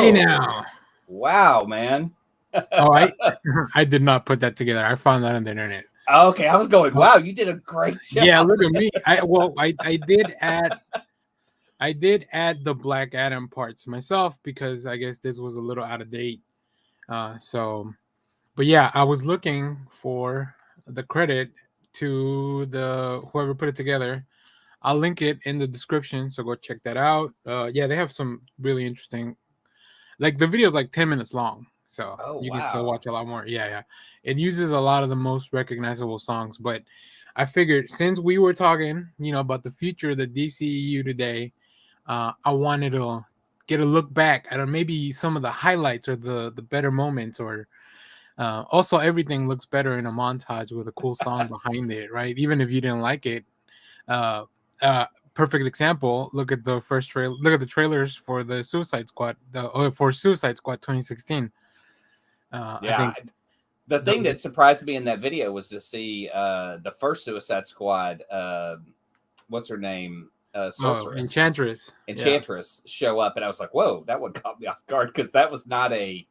Hey now. Wow, man. Oh, I did not put that together. I found that on the internet. Okay, I was going, wow, you did a great job. Yeah, look at me. I did add the Black Adam parts myself because I guess this was a little out of date. But yeah, I was looking for the credit to the whoever put it together. I'll link it in the description, so go check that out. Yeah, they have some really interesting. Like the video is like 10 minutes long, so you can still wow. watch a lot more. Yeah. It uses a lot of the most recognizable songs, but I figured since we were talking, about the future of the DCEU today, I wanted to get a look back at maybe some of the highlights or the better moments, or also everything looks better in a montage with a cool song behind it, right? Even if you didn't like it. Uh, Perfect example. Look at the first trailer. Look at the trailers for the Suicide Squad. For Suicide Squad 2016. I think the thing that surprised me in that video was to see the first Suicide Squad. What's her name? Sorceress. Enchantress show up, and I was like, "Whoa, that one caught me off guard," because that was not a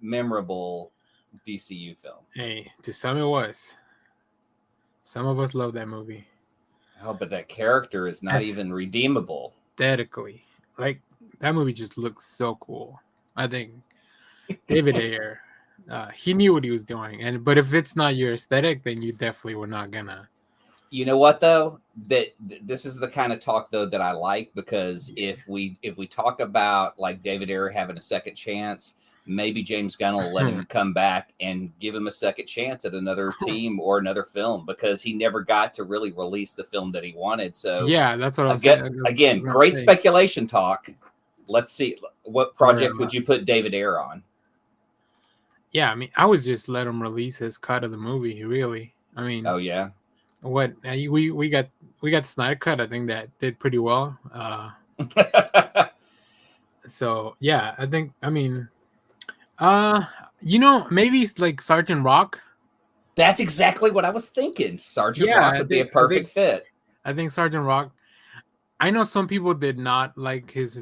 memorable DCU film. Hey, to some it was. Some of us love that movie. Oh, but that character is not even redeemable. Aesthetically, like that movie just looks so cool. I think David Ayer, he knew what he was doing, but if it's not your aesthetic, then you definitely were not gonna. You know what though? This is the kind of talk though that I like, because if we talk about like David Ayer having a second chance, maybe James Gunn will let him come back and give him a second chance at another team or another film, because he never got to really release the film that he wanted. So yeah, that's what I was saying. Again, great speculation talk. Let's see, what project would you put David Ayer on? Yeah, I mean, I would just let him release his cut of the movie. Really, I mean. Oh yeah. What we got Snyder Cut. I think that did pretty well. So yeah, I think. I mean, maybe it's like Sergeant Rock. That's exactly what I was thinking. Sergeant Rock would be a perfect fit. I think Sergeant Rock. I know some people did not like his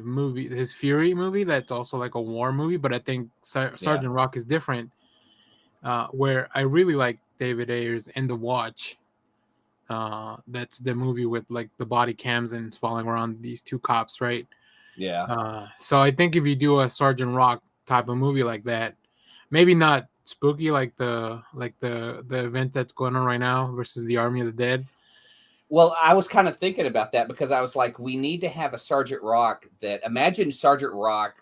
Fury movie. That's also like a war movie, but I think Sergeant Rock is different. Where I really like David Ayer's In the Watch. That's the movie with like the body cams and following around these two cops, right? Yeah. So I think if you do a Sergeant Rock type of movie like that, maybe not spooky like the event that's going on right now versus the Army of the Dead. Well, I was kind of thinking about that, because I was like, we need to have a Sergeant Rock that, imagine Sergeant Rock,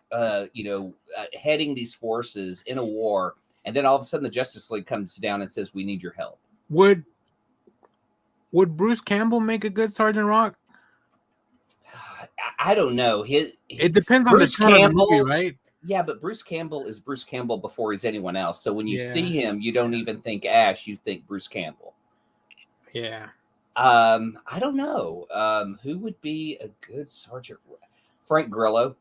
heading these forces in a war, and then all of a sudden the Justice League comes down and says, we need your help. Would Bruce Campbell make a good Sergeant Rock? I don't know. It depends on Bruce the tone of the movie, right? Yeah, but Bruce Campbell is Bruce Campbell before he's anyone else. So when you see him, you don't even think Ash, you think Bruce Campbell. Yeah. I don't know. Who would be a good Sergeant? Frank Grillo.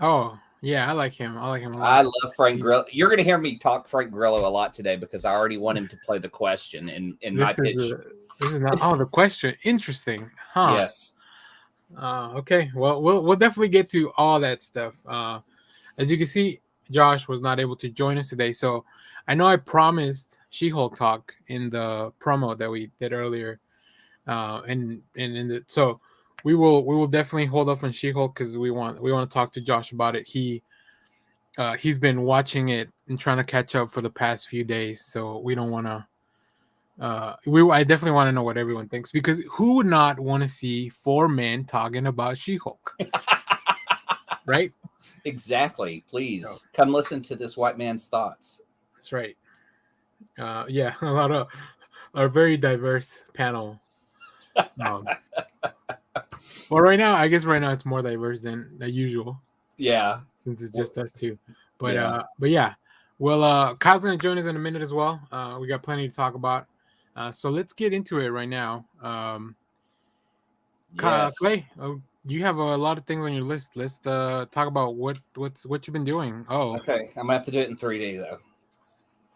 Oh, yeah, I like him. A lot. I love Frank Grillo. You're going to hear me talk Frank Grillo a lot today, because I already want him to play the question in my pitch. This is not. Oh, the question. Interesting, huh? Yes. Okay. Well, we'll definitely get to all that stuff. As you can see, Josh was not able to join us today, so I know I promised She-Hulk talk in the promo that we did earlier, so we will definitely hold off on She-Hulk, because we want to talk to Josh about it. He's been watching it and trying to catch up for the past few days, so we don't want to. I definitely want to know what everyone thinks, because who would not want to see 4 men talking about She-Hulk, right? Exactly. Please come listen to this white man's thoughts. That's right. Yeah, a lot of a very diverse panel. Well, right now it's more diverse than usual. Yeah, since it's just us two. But yeah. Well, Kyle's gonna join us in a minute as well. We got plenty to talk about. So let's get into it right now. Clay, you have a lot of things on your list. Let's talk about what you've been doing. Oh, okay. I'm gonna have to do it in 3D though.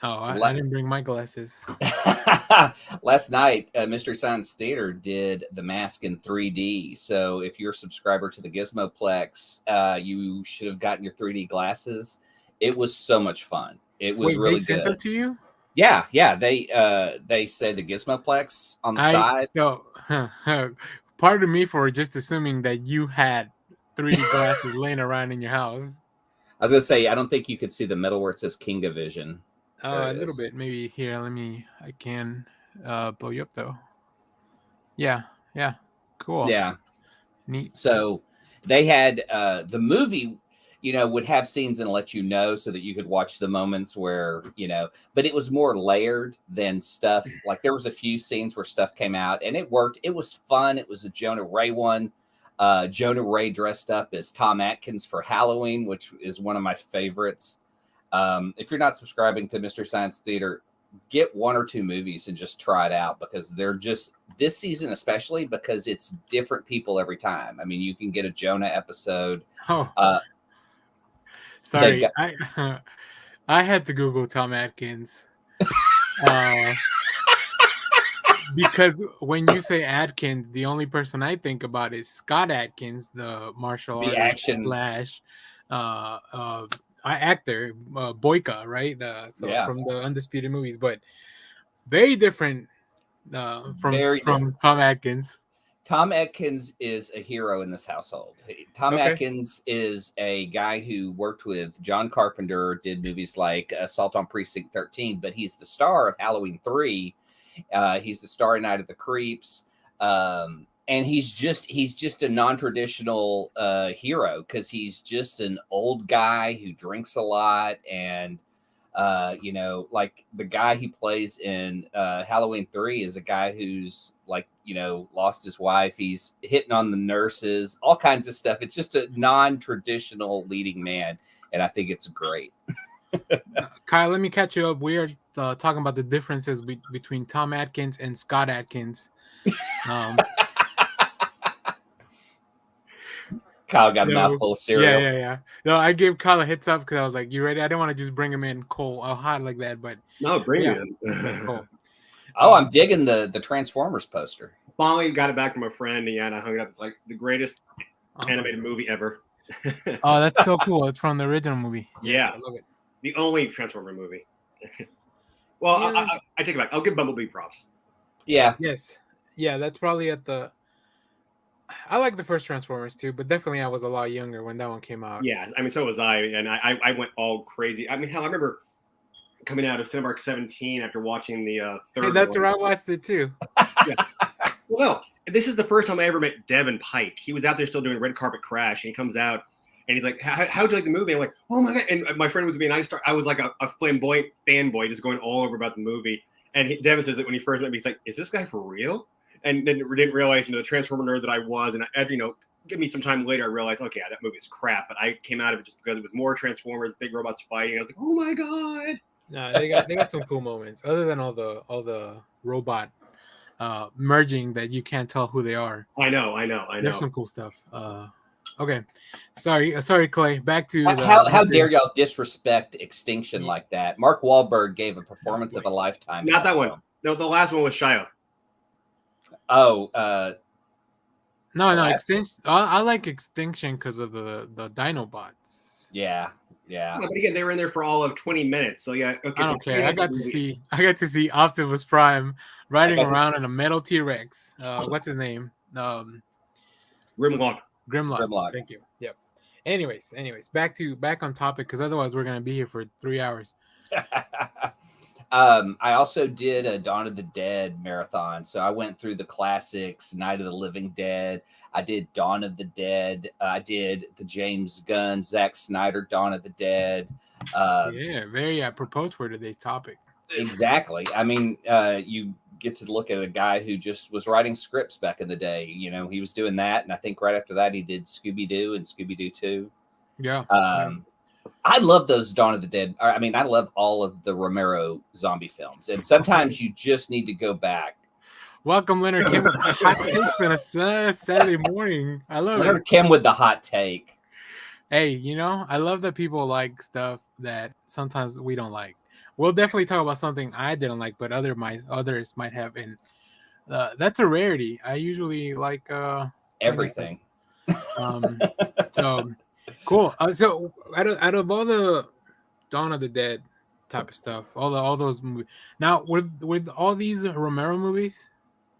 Oh, I didn't bring my glasses. Last night, Mystery Science Theater did The Mask in 3D. So if you're a subscriber to the Gizmoplex, you should have gotten your 3D glasses. It was so much fun. It was Wait, really they sent them good. to you? Yeah. They say the Gizmoplex on the side. Pardon me for just assuming that you had 3D glasses laying around in your house. I was gonna say, I don't think you could see the middle where it says King of Vision. There A it little is. bit, maybe here. I can blow you up though. Yeah, cool, Yeah. neat. So they had the movie, would have scenes and let you know so that you could watch the moments where, but it was more layered than stuff. Like there was a few scenes where stuff came out and it worked. It was fun. It was a Jonah Ray one. Jonah Ray dressed up as Tom Atkins for Halloween, which is one of my favorites. If you're not subscribing to Mystery Science Theater, get one or two movies and just try it out because they're just this season, especially because it's different people every time. I mean, you can get a Jonah episode. Oh, Uh, sorry, I had to Google Tom Atkins. Because when you say Atkins, the only person I think about is Scott Atkins, the martial the artist actions. / actor, Boyka, right? So Yeah, from the Undisputed movies, but very different very from different. Tom Atkins. Tom Atkins is a hero in this household. Tom Okay. Atkins is a guy who worked with John Carpenter, did movies like Assault on Precinct 13, but he's the star of Halloween 3. He's the star of Night of the Creeps. And he's just a non-traditional hero because he's just an old guy who drinks a lot and like the guy he plays in Halloween 3 is a guy who's like, lost his wife. He's hitting on the nurses, all kinds of stuff. It's just a non-traditional leading man. And I think it's great. Kyle, let me catch you up. We are talking about the differences between Tom Atkins and Scott Atkins. Kyle got a mouthful of cereal. Yeah. No, I gave Kyle a heads up because I was like, "You ready?" I didn't want to just bring him in cold or hot like that, but no, bring me in. Cool. Oh, I'm digging the Transformers poster. Finally got it back from a friend, and I hung it up. It's like the greatest animated movie ever. Oh, that's so cool! It's from the original movie. Yes, I love it. The only Transformer movie. Well, yeah. I take it back. I'll give Bumblebee props. Yeah. Yes. Yeah, that's probably at the. I like the first Transformers too, but definitely I was a lot younger when that one came out. Yeah, I mean, so was I, and I went all crazy. I mean, hell, I remember coming out of Cinemark 17 after watching the third. Hey, that's where I watched it too. Yeah. Well, this is the first time I ever met Devin Pike. He was out there still doing Red Carpet Crash, and he comes out and he's like, "How'd you like the movie?" And I'm like, "Oh my god!" And my friend was me, and I was like a flamboyant fanboy, just going all over about the movie. And Devin says that when he first met me, he's like, "Is this guy for real?" And then didn't realize, the Transformer nerd that I was, and give me some time later, I realized, okay, yeah, that movie's crap. But I came out of it just because it was more Transformers, big robots fighting. And I was like, oh my god! No, they got some cool moments. Other than all the robot merging that you can't tell who they are. I know. There's some cool stuff. Okay, sorry, Clay. Back to how dare y'all disrespect Extinction like that? Mark Wahlberg gave a performance of a lifetime. Not that one. No, the last one was Shia. Oh, no, Extinction. I like Extinction because of the Dinobots. Yeah. But again, they were in there for all of 20 minutes. So yeah, okay. I don't care. I got to see Optimus Prime riding around on a metal T-Rex. What's his name? Grimlock. Thank you. Yep. Anyways, back on topic because otherwise we're gonna be here for 3 hours. I also did a Dawn of the Dead marathon. So I went through the classics, Night of the Living Dead. I did Dawn of the Dead. I did the James Gunn, Zack Snyder, Dawn of the Dead. Yeah, very apropos for today's topic. Exactly. I mean, you get to look at a guy who just was writing scripts back in the day. He was doing that. And I think right after that, he did Scooby-Doo and Scooby-Doo 2. Yeah. I love those Dawn of the Dead. I mean, I love all of the Romero zombie films. And sometimes you just need to go back. Welcome, Leonard Kim, with the hot takes on a Saturday morning. I love Leonard Kim with the hot take. Hey, I love that people like stuff that sometimes we don't like. we'll definitely talk about something I didn't like, but others might have, and that's a rarity. I usually like plenty of stuff. Everything. So cool. So out of all the Dawn of the Dead type of stuff, all those movies. Now, with all these Romero movies,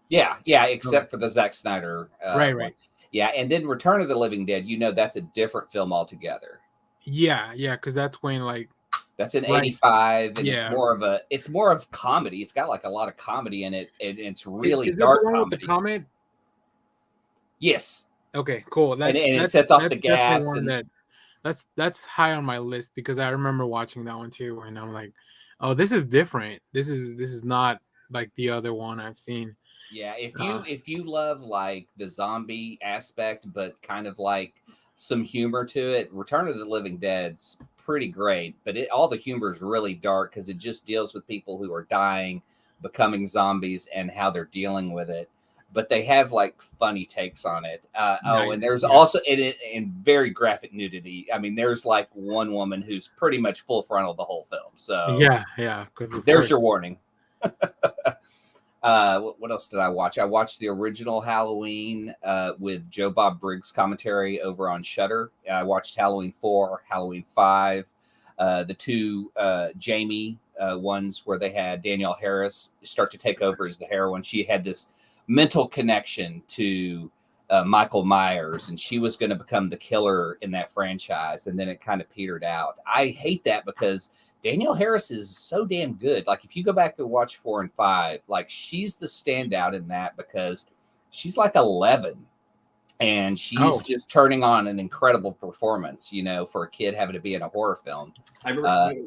Yeah, except for the Zack Snyder right, one. right, Yeah, and then Return of the Living Dead, that's a different film altogether. yeah, because that's when like That's in right, '85, and yeah. it's more of comedy. It's got like a lot of comedy in it, and it's really Is that the dark one with the comedy. comet? Yes, Okay, cool. and it sets off the definitely gas, one and that's high on my list because I remember watching that one too, and I'm like, oh, this is different. This is not like the other one I've seen. yeah, Uh, if you love like the zombie aspect, but kind of like some humor to it, Return of the Living Dead's pretty great. But all the humor is really dark because it just deals with people who are dying, becoming zombies, and how they're dealing with it. But they have like funny takes on it. And nice. there's Yeah. also in very graphic nudity. I mean, there's like one woman who's pretty much full frontal the whole film. So Yeah. Because there's your warning. What else did I watch? I watched the original Halloween with Joe Bob Briggs commentary over on Shudder. I watched Halloween 4, Halloween 5, the two Jamie ones where they had Danielle Harris start to take over as the heroine. She had this mental connection to Michael Myers, and she was going to become the killer in that franchise, and then it kind of petered out. I hate that because Danielle Harris is so damn good. Like, if you go back and watch 4 and 5, like, she's the standout in that because she's like 11 and she's just turning on an incredible performance, for a kid having to be in a horror film. That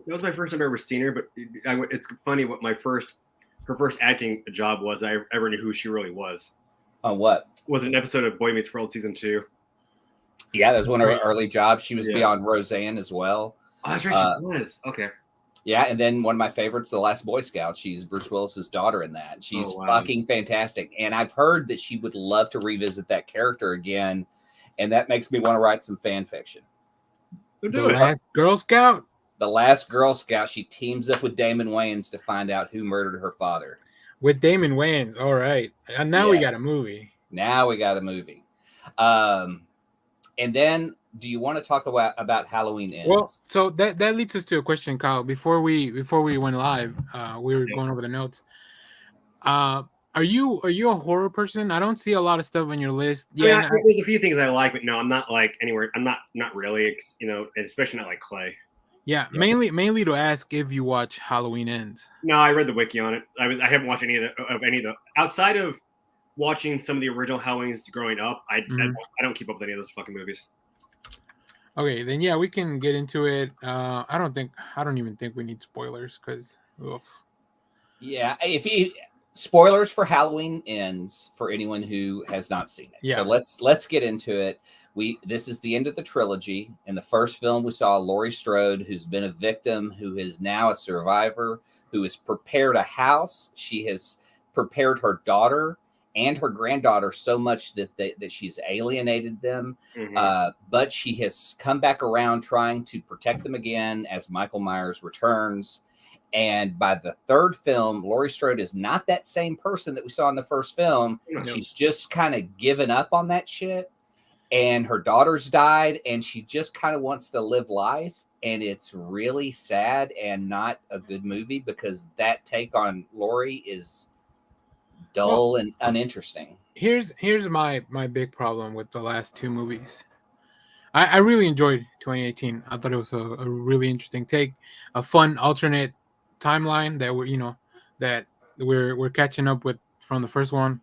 was my first time I've ever seen her, but it's funny what her first acting job was. I ever knew who she really was. On what? Was an episode of Boy Meets World season 2. Yeah, that was one of her early jobs. She was beyond Roseanne as well. Oh, that's right, she was. Okay. Yeah, and then one of my favorites, The Last Boy Scout. She's Bruce Willis's daughter in that. She's fucking fantastic. And I've heard that she would love to revisit that character again, and that makes me want to write some fan fiction. The Last Girl Scout? The Last Girl Scout. She teams up with Damon Wayans to find out who murdered her father. With Damon Wayans. All right. And now we got a movie. And then, do you want to talk about Halloween Ends? Well, so that leads us to a question, Kyle. Before we went live, we were going over the notes. Are you a horror person? I don't see a lot of stuff on your list. Yeah, there's a few things I like, but no, I'm not like anywhere. I'm not really, and especially not like Clay. Yeah, mainly to ask if you watch Halloween Ends. No, I read the wiki on it. I haven't watched any of the outside of watching some of the original Halloweens growing up. I don't keep up with any of those fucking movies. Okay, then yeah, we can get into it. I don't even think we need spoilers because spoilers for Halloween Ends for anyone who has not seen it. Yeah. So let's get into it. This is the end of the trilogy. In the first film, we saw Laurie Strode, who's been a victim, who is now a survivor, who has prepared a house. She has prepared her daughter and her granddaughter so much that she's alienated them. Mm-hmm. But she has come back around trying to protect them again as Michael Myers returns. And by the third film, Laurie Strode is not that same person that we saw in the first film. No. She's just kind of given up on that shit. And her daughter's died, and she just kind of wants to live life. And it's really sad and not a good movie because that take on Laurie is dull and uninteresting. Here's my big problem with the last two movies. I really enjoyed 2018. I thought it was a really interesting take, a fun alternate timeline that we're catching up with from the first one.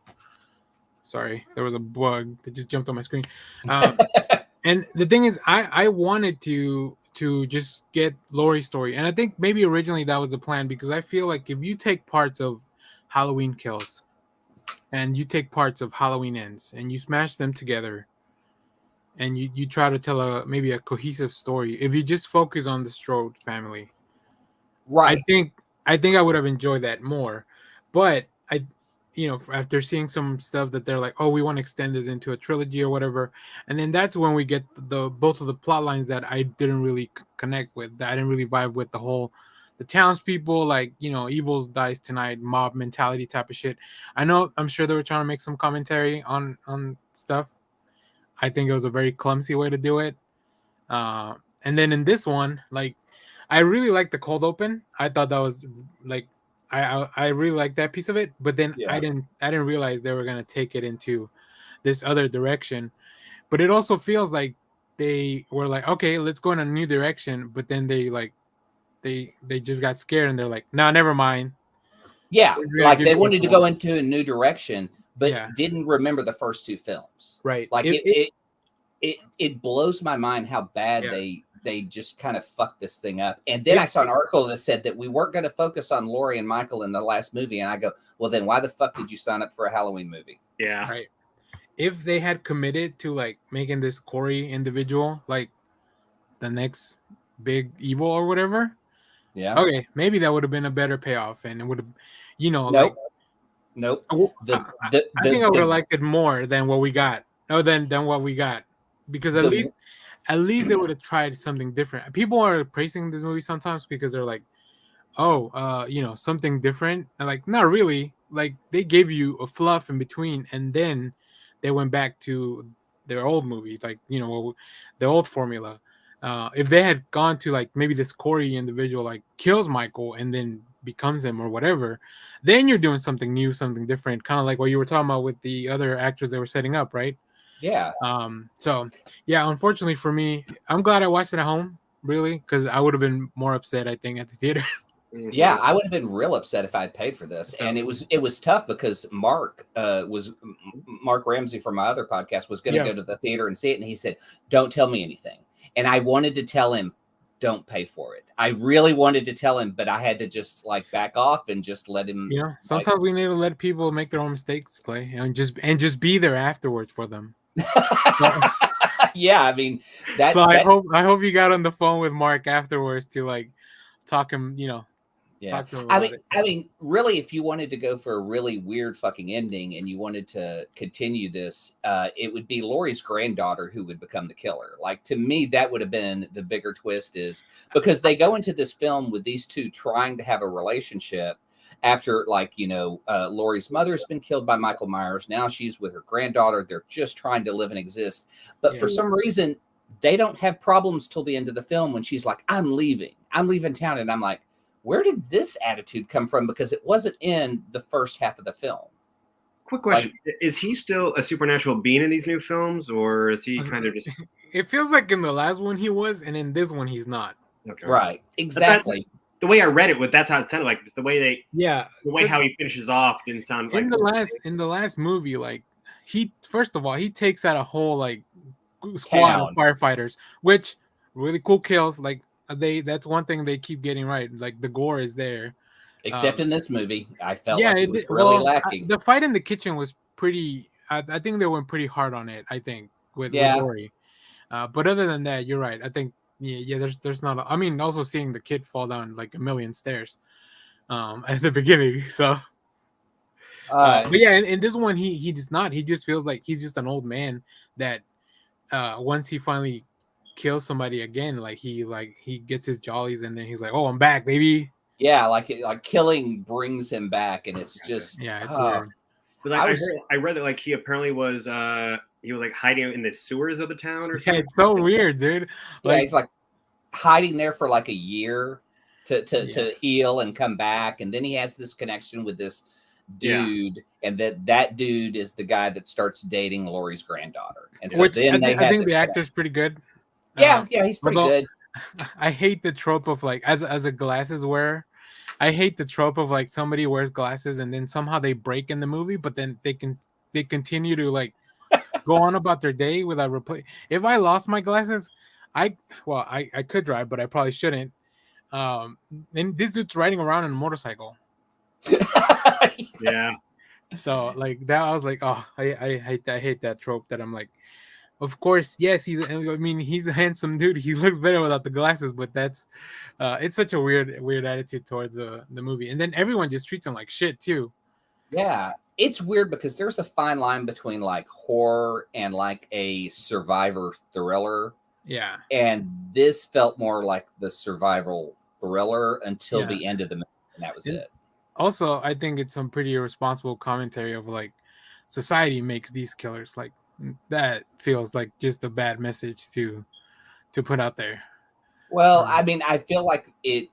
Sorry, there was a bug that just jumped on my screen. And the thing is, I wanted to just get Laurie's story, and I think maybe originally that was the plan because I feel like if you take parts of Halloween Kills and you take parts of Halloween Ends and you smash them together and you try to tell maybe a cohesive story, if you just focus on the Strode family, right? I think I would have enjoyed that more. But after seeing some stuff that they're like, oh, we want to extend this into a trilogy or whatever, and then that's when we get both of the plot lines that I didn't really connect with, that I didn't really vibe with, the whole the townspeople, like, you know, evil dies tonight, mob mentality type of shit. I'm sure they were trying to make some commentary on stuff. I think it was a very clumsy way to do it. And then in this one, like, I really liked the cold open. I thought that was like, I really liked that piece of it. But then Yeah. I didn't realize they were gonna take it into this other direction. But it also feels like they were like, okay, let's go in a new direction. But then they just got scared and they're like, no, never mind. Yeah, We're gonna like give they you wanted to more. go into a new direction, but Yeah. didn't remember the first two films. Right. Like it blows my mind how bad Yeah. they just kind of fucked this thing up. And then I saw an article that said that we weren't going to focus on Laurie and Michael in the last movie. And I go, well, then why the fuck did you sign up for a Halloween movie? Yeah. Right. If they had committed to like making this Corey individual like the next big evil or whatever, Yeah. okay, maybe that would have been a better payoff, and it would have, you know, Nope. I think I would have liked it more than what we got. No, than what we got, because at least they would have tried something different. People are praising this movie sometimes because they're like, oh, you know, something different, and like, not really. Like, they gave you a fluff in between, and then they went back to their old movie, like, you know, the old formula. If they had gone to like maybe this Corey individual like kills Michael and then becomes him or whatever, then you're doing something new, something different, kind of like what you were talking about with the other actors they were setting up, right? Yeah. So yeah, unfortunately for me, I'm glad I watched it at home, really, because I would have been more upset, I think, at the theater. Yeah, I would have been real upset if I had paid for this. And it was tough because Mark Ramsey from my other podcast was going to go to the theater and see it, and he said, "Don't tell me anything." And I wanted to tell him, "Don't pay for it." I really wanted to tell him, but I had to just like back off and just let him. Yeah, sometimes we need to let people make their own mistakes, Clay, and just be there afterwards for them. Yeah, I mean that. So I hope you got on the phone with Mark afterwards to like talk him, you know. Yeah, talk to him about it. I mean, really, if you wanted to go for a really weird fucking ending and you wanted to continue this, it would be Laurie's granddaughter who would become the killer. Like, to me, that would have been the bigger twist, is because they go into this film with these two trying to have a relationship after, like, you know, Laurie's mother's been killed by Michael Myers. Now she's with her granddaughter. They're just trying to live and exist. But for some reason, they don't have problems till the end of the film when she's like, I'm leaving town. And I'm like, where did this attitude come from? Because it wasn't in the first half of the film. Quick question. Is he still a supernatural being in these new films, or is he kind of just... It feels like in the last one he was, and in this one he's not. Okay. Right. Exactly. The way I read it, that's how it sounded like. The way how he finishes off didn't sound like... In the last movie, like, first of all, he takes out a whole like squad of firefighters, which really cool kills. Like, that's one thing they keep getting right. Like, the gore is there. Except in this movie, I felt like it was really lacking. The fight in the kitchen was pretty. I think they went pretty hard on it. I think with Laurie. But other than that, you're right. I think there's not. I mean, also seeing the kid fall down like a million stairs, at the beginning. So, but yeah, in this one he does not. He just feels like he's just an old man that once he finally kills somebody again, like he gets his jollies and then he's like, oh, I'm back, baby. Yeah, like killing brings him back, and it's just it's weird. Like, I read that like he apparently was like hiding in the sewers of the town or something. Yeah, it's so weird, dude. Like, he's like hiding there for like a year to heal and come back, and then he has this connection with this dude, and that dude is the guy that starts dating Laurie's granddaughter. And so then I think the actor's pretty good. Yeah, he's pretty good. I hate the trope of like as a glasses wearer. I hate the trope of like somebody wears glasses and then somehow they break in the movie, but then they continue to like go on about their day without replace. If I lost my glasses, I could drive, but I probably shouldn't. And this dude's riding around on a motorcycle. Yeah. So like that, I was like, oh, I hate that trope that I'm like. Of course, yes, he's a handsome dude. He looks better without the glasses, but that's it's such a weird attitude towards the movie. And then everyone just treats him like shit too. Yeah, it's weird because there's a fine line between like horror and like a survivor thriller. Yeah. And this felt more like the survival thriller until Yeah. the end of the movie, and that was And it. Also, I think it's some pretty irresponsible commentary of like society makes these killers. Like that feels like just a bad message to put out there. Well, I mean, I feel like it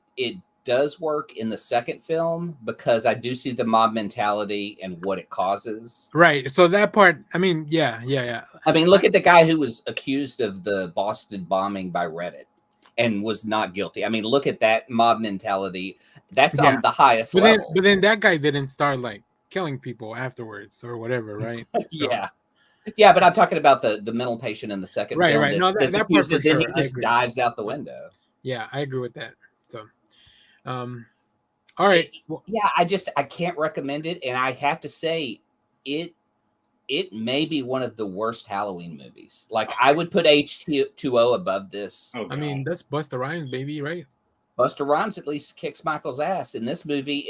does work in the second film because I do see the mob mentality and what it causes. Right. So that part, I mean, yeah. I mean, look at the guy who was accused of the Boston bombing by Reddit and was not guilty. I mean, look at that mob mentality. That's Yeah. on the highest But level. then that guy didn't start like killing people afterwards or whatever, right? So, Yeah, but I'm talking about the mental patient in the second film. Right. No, that's that part accused for of, then sure. he I just agree. dives out the window. Yeah, I agree with that. So, all right. I can't recommend it, and I have to say, it may be one of the worst Halloween movies. Like I would put H2O above this. Oh, I mean, that's Busta Rhymes, baby, right? Busta Rhymes at least kicks Michael's ass. In this movie,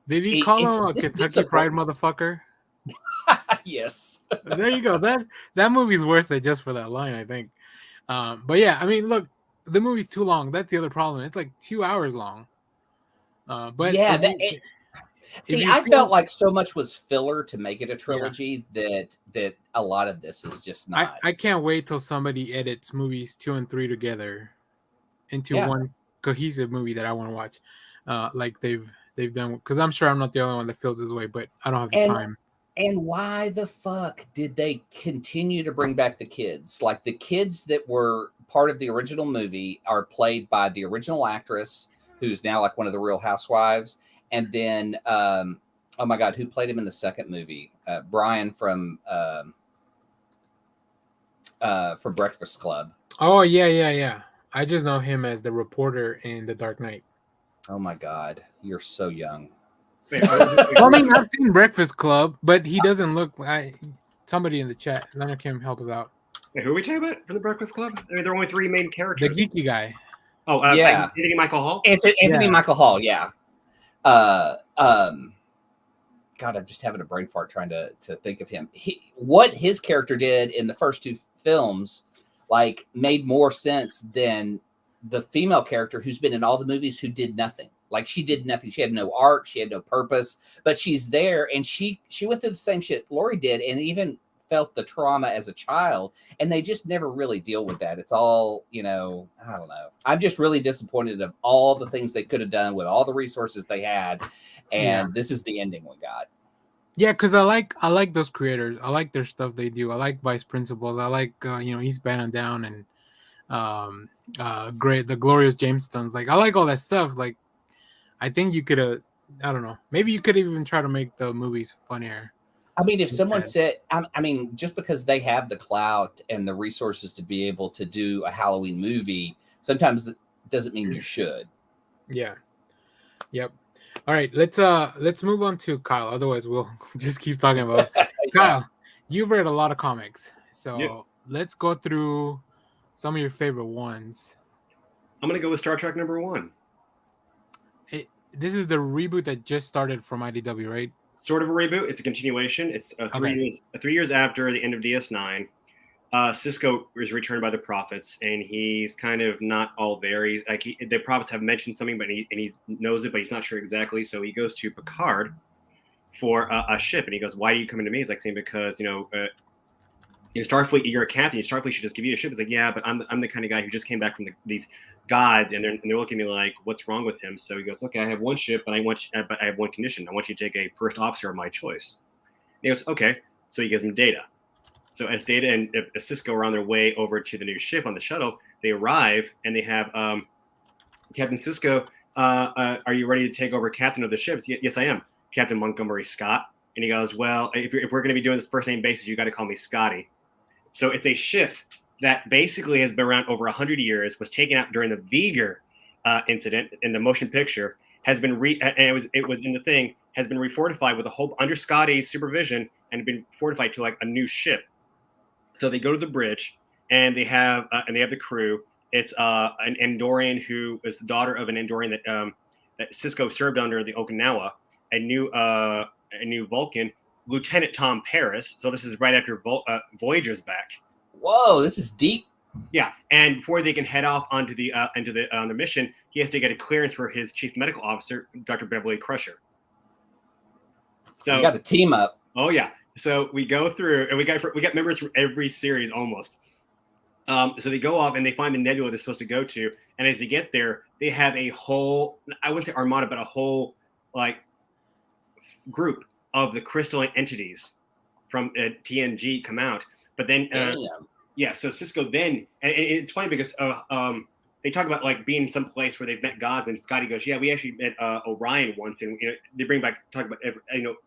Did he call him a Kentucky Fried motherfucker? Yes. There you go. That movie's worth it just for that line, I think. But yeah, I mean, look, the movie's too long. That's the other problem. It's like 2 hours long. But yeah, I felt like so much was filler to make it a trilogy that a lot of this is just not. I can't wait till somebody edits movies 2 and 3 together into one cohesive movie that I want to watch. Like they've done, because I'm sure I'm not the only one that feels this way, but I don't have the time. And why the fuck did they continue to bring back the kids? Like the kids that were part of the original movie are played by the original actress, who's now like one of the Real Housewives. And then, oh my God, who played him in the second movie? Brian from Breakfast Club. Oh, yeah. I just know him as the reporter in The Dark Knight. Oh my God, you're so young. I mean, I've seen Breakfast Club, but he doesn't look like somebody in the chat. Leonard Kim, help us out. Wait, who are we talking about for the Breakfast Club? I mean, there are only 3 main characters. The geeky guy. Oh, yeah, Anthony Michael Hall. Anthony Michael Hall. Yeah. God, I'm just having a brain fart trying to think of him. What his character did in the first 2 films, like, made more sense than the female character who's been in all the movies who did nothing. Like she did nothing. She had no arc. She had no purpose, but she's there and she went through the same shit Lori did and even felt the trauma as a child. And they just never really deal with that. It's all, I don't know. I'm just really disappointed of all the things they could have done with all the resources they had. And this is the ending we got. Yeah, because I like those creators. I like their stuff they do. I like Vice Principals. I like Eastbound and Down and the Glorious Jamestones. Like I like all that stuff. Like I think you could have, I don't know, maybe you could even try to make the movies funnier. I mean, if someone said, I mean, just because they have the clout and the resources to be able to do a Halloween movie, sometimes that doesn't mean you should. Yeah. Yep. All right, let's move on to Kyle. Otherwise, we'll just keep talking about Kyle. You've read a lot of comics, so let's go through some of your favorite ones. I'm gonna go with Star Trek #1. This is the reboot that just started from IDW, right? Sort of a reboot. It's a continuation. It's 3 years after the end of DS9. Cisco is returned by the Prophets, and he's kind of not all there. He's like the Prophets have mentioned something, but he knows it, but he's not sure exactly. So he goes to Picard for a ship, and he goes, "Why are you coming to me?" He's like saying, "Because Starfleet, you're a captain. Starfleet should just give you a ship." He's like, "Yeah, but I'm the kind of guy who just came back from these gods, and they're looking at me like, what's wrong with him?" So he goes, "Okay, I have one ship, but I have one condition. I want you to take a first officer of my choice." And he goes, "Okay." So he gives him Data. So as Data and Cisco are on their way over to the new ship on the shuttle, they arrive and they have Captain Cisco. Are you ready to take over captain of the ship? Yes, I am, Captain Montgomery Scott. And he goes, "Well, if we're going to be doing this first name basis, you got to call me Scotty." So it's a ship that basically has been around over 100 years, was taken out during the V'ger incident in the motion picture, has been it was in the thing, has been refortified with a whole under Scotty's supervision and been fortified to like a new ship. So they go to the bridge and they have the crew. It's an Andorian who is the daughter of an Andorian that Cisco served under the Okinawa, a new Vulcan, Lieutenant Tom Paris. So this is right after Voyager's back. Whoa, this is deep. Yeah, and before they can head off onto the mission, he has to get a clearance for his chief medical officer, Dr. Beverly Crusher. So we got to team up. Oh yeah. So we go through, and we got members from every series almost. So they go off and they find the nebula they're supposed to go to, and as they get there, they have a whole, I wouldn't say armada, but a whole like group of the crystalline entities from TNG come out. But then, yeah, so Cisco then, and it's funny because they talk about like being in some place where they've met gods, and Scotty goes, "Yeah, we actually met Orion once," and they bring back talk about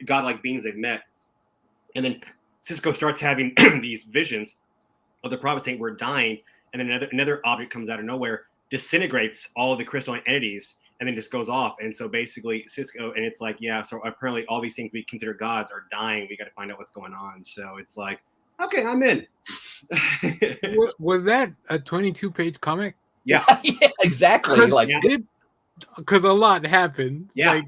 godlike beings they've met, and then Cisco starts having these visions of the prophet saying we're dying, and then another object comes out of nowhere, disintegrates all of the crystalline entities, and then just goes off. And so basically Cisco, and it's like, yeah, so apparently all these things we consider gods are dying. We got to find out what's going on. So it's like, okay, I'm in. Was that a 22-page comic? Yeah. Yeah, exactly. Like, because a lot happened. Yeah. Like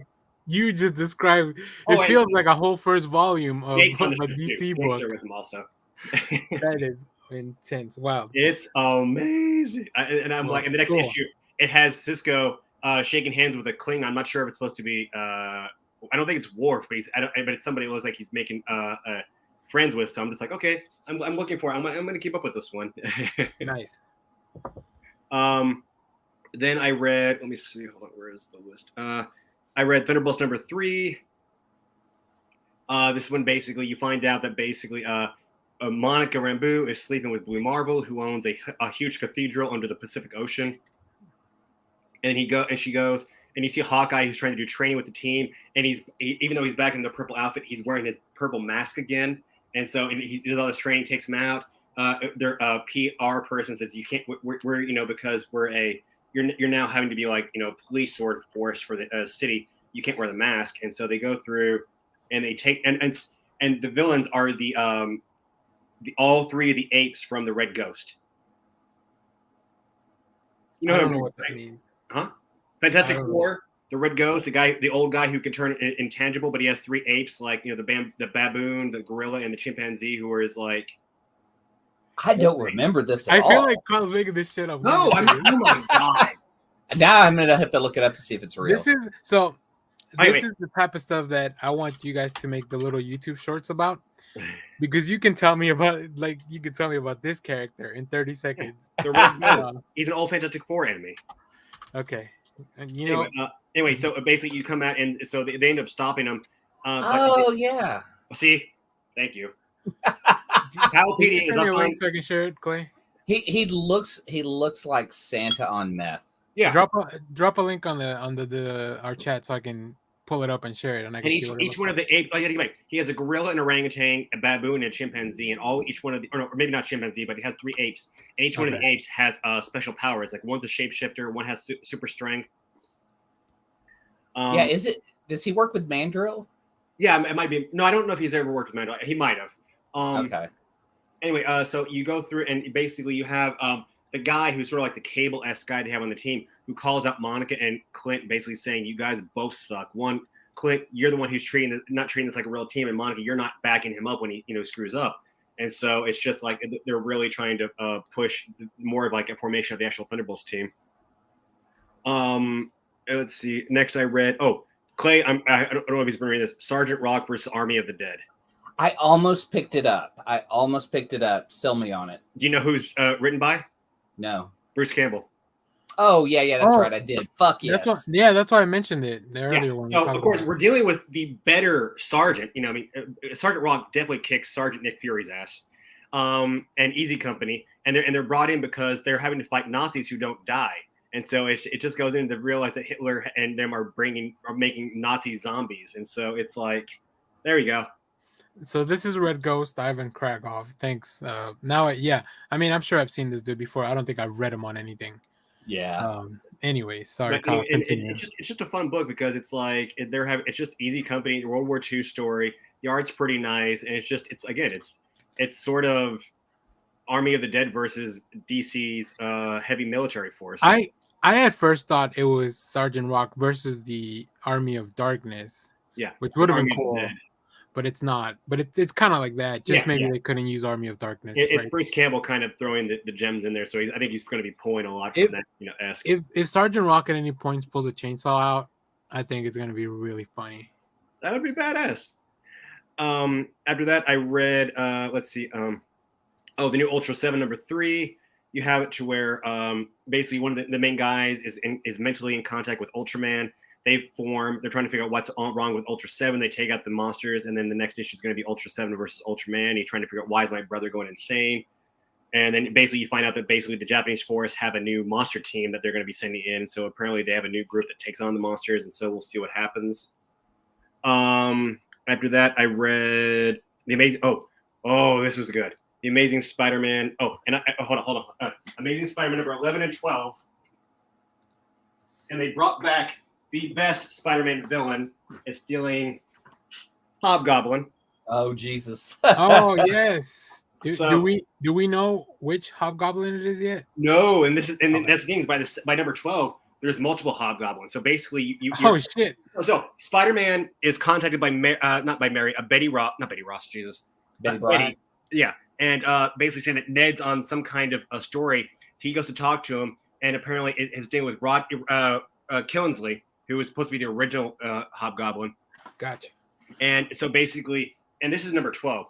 you just described, it feels like a whole first volume of a DC book. With him also. That is intense. Wow. It's amazing. And I'm like, in the next issue, it has Cisco shaking hands with a Klingon. I'm not sure if it's supposed to be, I don't think it's Worf, but but it's somebody who looks like he's making friends with. So I'm just like, okay, I'm looking for it. I'm going to keep up with this one. Nice. Then I read, let me see, hold on, where is the list? I read Thunderbolts number 3. This one, basically, you find out that basically Monica Rambeau is sleeping with Blue Marvel, who owns a huge cathedral under the Pacific Ocean. And she goes, and you see Hawkeye who's trying to do training with the team, and even though he's back in the purple outfit, he's wearing his purple mask again. And so he does all this training, takes him out. Their PR person says you can't. We're because you're now having to be like police sort of force for the city. You can't wear the mask, and so they go through, and they take and the villains are the all 3 of the apes from the Red Ghost. I don't know what that means. Huh? Fantastic Four, the Red Ghost, the old guy who can turn intangible, but he has 3 apes, like the baboon, the gorilla, and the chimpanzee, who are like. I don't remember this at all. I feel like Kyle's making this shit up. No, oh my god. Now I'm gonna have to look it up to see if it's real. This is the type of stuff that I want you guys to make the little YouTube shorts about, because you can tell me about this character in 30 seconds. He's an old Fantastic Four enemy. Okay, and anyway, so basically you come out, and so they end up stopping him. Yeah. See, thank you. Kyle PD is up on. So I can share it, Clay. He looks like Santa on meth. Yeah. Drop a link on our chat so I can pull it up and share it, and I can see each one of the apes. He has a gorilla, an orangutan, a baboon, and a chimpanzee, and each one of the, or maybe not chimpanzee, but he has 3 apes, and each one of the apes has special powers. Like one's a shapeshifter, one has super strength. Does he work with Mandrill? Yeah, it might be. No, I don't know if he's ever worked with Mandrill. He might have. Okay. Anyway, so you go through, and basically you have the guy who's sort of like the Cable-esque guy they have on the team, who calls out Monica and Clint, basically saying, "You guys both suck." Clint, you're the one who's not treating this like a real team, and Monica, you're not backing him up when he screws up. And so it's just like they're really trying to push more of like a formation of the actual Thunderbolts team. Let's see. Next, I read. Oh, Clay, I don't know if he's been reading this. Sergeant Rock versus Army of the Dead. I almost picked it up. Sell me on it. Do you know who's written by? No. Bruce Campbell. Oh, yeah, that's right. I did. Fuck yes. That's why I mentioned it. The earlier one. So, of course, we're dealing with the better Sergeant. Sergeant Rock definitely kicks Sergeant Nick Fury's ass. And Easy Company. And they're brought in because they're having to fight Nazis who don't die. And so it just goes into realize that Hitler and them are making Nazi zombies. And so it's like, there you go. So this is Red Ghost, Ivan Kragoff. Thanks. I'm sure I've seen this dude before. I don't think I've read him on anything. Yeah. Anyways, sorry. Kyle, continue. It's just a fun book because it's like it's just Easy Company, World War II story. The art's pretty nice, and it's sort of Army of the Dead versus DC's heavy military force. I at first thought it was Sergeant Rock versus the Army of Darkness. Yeah, which would have been cool. but it's not. But it's kind of like that. Just Yeah, maybe yeah. they couldn't use Army of Darkness. It's right? Bruce Campbell kind of throwing the gems in there, so I think he's going to be pulling a lot If- from that, esque. If Sergeant Rock at any points pulls a chainsaw out, I think it's gonna be really funny. That would be badass. After that, I read. Let's see. The new Ultra 7 #3. You have it to where basically one of the main guys is mentally in contact with Ultraman. They're trying to figure out what's wrong with Ultra 7. They take out the monsters, and then the next issue is going to be Ultra 7 versus Ultraman. He's trying to figure out why is my brother going insane. And then basically you find out that basically the Japanese force have a new monster team that they're going to be sending in. So apparently they have a new group that takes on the monsters, and so we'll see what happens. After that, I read the amazing. Oh, this was good. The Amazing Spider-Man. Oh, and hold on. Amazing Spider-Man number 11 and 12. And they brought back the best Spider-Man villain. It's stealing Hobgoblin. Oh Jesus! Oh yes. So- Do we know which Hobgoblin it is yet? No, and that's the thing. By number 12, there's multiple Hobgoblins. So basically, Oh shit! So Spider-Man is contacted by Betty Ross. Jesus, Betty Bryant. Yeah, and basically saying that Ned's on some kind of a story. He goes to talk to him, and apparently his deal with Killingsley, who was supposed to be the original Hobgoblin. Gotcha. And so basically, and this is number 12.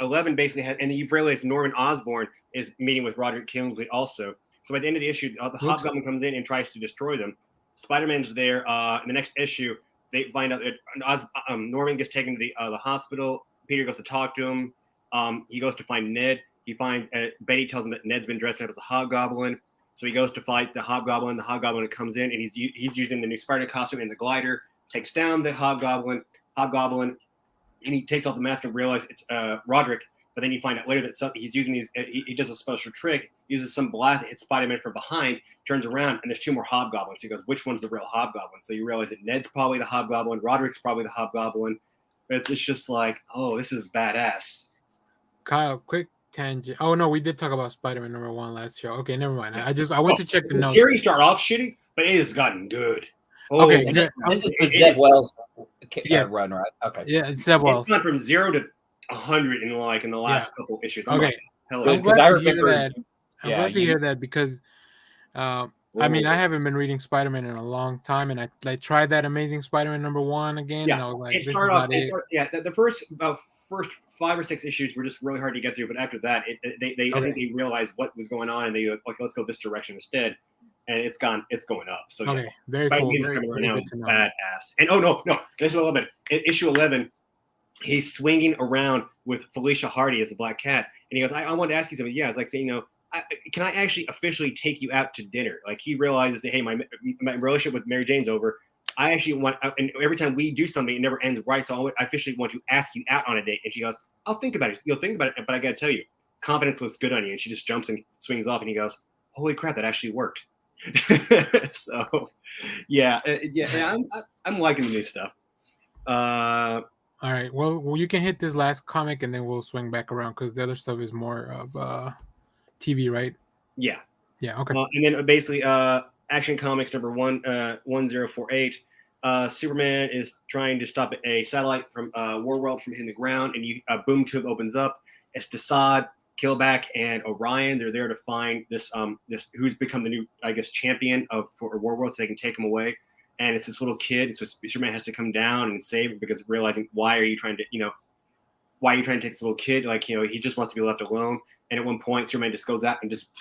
11 basically has, and you've realized Norman Osborn is meeting with Roderick Killingsley also. So by the end of the issue, the Hobgoblin comes in and tries to destroy them. Spider-Man's there. In the next issue, they find out that Norman gets taken to the hospital. Peter goes to talk to him. He goes to find Ned. He finds Betty tells him that Ned's been dressed up as a Hobgoblin. So he goes to fight the Hobgoblin. The Hobgoblin comes in, and he's using the new Spider costume and the glider. Takes down the Hobgoblin, and he takes off the mask and realizes it's Roderick. But then you find out later that he's using these. He does a special trick, uses some blast, hits Spider-Man from behind, turns around, and there's two more Hobgoblins. So he goes, "Which one's the real Hobgoblin?" So you realize that Ned's probably the Hobgoblin, Roderick's probably the Hobgoblin. But it's just like, oh, this is badass. Kyle, quick tangent. Oh no, we did talk about Spider-Man number 1 last show. Okay, never mind. I went to check the notes. series started off shitty, but it has gotten good. Oh, Okay, And good. this is the Zeb Wells Yes. run, right? Okay. Yeah, it's Zeb Wells. It's gone from 0 to 100 in the last couple issues. I'm Okay. like, hell, I'm Because glad I to hear remember- that. I'm Yeah, glad to you- hear that because, I mean, I haven't been reading Spider-Man in a long time, and I tried that Amazing Spider-Man number 1 again, and I was like, it this is started off. not it. The first 5 or 6 issues were just really hard to get through, but after that, I think they realized what was going on, and they were like, let's go this direction instead. And it's going up. So Okay, very Spidey cool. is Very, coming right very now good is to know. badass. And no, this is 11. Issue 11, he's swinging around with Felicia Hardy as the Black Cat, and he goes, "I want to ask you something." Yeah, it's like saying, can I actually officially take you out to dinner? Like he realizes that, hey, my relationship with Mary Jane's over. I actually want, and every time we do something, it never ends right. So I officially want to ask you out on a date. And she goes, "I'll think about it." You'll think about it, but I got to tell you, confidence looks good on you. And she just jumps and swings off, and he goes, "Holy crap, that actually worked." So, yeah, I'm liking the new stuff. All right. Well, you can hit this last comic, and then we'll swing back around because the other stuff is more of TV, right? Yeah. Yeah. Okay. And then basically, Action Comics number 1048. Superman is trying to stop a satellite from Warworld from hitting the ground, and a boom tube opens up. It's Desaad, Killback, and Orion. They're there to find this who's become the new, I guess, champion for Warworld, so they can take him away. And it's this little kid, so Superman has to come down and save him because realizing why are you trying to take this little kid? Like, he just wants to be left alone. And at one point, Superman just goes out and just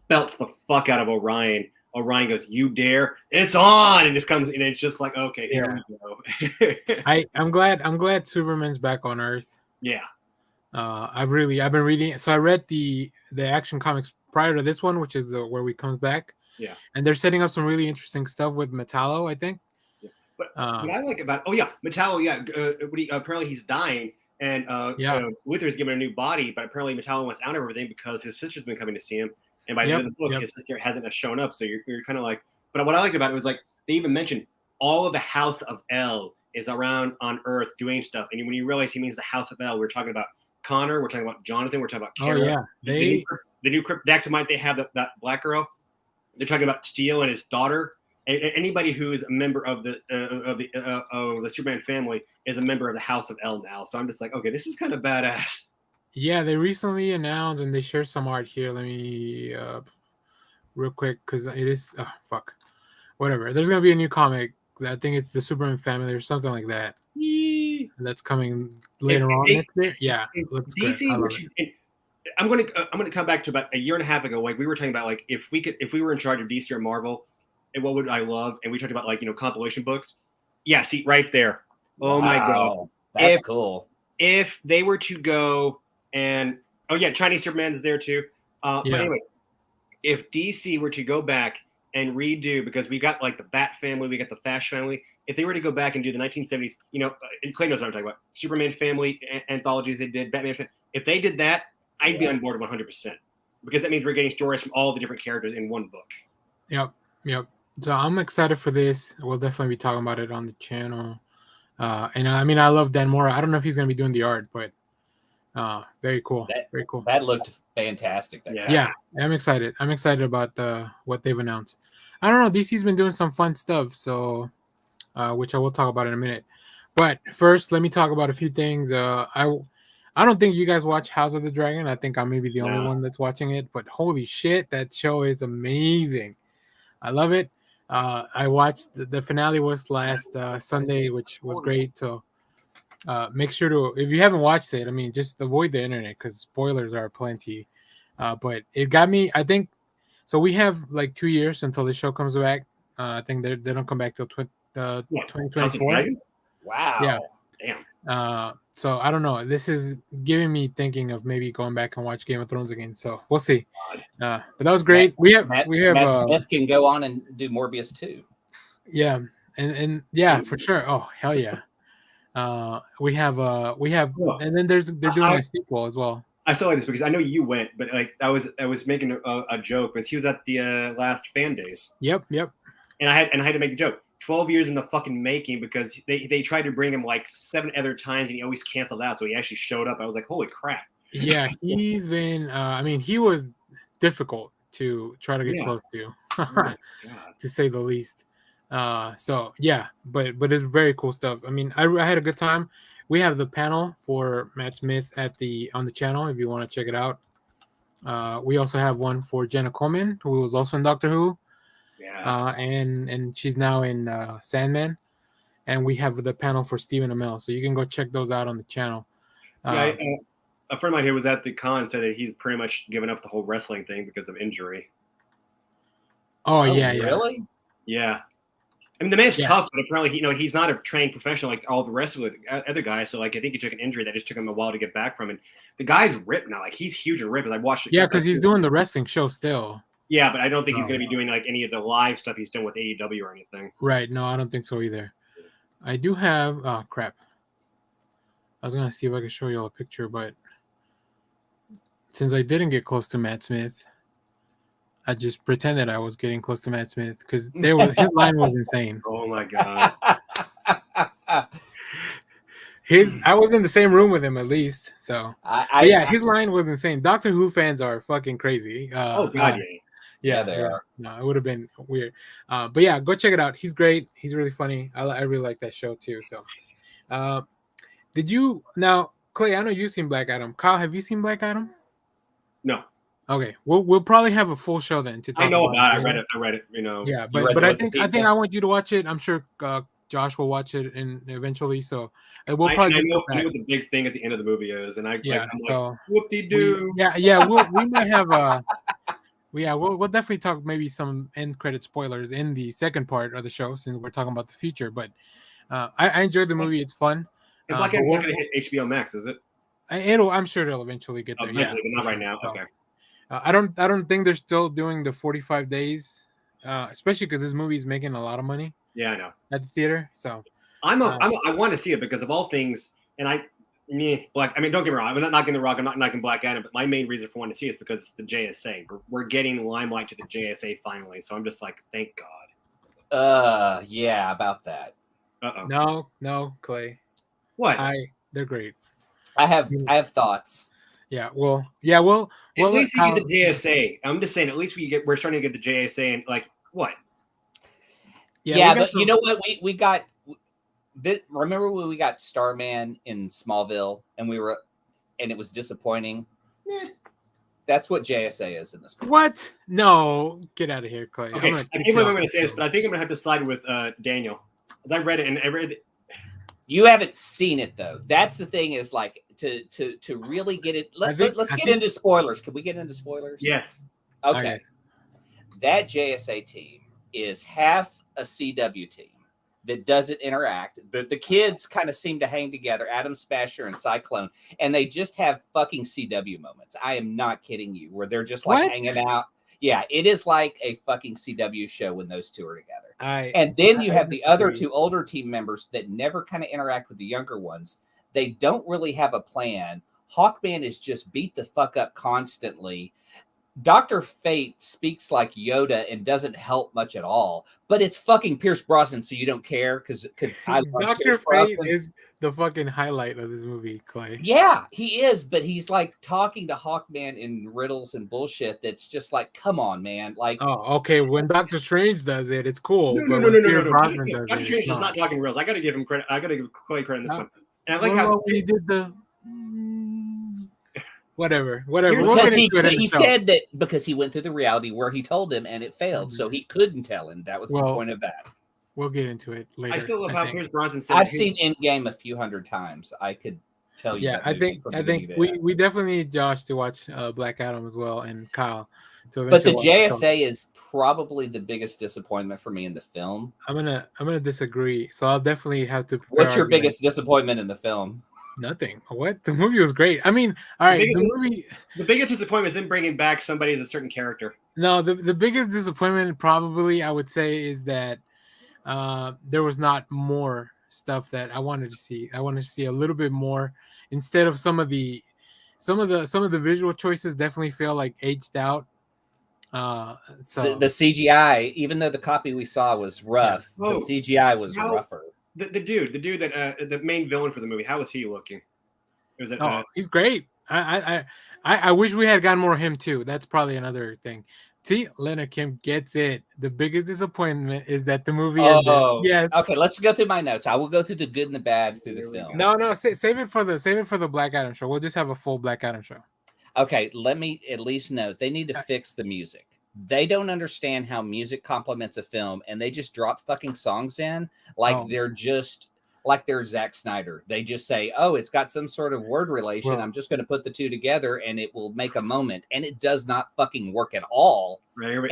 belts the fuck out of Orion. Orion goes, "You dare? It's on!" And just comes, and it's just like, okay, here we go. I'm glad Superman's back on Earth. Yeah. I've been reading. So I read the Action Comics prior to this one, which is where he comes back. Yeah. And they're setting up some really interesting stuff with Metallo, I think. Yeah. But what I like about Metallo, apparently he's dying, and Luthor's given a new body, but apparently Metallo wants out of everything because his sister's been coming to see him, and by the end of the book, his sister hasn't shown up. So you're kind of like, but what I liked about it was like they even mentioned all of the House of L is around on Earth doing stuff, and when you realize he means the House of L, we're talking about Connor, we're talking about Jonathan, we're talking about Kara. Oh yeah, the new Daxamite they have, that black girl. They're talking about Steele and his daughter. Anybody who is a member of the Superman family is a member of the House of L now. So I'm just like, okay, this is kind of badass. Yeah, they recently announced and they shared some art here. Let me real quick because it is whatever. There's gonna be a new comic. I think it's the Superman family or something like that. That's coming later on next year. Yeah, looks good. I love it. I'm gonna come back to about a year and a half ago. Like we were talking about, like if we were in charge of DC or Marvel, and what would I love? And we talked about, like, compilation books. Yeah, see right there. Oh my god, that's cool. If they were to go and Chinese Superman's there too. But anyway, if DC were to go back and redo, because we got like the Bat family, we got the Flash family. If they were to go back and do the 1970s, and Clay knows what I'm talking about, Superman family anthologies they did, Batman. If they did that, I'd be on board 100%, because that means we're getting stories from all the different characters in one book. Yep. So I'm excited for this. We'll definitely be talking about it on the channel. And I mean, I love Dan Mora. I don't know if he's going to be doing the art, but very cool. Very cool. That looked fantastic. Yeah, I'm excited. I'm excited about what they've announced. I don't know. DC's been doing some fun stuff, so which I will talk about in a minute. But first, let me talk about a few things. I don't think you guys watch House of the Dragon. I think I'm maybe the only one that's watching it. But holy shit, that show is amazing. I love it. I watched the finale was last Sunday, which was great. So make sure to, if you haven't watched it, I mean, just avoid the internet because spoilers are plenty. But it got me. I think so. We have like 2 years until the show comes back. I think they don't come back till 2024. Wow. Yeah. Damn. So I don't know. This is giving me thinking of maybe going back and watch Game of Thrones again. So we'll see. But that was great. Matt Smith can go on and do Morbius too. Yeah, and yeah, for sure. Oh hell yeah. We have, and then they're doing a sequel as well. I still like this because I know you went, but like I was making a joke because he was at the last fan days. Yep. And I had to make the joke. 12 years in the fucking making, because they tried to bring him like 7 other times and he always canceled out. So he actually showed up. I was like, holy crap. Yeah, he's been. I mean, he was difficult to try to get close to, to say the least. So yeah, but it's very cool stuff. I mean, I had a good time. We have the panel for Matt Smith on the channel if you want to check it out. We also have one for Jenna Coleman, who was also in Doctor Who. Yeah. And she's now in Sandman, and we have the panel for Stephen Amell, so you can go check those out on the channel. A friend of mine who was at the con said that he's pretty much given up the whole wrestling thing because of injury. Oh yeah, really? Yeah. I mean, the man's tough, but apparently, he's not a trained professional like all the rest of the other guys. So, like, I think he took an injury that just took him a while to get back from. And the guy's ripped now. Like, he's huge and ripped. I watched it. Yeah, because he's doing the wrestling show still. Yeah, but I don't think he's going to be doing like any of the live stuff he's done with AEW or anything. Right. No, I don't think so either. I do have. Oh crap! I was gonna see if I could show you all a picture, but since I didn't get close to Matt Smith, I just pretended I was getting close to Matt Smith because his line was insane. Oh my god! I was in the same room with him at least, so his line was insane. Doctor Who fans are fucking crazy. Oh god, yeah, they are. No, it would have been weird. But yeah, go check it out. He's great. He's really funny. I really like that show too. So, did you now, Clay? I know you've seen Black Adam. Kyle, have you seen Black Adam? No. Okay, we'll probably have a full show then to talk. I know about it. I read it. Yeah, but I think I want you to watch it. I'm sure Josh will watch it eventually. So we'll probably. I know what the big thing at the end of the movie is, and I'm like, whoop-de-doo. We might have we'll definitely talk maybe some end credit spoilers in the second part of the show since we're talking about the future. But I enjoyed the movie. It's fun. And Black Adam's not going to hit HBO Max, is it? I'm sure it'll eventually get there. Eventually, but not right now. So, okay. I don't think they're still doing the 45 days, especially because this movie is making a lot of money. Yeah, I know. At the theater, so I want to see it because of all things, and don't get me wrong. I'm not knocking The Rock. I'm not knocking Black Adam. But my main reason for wanting to see it is because it's the JSA. We're getting limelight to the JSA finally. So I'm just like, thank God. Yeah, about that. No, Clay. What? They're great. I have thoughts. Yeah. Well. At least we get the JSA. I'm just saying. At least we're starting to get the JSA, and like what? Yeah, but you know what? We got this. Remember when we got Starman in Smallville, and it was disappointing. That's what JSA is in this movie. What? No, get out of here, Clay. Okay, I can't believe I'm going to say this, but I think I'm going to have to side with Daniel. I read it, and I read it. You haven't seen it though. That's the thing. Is like to really get it. Let's get into spoilers. Can we get into spoilers? Yes. Okay. That JSA team is half a CW team that doesn't interact. The kids kind of seem to hang together, Adam Smasher and Cyclone, and they just have fucking CW moments. I am not kidding you, where they're just like hanging out. Yeah, it is like a fucking CW show when those two are together. And then you have the other two older team members that never kind of interact with the younger ones. They don't really have a plan. Hawkman is just beat the fuck up constantly. Dr. Fate speaks like Yoda and doesn't help much at all, but it's fucking Pierce Brosnan, so you don't care because I love Dr. Fate is the fucking highlight of this movie, Clay. Yeah, he is, but he's like talking to Hawkman in riddles and bullshit. That's just like, come on, man. Like, oh, okay. When Doctor Strange does it, it's cool. No. Dr. Strange is not talking riddles. I got to give him credit. I got to give Clay credit on this one. And I like how he did the. Whatever. Because he said that because he went through the reality where he told him and it failed, so he couldn't tell him. That was the point of that. We'll get into it later. I still love how Pierce Brosnan said. I've seen Endgame a few hundred times. I could tell you. Yeah, I think we definitely need Josh to watch Black Adam as well, and Kyle. But the JSA is probably the biggest disappointment for me in the film. I'm gonna disagree. So I'll definitely have to. What's your biggest disappointment in the film? Nothing. What? The movie was great. I mean, all right. The biggest disappointment is in bringing back somebody as a certain character. No, the biggest disappointment probably I would say is that there was not more stuff that I wanted to see. I wanted to see a little bit more instead of some of the visual choices definitely feel like aged out. So the CGI, even though the copy we saw was rough, the CGI was rougher. The dude that the main villain for the movie, how was he looking? He's great. I wish we had gotten more of him too. That's probably another thing. See, Leonard Kim gets it. The biggest disappointment is that the movie ended. Yes. Okay, let's go through my notes. I will go through the good and the bad through the film. No, save it for the Black Adam show. We'll just have a full Black Adam show. Okay, let me at least note they need to fix the music. They don't understand how music complements a film, and they just drop fucking songs in like they're Zack Snyder. They just say, "Oh, it's got some sort of word relation. I'm just going to put the two together, and it will make a moment." And it does not fucking work at all. And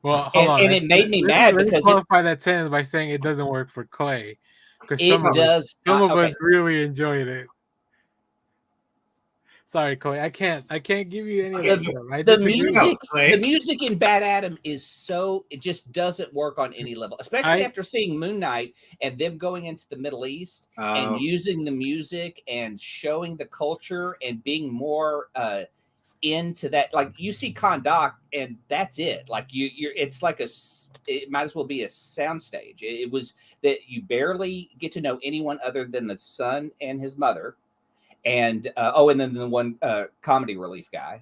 it made me mad because qualify that sentence by saying it doesn't work for Clay because some of us really enjoyed it. Sorry, Clay. I can't give you any of that. The music in Bad Adam is it just doesn't work on any level, especially after seeing Moon Knight and them going into the Middle East and using the music and showing the culture and being more into that. Like you see Kondak and that's it. Like it's like it might as well be a soundstage. It was that you barely get to know anyone other than the son and his mother. And and then the one comedy relief guy,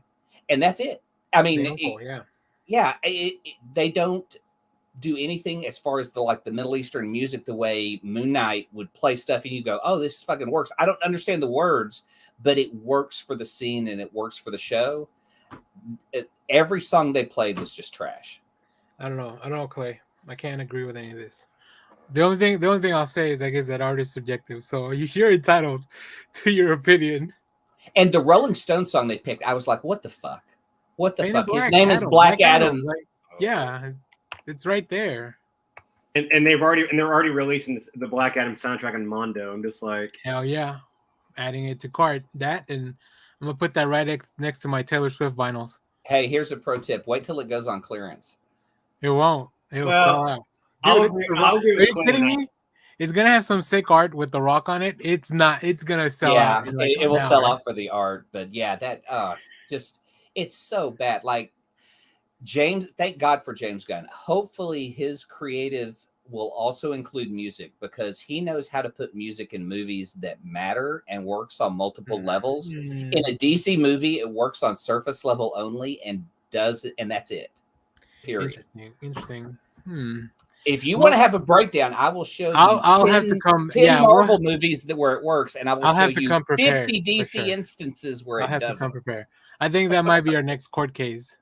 and that's it. I mean, they don't do anything as far as the Middle Eastern music the way Moon Knight would play stuff, and you go, "Oh, this fucking works." I don't understand the words, but it works for the scene and it works for the show. Every song they played was just trash. I don't know, Clay. I can't agree with any of this. The only thing I'll say is I guess that art is subjective, so you're entitled to your opinion. And the Rolling Stones song they picked, I was like, "What the fuck? What the fuck?" His name is Black Adam. Yeah, it's right there. And they're already releasing the Black Adam soundtrack on Mondo. I'm just like, hell yeah, adding it to cart. That, and I'm gonna put that right next to my Taylor Swift vinyls. Hey, here's a pro tip: wait till it goes on clearance. It won't. It'll sell out. Dude, are you kidding me? It's gonna have some sick art with The Rock on it. It's not. It's gonna sell out. Yeah, it will sell out for the art, but yeah, that it's so bad. Like James, thank God for James Gunn. Hopefully, his creative will also include music because he knows how to put music in movies that matter and works on multiple levels. In a DC movie, it works on surface level only and does it, and that's it. Period. Interesting. If you want to have a breakdown, I will show you. I'll have to come. 10 Marvel movies where it works, and I will I'll show have to you come prepared, 50 for DC sure. instances where I'll it have to doesn't. come prepared. I think that might be our next court case.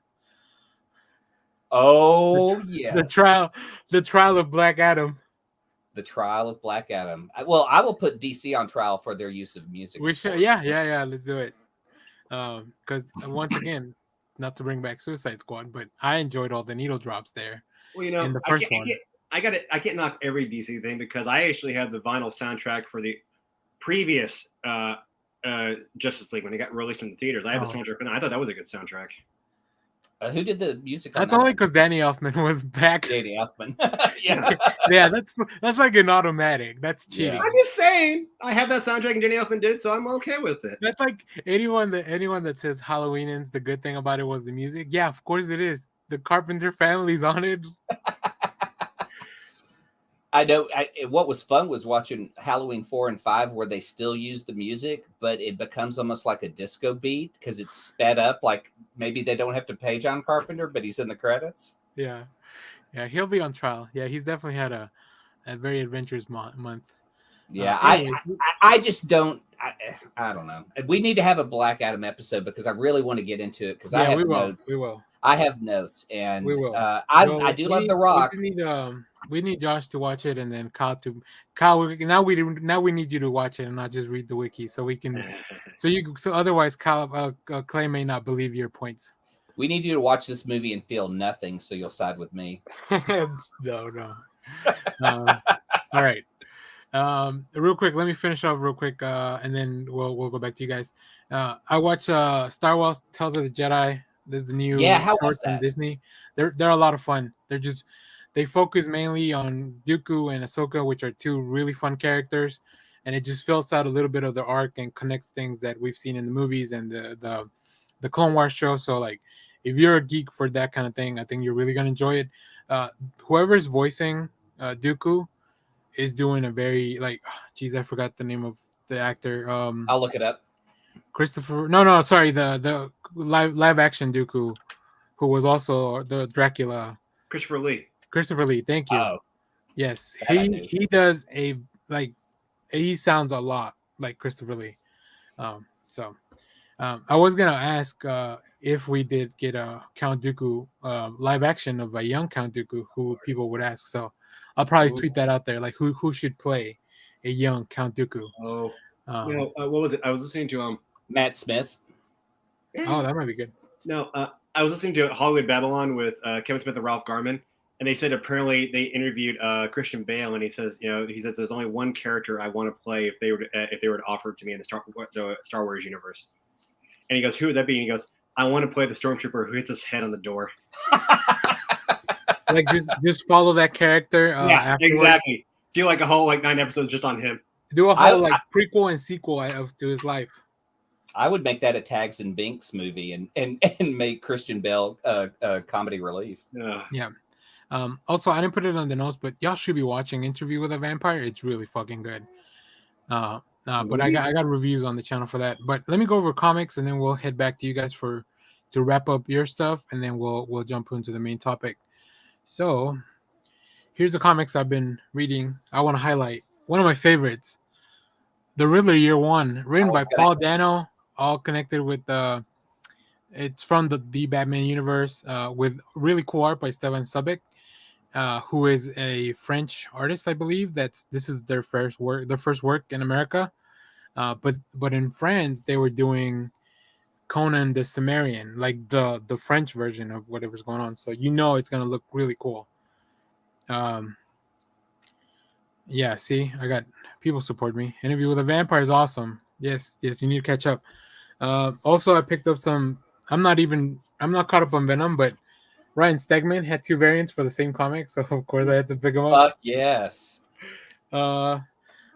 Oh, yes. The trial of Black Adam. The trial of Black Adam. Well, I will put DC on trial for their use of music. We should, yeah. Let's do it. Because once again, not to bring back Suicide Squad, but I enjoyed all the needle drops there. Well, you know, in the first one. I can't knock every DC thing because I actually have the vinyl soundtrack for the previous Justice League when it got released in the theaters. I have the soundtrack, and I thought that was a good soundtrack. Who did the music? That's only because Danny Elfman was back. Danny Elfman. Yeah. Yeah, that's like an automatic. That's cheating. Yeah. I'm just saying, I have that soundtrack and Danny Elfman did it, so I'm okay with it. That's like anyone that says Halloween ends, the good thing about it was the music. Yeah, of course it is. The Carpenter family's on it. I know. What was fun was watching Halloween 4 and 5 where they still use the music, but it becomes almost like a disco beat because it's sped up. Like maybe they don't have to pay John Carpenter, but he's in the credits. Yeah, he'll be on trial. Yeah, he's definitely had a very adventurous month. Yeah, I just don't. I don't know. We need to have a Black Adam episode because I really want to get into it because I have notes. We will. I have notes, and we will. I do love The Rock. We need Josh to watch it, and then Kyle. Now we need you to watch it and not just read the wiki, so we can. So otherwise, Kyle Clay may not believe your points. We need you to watch this movie and feel nothing, so you'll side with me. No. All right. Real quick, let me finish off real quick, and then we'll go back to you guys. I watched Star Wars Tales of the Jedi. There's the new shorts from Disney. They're a lot of fun. They focus mainly on Dooku and Ahsoka, which are two really fun characters, and it just fills out a little bit of the arc and connects things that we've seen in the movies and the Clone Wars show. So like, if you're a geek for that kind of thing, I think you're really gonna enjoy it. Whoever's voicing Dooku is doing a very I forgot the name of the actor. I'll look it up. Christopher. No, sorry, the live action Dooku, who was also the Dracula. Christopher Lee. Thank you. Oh, yes, he does he sounds a lot like Christopher Lee. I was gonna ask if we did get a Count Dooku live action of a young Count Dooku, who people would ask. So I'll probably tweet that out there, like who should play a young Count Dooku. What was it? I was listening to Matt Smith. Oh, that might be good. No, I was listening to Hollywood Babylon with Kevin Smith and Ralph Garman, and they said apparently they interviewed Christian Bale, and he says there's only one character I want to play if they were to offer it to me in the Star Wars universe. And he goes, who would that be? And he goes, I want to play the stormtrooper who hits his head on the door. Like just follow that character. Afterwards. Exactly. Do like a whole 9 episodes just on him. Do a whole prequel and sequel to his life. I would make that a Tags and Binks movie and make Christian Bale comedy relief. Yeah. Also, I didn't put it on the notes, but y'all should be watching Interview with a Vampire. It's really fucking good. But I got reviews on the channel for that. But let me go over comics, and then we'll head back to you guys to wrap up your stuff, and then we'll jump into the main topic. So here's the comics I've been reading. I want to highlight one of my favorites, The Riddler Year One, written by Paul Dano, all connected with it's from the Batman universe, with really cool art by Stevan Subic, who is a French artist, I believe. This is their first work in America. But in France they were doing Conan the Cimmerian, like the French version of whatever's going on. So it's gonna look really cool. Yeah, see, I got people support me. Interview with a Vampire is awesome. Yes, you need to catch up. Also, I picked up some. I'm not caught up on Venom, but Ryan Stegman had 2 variants for the same comic, so of course I had to pick them up. Yes.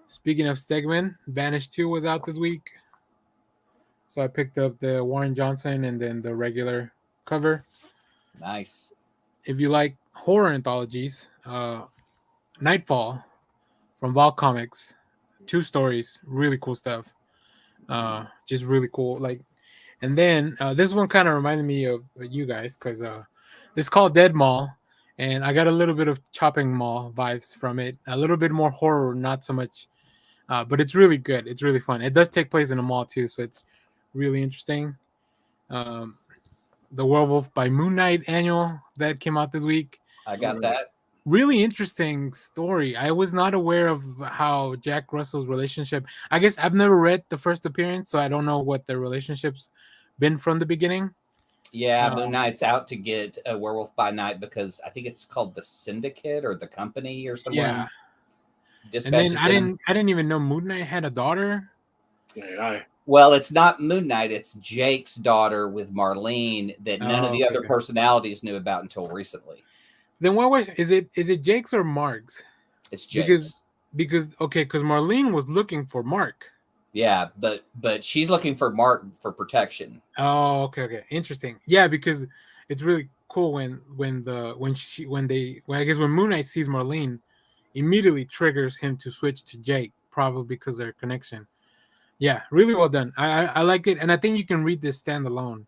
Speaking of Stegman, Banished 2 was out this week, so I picked up the Warren Johnson and then the regular cover. Nice. If you like horror anthologies, Nightfall from Vol Comics, 2 stories, really cool stuff. Just really cool. And then this one kind of reminded me of you guys because it's called Dead Mall, and I got a little bit of Chopping Mall vibes from it. A little bit more horror, not so much, but it's really good. It's really fun. It does take place in a mall too, so it's really interesting. Um, the Werewolf by Moon Knight annual that came out this week. I got that. Really interesting story. I was not aware of how Jack Russell's relationship. I guess I've never read the first appearance, so I don't know what their relationship's been from the beginning. Yeah, Moon Knight's out to get a Werewolf by Night because I think it's called the Syndicate or the Company or something. Yeah. Dispatches And then him. I didn't even know Moon Knight had a daughter. Well, it's not Moon Knight. It's Jake's daughter with Marlene that none of the other personalities knew about until recently. Then what was is it Jake's or Mark's? It's Jake's. Because Marlene was looking for Mark. Yeah, but she's looking for Mark for protection. Oh, okay, interesting. Yeah, because it's really cool when Moon Knight sees Marlene, immediately triggers him to switch to Jake, probably because of their connection. Yeah, really well done. I like it, and I think you can read this standalone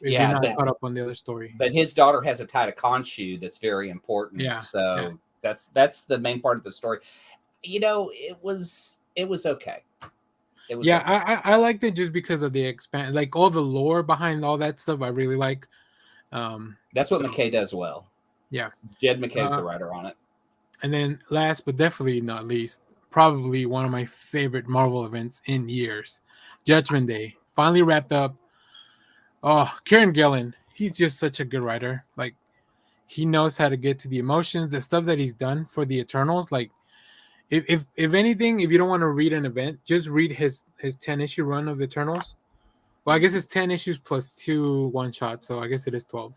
if you're not caught up on the other story. But his daughter has a tie to Khonshu that's very important. Yeah, so that's the main part of the story. You know, it was okay. It was okay. I liked it just because of the expand, like all the lore behind all that stuff. I really like. That's what McKay does well. Yeah, Jed McKay's the writer on it. And then last but definitely not least, probably one of my favorite Marvel events in years, Judgment Day, finally wrapped up. Oh, Kieran Gillen, he's just such a good writer. Like, he knows how to get to the emotions, the stuff that he's done for the Eternals. Like, if anything, if you don't want to read an event, just read his 10-issue run of Eternals. Well, I guess it's 10 issues plus 2 one-shots, so I guess it is 12.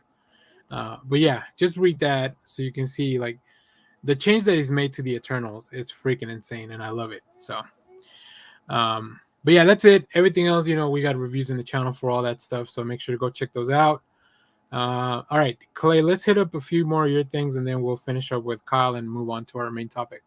But yeah, just read that so you can see like the change that he's made to the Eternals is freaking insane, and I love it. So, but yeah, that's it. Everything else, we got reviews in the channel for all that stuff, so make sure to go check those out. All right, Clay, let's hit up a few more of your things, and then we'll finish up with Kyle and move on to our main topic.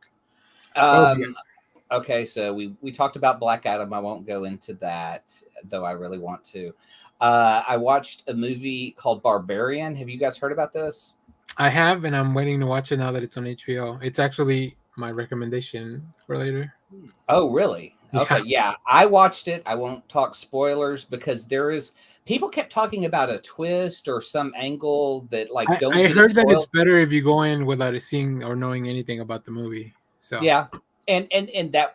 Okay, so we talked about Black Adam. I won't go into that, though I really want to. I watched a movie called Barbarian. Have you guys heard about this? I have, and I'm waiting to watch it now that it's on HBO. It's actually my recommendation for later. Oh, really? Okay, yeah. I watched it. I won't talk spoilers because people kept talking about a twist or some angle that I heard that it's better if you go in without seeing or knowing anything about the movie. So yeah, and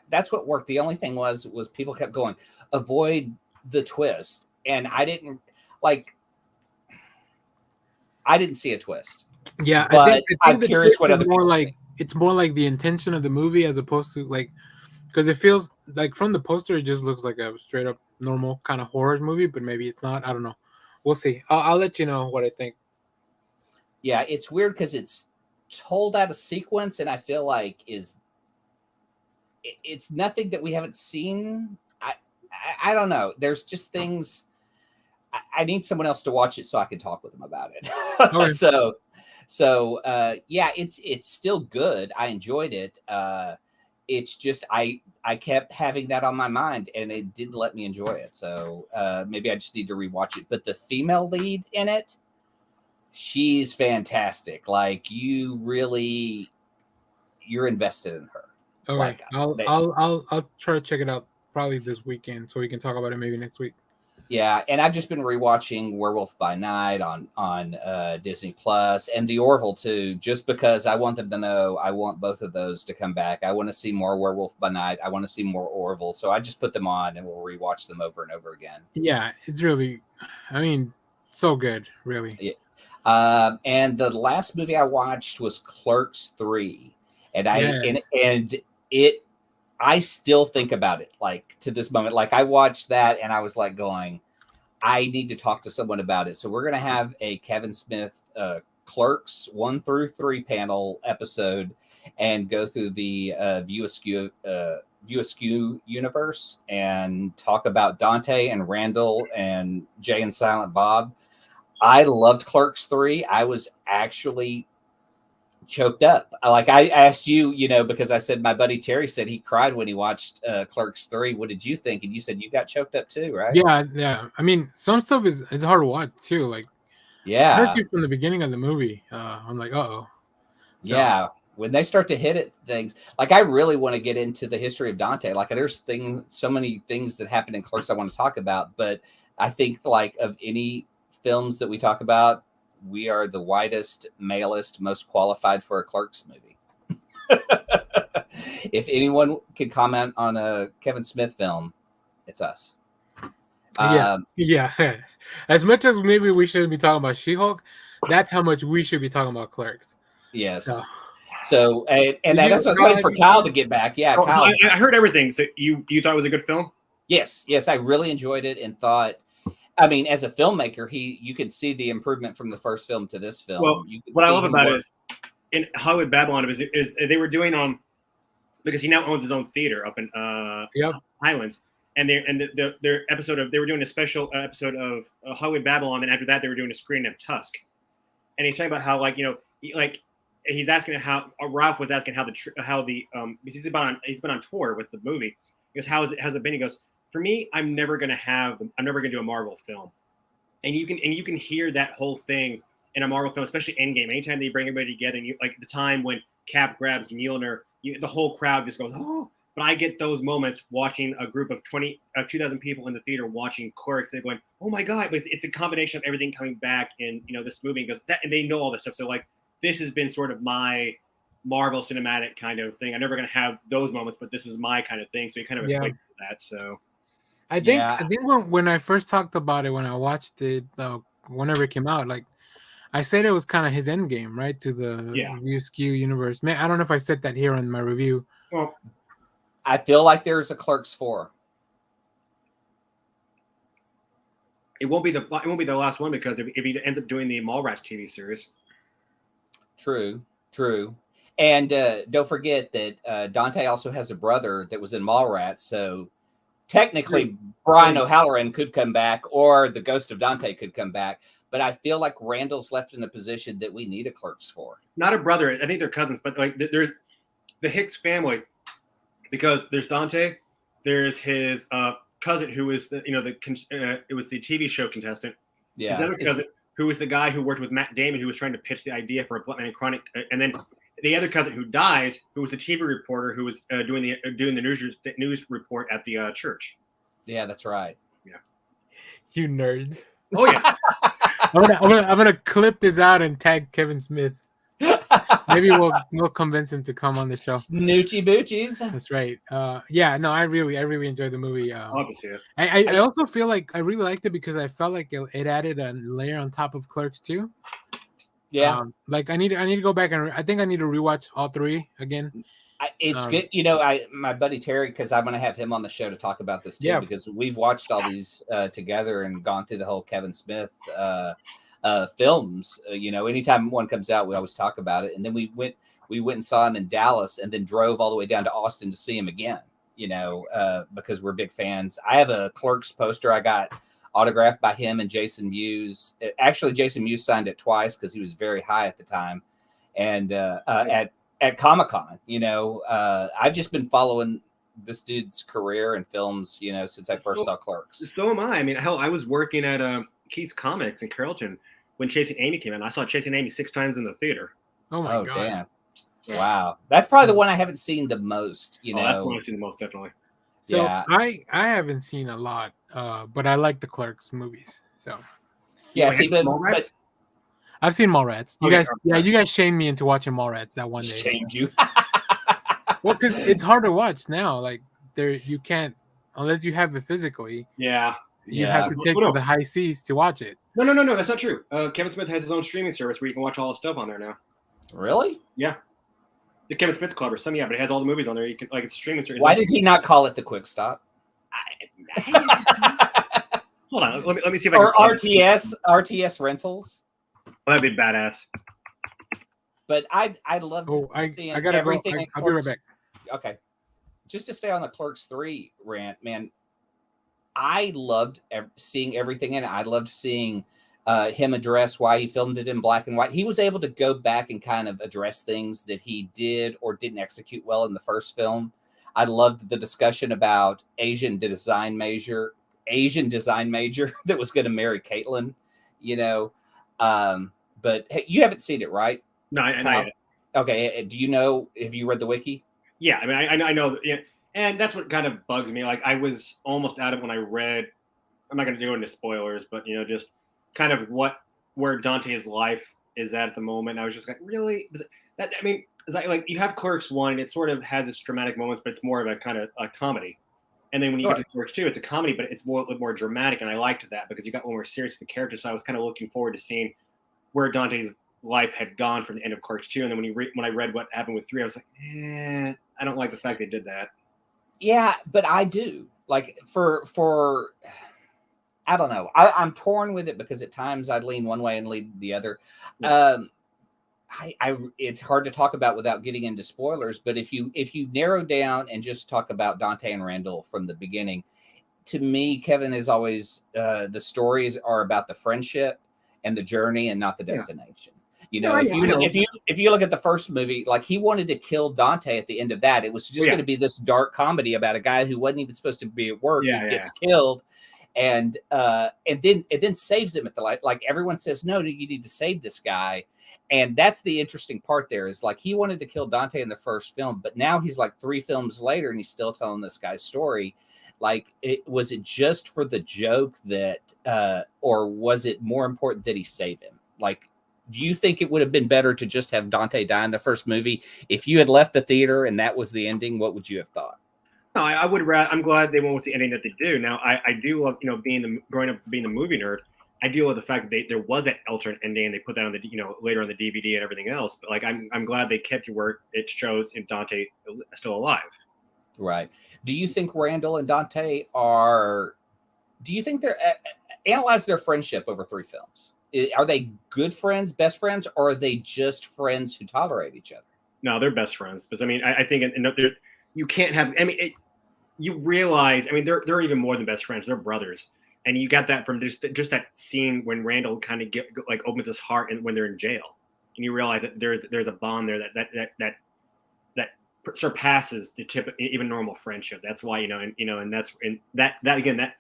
that's what worked. The only thing was people kept going, avoid the twist, and I didn't see a twist. Yeah, but I think I'm curious what other more like it's more like the intention of the movie as opposed to because it feels like from the poster it just looks like a straight up normal kind of horror movie, but maybe it's not. I don't know. We'll see. I'll let you know what I think. Yeah, it's weird because it's told out of sequence, and I feel like it's nothing that we haven't seen. I don't know. There's just things. I need someone else to watch it so I can talk with them about it. Okay. So yeah, it's still good. I enjoyed it. It's just I kept having that on my mind, and it didn't let me enjoy it. So maybe I just need to rewatch it. But the female lead in it, she's fantastic. Like you're invested in her. Okay, I'll try to check it out probably this weekend so we can talk about it maybe next week. Yeah, and I've just been rewatching Werewolf by Night on Disney Plus and The Orville too, just because I want them to know I want both of those to come back. I want to see more Werewolf by Night. I want to see more Orville, so I just put them on and we'll rewatch them over and over again. Yeah, it's really, so good, really. Yeah. And the last movie I watched was Clerks 3, and I still think about it to this moment. I watched that and I was going, I need to talk to someone about it. So we're going to have a Kevin Smith Clerks 1 through 3 panel episode and go through the View Askew universe and talk about Dante and Randall and Jay and Silent Bob. I loved Clerks 3. I was actually choked up. I asked you, because I said my buddy Terry said he cried when he watched Clerks 3. What did you think? And you said you got choked up too, right? Yeah. Some stuff it's hard to watch too. Yeah, especially from the beginning of the movie. I'm like, uh-oh. So, yeah. When they start to hit at things, like I really want to get into the history of Dante. Like there's so many things that happen in Clerks I want to talk about, but I think like of any films that we talk about, we are the widest, malest, most qualified for a Clerks movie. If anyone could comment on a Kevin Smith film, it's us. yeah. As much as maybe we shouldn't be talking about She-Hulk, that's how much we should be talking about Clerks. Yes. So and Did that's what I was waiting for Kyle to get back. Yeah, Oh, Kyle. I heard everything. So you thought it was a good film? Yes, I really enjoyed it and thought, I mean, as a filmmaker, you could see the improvement from the first film to this film. Well, what I love about it is in Hollywood Babylon is they were doing because he now owns his own theater up in Highlands, and their episode of they were doing a special episode of Hollywood Babylon, and after that they were doing a screening of Tusk, and he's talking about how he's asking how Ralph was asking how the because he's been on tour with the movie. He goes, has it been? He goes, for me, I'm never gonna do a Marvel film, and you can hear that whole thing in a Marvel film, especially Endgame. Anytime they bring everybody together, and you like the time when Cap grabs Mjolnir, the whole crowd just goes, oh. But I get those moments watching a group of 2,000 people in the theater watching Clerks. They're going, oh my god! But it's a combination of everything coming back in this movie. And goes that, and they know all this stuff. So like, this has been sort of my Marvel cinematic kind of thing. I'm never going to have those moments, but this is my kind of thing. So you kind of equate to that. So I think when I first talked about it, when I watched it, whenever it came out, like I said, it was kind of his end game, right, to the Issuse universe. Man, I don't know if I said that here in my review. Well, I feel like there's a Clerks 4. It won't be the last one because if he ends up doing the Mallrats TV series. True. And don't forget that Dante also has a brother that was in Mallrats, so technically Brian O'Halloran could come back, or the ghost of Dante could come back. But I feel like Randall's left in a position that we need a Clerks 4. Not a brother. I think they're cousins, but like there's the Hicks family, because there's Dante, there's his cousin who is it was the TV show contestant. Yeah. His other cousin who was the guy who worked with Matt Damon, who was trying to pitch the idea for a Blunt Man and Chronic, and then the other cousin who dies, who was a TV reporter who was doing the news report at the church. Yeah, that's right. Yeah. You nerds. Oh yeah. I'm gonna clip this out and tag Kevin Smith. Maybe we'll convince him to come on the show. Snoochie boochies. That's right. I really enjoyed the movie. Obviously. I also feel like I really liked it because I felt like it added a layer on top of Clerks too. Yeah. Like I need to go back and I think I need to rewatch all three again. It's good. My buddy Terry, because I'm going to have him on the show to talk about this too, because we've watched all these together and gone through the whole Kevin Smith films. Anytime one comes out, we always talk about it. And then we went and saw him in Dallas, and then drove all the way down to Austin to see him again. Because we're big fans. I have a Clerks poster I got autographed by him and Jason Mewes. Actually, Jason Mewes signed it twice because he was very high at the time, and at Comic-Con. I've just been following this dude's career and films, since I first saw Clerks. So am I. I mean, hell, I was working at Keith's Comics in Carrollton when Chasing Amy came in. I saw Chasing Amy 6 times in the theater. Oh my god! Damn. Wow, that's probably the one I haven't seen the most. That's the one I've seen the most, definitely. So yeah. I haven't seen a lot, but I like the Clerks movies. So yeah, but I've seen Mallrats. You guys shamed me into watching Mallrats that one day. Shamed you? Well, because it's hard to watch now. Like you can't unless you have it physically. Yeah. You have to take to the high seas to watch it. No, that's not true. Kevin Smith has his own streaming service where you can watch all his stuff on there now. Really? Yeah. The Kevin Smith Club or something, but it has all the movies on there. You can it's a streaming service. Why did he not call it the Quick Stop? Hold on, let me see if I can. Or RTS Rentals. Well, that'd be badass. But I love seeing everything. I'll be right back. Okay. Just to stay on the Clerks 3 rant, man. I loved seeing everything in it. I loved seeing him address why he filmed it in black and white. He was able to go back and kind of address things that he did or didn't execute well in the first film. I loved the discussion about Asian design major that was going to marry Caitlin, But hey, you haven't seen it, right? No, I Okay, do you know? Have you read the wiki? Yeah, I mean, I know, yeah, and that's what kind of bugs me. Like, I was almost out of when I read. I'm not going to go into spoilers, but just kind of where Dante's life is at the moment. I was just like, really? That, I mean, is that, like, you have Clerks 1, and it sort of has its dramatic moments, but it's more of a kind of a comedy. And then when you get to Clerks 2, it's a comedy, but it's a little more dramatic, and I liked that because you got one more serious with the character. So I was kind of looking forward to seeing where Dante's life had gone from the end of Clerks 2. And then when I read what happened with 3, I was like, I don't like the fact they did that. Yeah, but I do. Like, for I don't know. I'm torn with it because at times I'd lean one way and lean the other. Yeah. It's hard to talk about without getting into spoilers. But if you narrow down and just talk about Dante and Randall from the beginning, to me, Kevin is always the stories are about the friendship and the journey and not the destination. You know, if you look at the first movie, like, he wanted to kill Dante at the end of that. It was just going to be this dark comedy about a guy who wasn't even supposed to be at work. He gets killed. And then saves him at the light. Like, everyone says, no, you need to save this guy. And that's the interesting part there is, like, he wanted to kill Dante in the first film, but now he's like 3 films later and he's still telling this guy's story. Like, was it just for the joke that, or was it more important that he save him? Like, do you think it would have been better to just have Dante die in the first movie? If you had left the theater and that was the ending, what would you have thought? No, I would rather. I'm glad they went with the ending that they do. Now, I do love, growing up being the movie nerd. I deal with the fact that there was that alternate ending, and they put that on the, later on the DVD and everything else. But, like, I'm glad they kept where it shows in Dante still alive. Right. Do you think Randall and Dante do you think they're, analyze their friendship over 3 films? Are they good friends, best friends, or are they just friends who tolerate each other? No, they're best friends. Because, I mean, I think you can't have, I mean, you realize, I mean, they're even more than best friends. They're brothers. And you got that from just that scene when Randall kind of opens his heart and when they're in jail, and you realize that there's a bond there that surpasses the even normal friendship. That's why and that's that again that.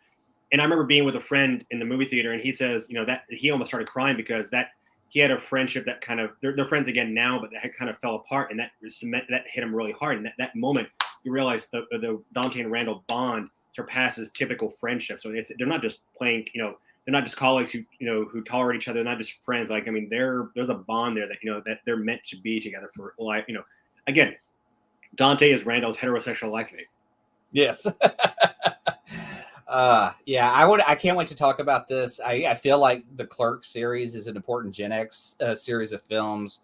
And I remember being with a friend in the movie theater, and he says that he almost started crying because that he had a friendship that kind of they're friends again now, but that had kind of fell apart, and that hit him really hard. And that moment, you realize the Dante and Randall bond surpasses typical friendship. So they're not just playing, they're not just colleagues who tolerate each other. They're not just friends. Like, I mean, there's a bond there that that they're meant to be together for life. Again, Dante is Randall's heterosexual life mate. Yes. Yeah, I can't wait to talk about this. I feel like the Clerks series is an important Gen X series of films.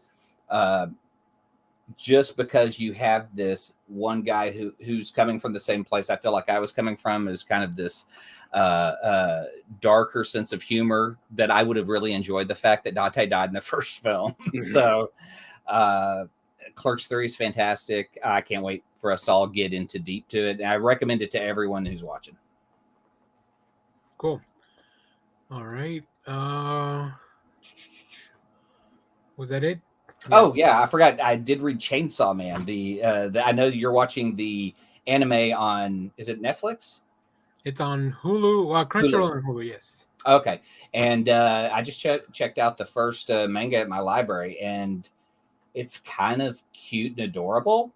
Just because you have this one guy who's coming from the same place I feel like I was coming from, is kind of this darker sense of humor that I would have really enjoyed the fact that Dante died in the first film. Mm-hmm. So Clerks 3 is fantastic. I can't wait for us to all get into deep to it. And I recommend it to everyone who's watching. Cool. All right. Was that it? Yeah. Oh yeah, I forgot. I did read Chainsaw Man. The I know you're watching the anime on. Is it Netflix? It's on Hulu. Crunchyroll and Hulu. Yes. Okay, and I just checked out the first manga at my library, and it's kind of cute and adorable.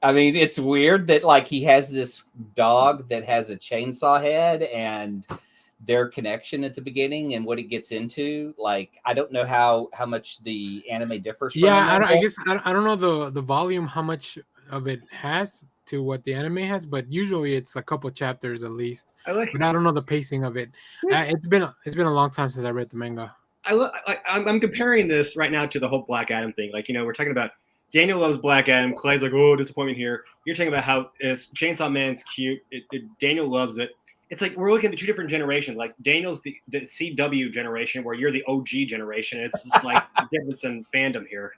I mean, it's weird that, like, he has this dog that has a chainsaw head, and their connection at the beginning and what it gets into. Like, I don't know how much the anime differs from I guess I don't know the volume, how much of it has to what the anime has, but usually it's a couple chapters at least. But I don't know the pacing of it. It's been a long time since I read the manga. I'm comparing this right now to the whole Black Adam thing. Like, we're talking about Daniel loves Black Adam. Clay's like, oh, disappointment here. You're talking about how Chainsaw Man's cute. Daniel loves it. It's like we're looking at the 2 different generations. Like, Daniel's the CW generation, where you're the OG generation. It's just like the difference in fandom here.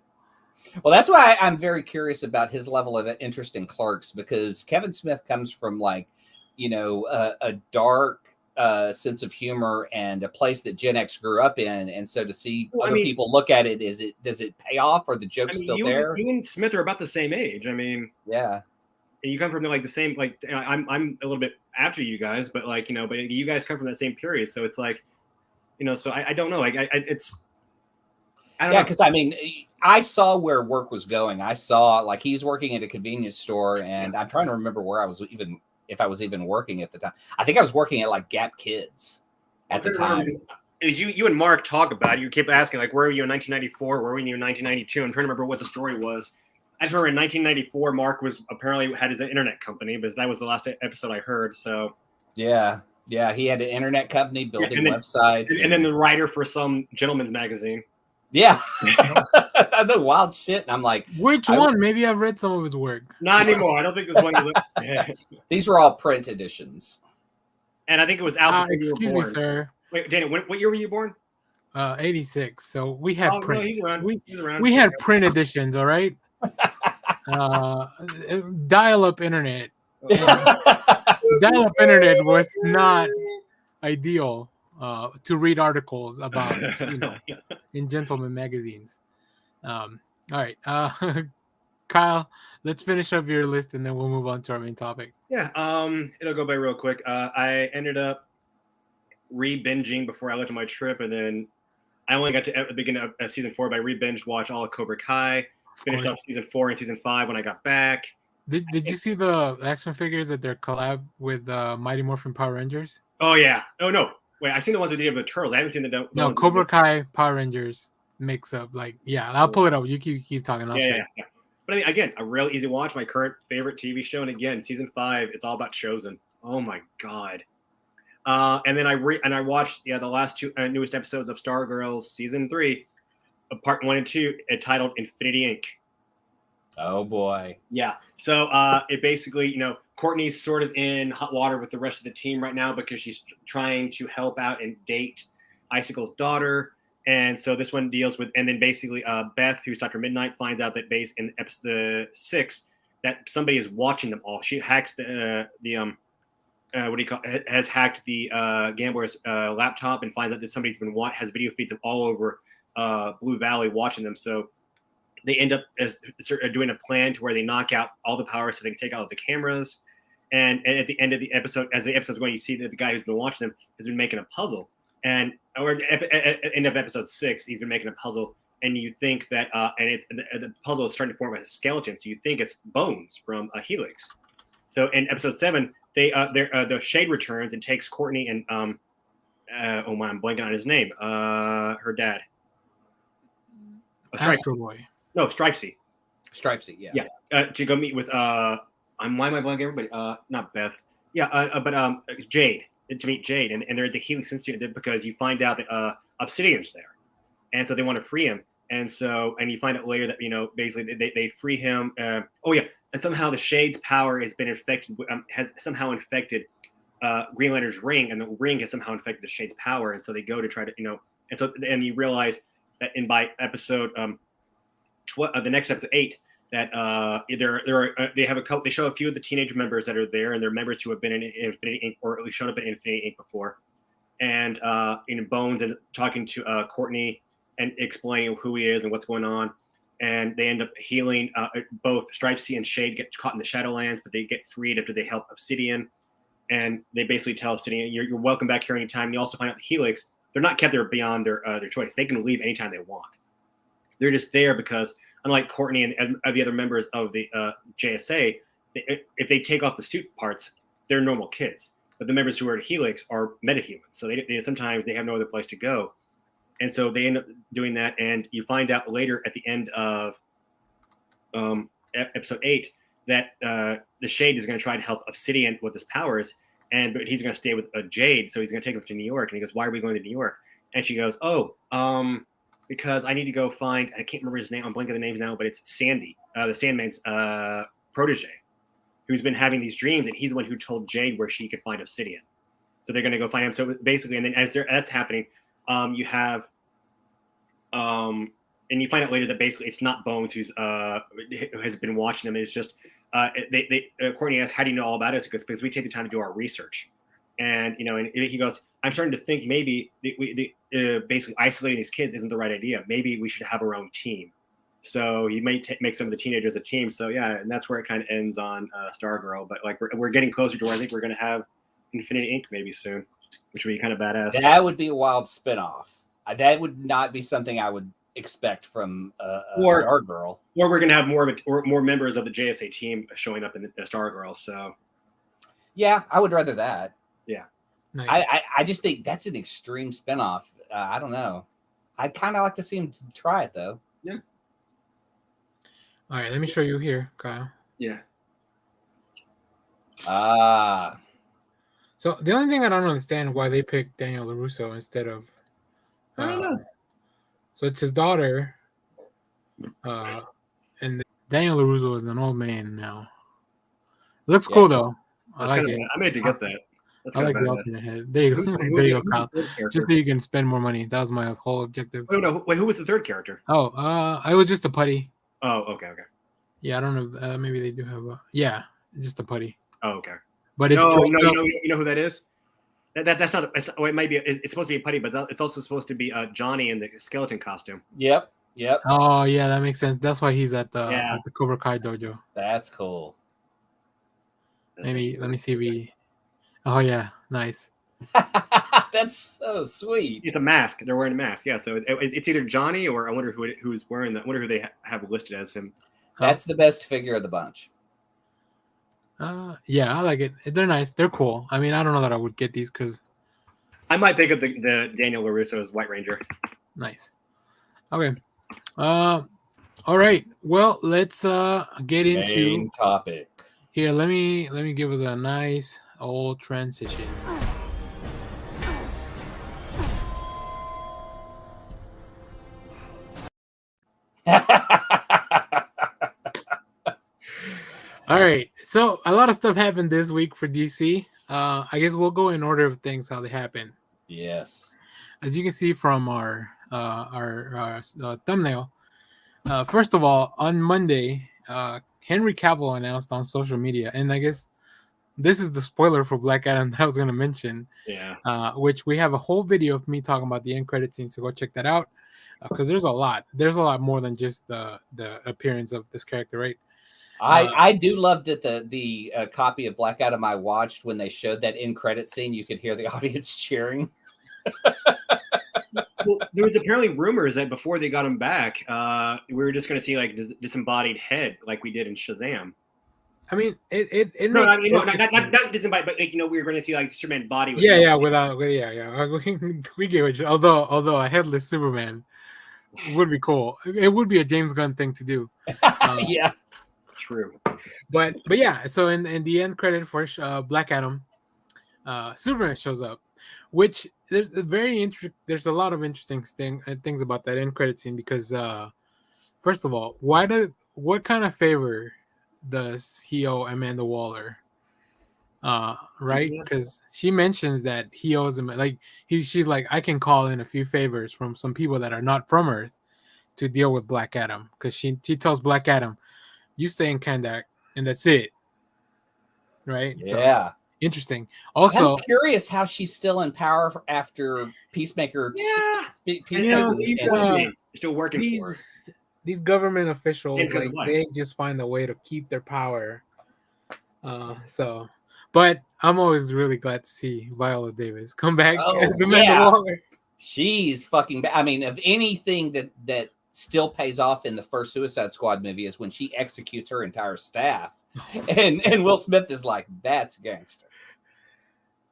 Well, that's why I'm very curious about his level of interest in Clerks, because Kevin Smith comes from, like, a dark sense of humor and a place that Gen X grew up in. And so to see other people look at it, does it pay off, or the joke's still there? You and Smith are about the same age. I mean, yeah. And you come from like the same, like, I'm a little bit after you guys, but like, but you guys come from that same period. So it's like, so I don't know. Like, it's. I don't Yeah, know. because I mean, I saw where work was going. I saw like he's working at a convenience store, and I'm trying to remember where I was even if I was even working at the time. I think I was working at like Gap Kids at the time. You and Mark talk about it. You kept asking, like, where were you in 1994? Where were you in 1992? I'm trying to remember what the story was. I just remember in 1994, Mark was apparently had his internet company, but that was the last episode I heard. So Yeah, he had an internet company building websites, and then the writer for some gentleman's magazine. Yeah, I know wild shit. And I'm like, which one? Maybe I've read some of his work. Not anymore. I don't think this one. These were all print editions, and I think it was out before you were excuse born. me, sir. Wait, Daniel, what year were you born? 86. So we had print. No, he's around. He's around. We had print editions. All right. Dial-up internet. Dial-up internet was not ideal to read articles about, in gentleman magazines. All right, Kyle, let's finish up your list and then we'll move on to our main topic. Yeah, it'll go by real quick. I ended up re-binging before I left on my trip, and then I only got to the beginning of season 4, but I re-binged, watched all of Cobra Kai, finished up season 4 and season 5 when I got back. Did you see the action figures that they're collab with Mighty Morphin Power Rangers? Oh yeah. Oh no. Wait, I've seen the ones that did with the Turtles. I haven't seen the no Cobra Kai Power Rangers mix up. Like, yeah, I'll pull it up. You keep talking. Yeah. But I mean, again, a real easy watch. My current favorite TV show, and again, season 5. It's all about Chosen. Oh my god. And then I watched the last 2 newest episodes of Stargirl season 3, part 1 and 2, titled Infinity Inc. Oh boy. Yeah. So it basically, Courtney's sort of in hot water with the rest of the team right now because she's trying to help out and date Icicle's daughter. And so this one deals with, and then basically Beth, who's Dr. Midnight, finds out that in episode 6 that somebody is watching them all. She hacks has hacked the gambler's laptop and finds out that somebody's has video feeds of all over Blue Valley watching them. So they end up doing a plan to where they knock out all the power so they can take out the cameras. And at the end of the episode, as the episode's going, you see that the guy who's been watching them has been making a puzzle. And at the end of episode 6, he's been making a puzzle. And you think that, the puzzle is starting to form a skeleton. So you think it's bones from a helix. So in episode 7, the Shade returns and takes Courtney and I'm blanking on his name. Her dad. Astro Boy. No, Stripesy. Stripesy, yeah. Yeah. To go meet with why am I blanking everybody? Not Beth. Yeah, but Jade. To meet Jade, and they're at the Helix Institute because you find out that Obsidian's there, and so they want to free him. And you find out later that basically they free him. And somehow the Shade's power has been infected. Has somehow infected Green Lantern's ring, and the ring has somehow infected the Shade's power. And so they go to try to and you realize that by episode the next episode 8 that they show a few of the teenage members that are there, and they're members who have been in Infinity Inc. or at least shown up in Infinity Inc. before, and in Bones and talking to Courtney and explaining who he is and what's going on, and they end up healing. Both Stripesy and Shade get caught in the Shadowlands, but they get freed after they help Obsidian, and they basically tell Obsidian, "You're welcome back here anytime." And you also find out the Helix, they're not kept there beyond their choice. They can leave anytime they want. They're just there because, unlike Courtney and the other members of the JSA, if they take off the suit parts, they're normal kids. But the members who are at Helix are metahumans, so they sometimes they have no other place to go, and so they end up doing that. And you find out later at the end of episode 8 that the Shade is going to try to help Obsidian with his powers, but he's going to stay with Jade, so he's going to take him to New York. And he goes, "Why are we going to New York?" And she goes, because I need to go find, I can't remember his name, I'm blanking the names now, but it's Sandy, the Sandman's protege, who's been having these dreams, and he's the one who told Jade where she could find Obsidian. So they're going to go find him. So basically, and then as that's happening, you have, and you find out later that basically it's not Bones who has been watching them. It's just, Courtney asks, "How do you know all about it?" Because we take the time to do our research. And and he goes, "I'm starting to think maybe basically isolating these kids isn't the right idea. Maybe we should have our own team." So he may make some of the teenagers a team. So yeah, and that's where it kind of ends on Stargirl. But like we're getting closer to where I think we're going to have Infinity Inc. maybe soon, which would be kind of badass. That would be a wild spinoff. That would not be something I would expect from a Or- Stargirl. Or we're gonna have more members of the JSA team showing up in the Stargirl. So Yeah, I would rather that. Nice. I just think that's an extreme spinoff. I don't know. I'd kind of like to see him try it though. All right, let me show you here, Kyle. yeah, So the only thing I don't understand why they picked Daniel LaRusso instead of I don't know. so it's his daughter, and Daniel LaRusso is an old man now. Looks cool though. I like it. I made to get that. That's I like the alternate head. There you go. There you go, Kyle. Just so you can spend more money. That was my whole objective. Wait, who was the third character? Oh, I was just a putty. Oh, okay. Yeah, I don't know. Maybe they do have a just a putty. Oh, okay. But You know who that is? That's not. It might be. It's supposed to be a putty, but it's also supposed to be Johnny in the skeleton costume. Yep. Oh yeah, that makes sense. That's why he's at the Cobra Kai dojo. That's cool. Maybe let me see if he. Oh yeah, nice. That's so sweet. It's a mask. They're wearing a mask. Yeah, so it's either Johnny or I wonder who's wearing that. I wonder who they have listed as him. That's the best figure of the bunch. Yeah, I like it. They're nice. They're cool. I mean, I don't know that I would get these because I might pick up the Daniel LaRusso's White Ranger. nice. Okay. All right. Well, let's get into Main topic. here. Let me give us a nice old transition. All right. So a lot of stuff happened this week for DC. I guess we'll go in order of things how they happen. Yes. As you can see from our thumbnail, first of all, on Monday, Henry Cavill announced on social media, and I guess this is the spoiler for Black Adam that I was going to mention. Yeah. Which we have a whole video of me talking about the end credit scene, so go check that out. Because there's a lot more than just the appearance of this character, right? I do love that the copy of Black Adam I watched, when they showed that end credit scene, you could hear the audience cheering. Well, there was apparently rumors that before they got him back, we were just going to see like disembodied head, like we did in Shazam. I mean, it No, makes I mean, not disembodied, but like, we were going to see like Superman body. we get it. Although a headless Superman would be cool. It would be a James Gunn thing to do. Yeah. True. But yeah, so in the end credit for Black Adam, Superman shows up, which there's a lot of interesting things about that end credit scene because first of all, what kind of favor does he owe Amanda Waller? Right? Because she mentions that he owes him, like she's like, I can call in a few favors from some people that are not from Earth to deal with Black Adam, because she tells Black Adam, you stay in Kandak, and that's it. Right? Yeah. So, interesting. Also, I'm curious how she's still in power after Peacemaker. Yeah. Peacemaker He's still working for her. These government officials, It's like, good they just find a way to keep their power. But I'm always really glad to see Viola Davis come back as Amanda Waller. She's fucking I mean, of anything that still pays off in the first Suicide Squad movie is when she executes her entire staff. And Will Smith is like, that's gangster.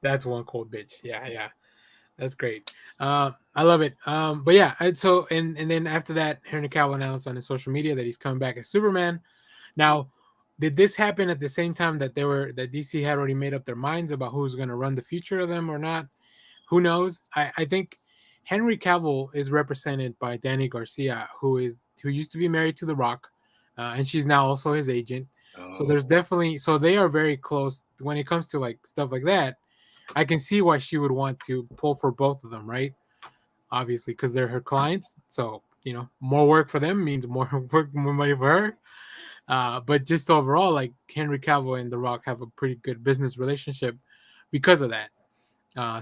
That's one cold bitch. Yeah. That's great. I love it. But yeah, and then after that, Henry Cavill announced on his social media that he's coming back as Superman. Now, did this happen at the same time that DC had already made up their minds about who's going to run the future of them or not? Who knows? I think Henry Cavill is represented by Danny Garcia, who used to be married to The Rock, and she's now also his agent. So there's definitely, so they are very close when it comes to like stuff like that. I can see why she would want to pull for both of them, right? Obviously, because they're her clients. So, more work for them means more work, more money for her. But just overall, like Henry Cavill and The Rock have a pretty good business relationship because of that.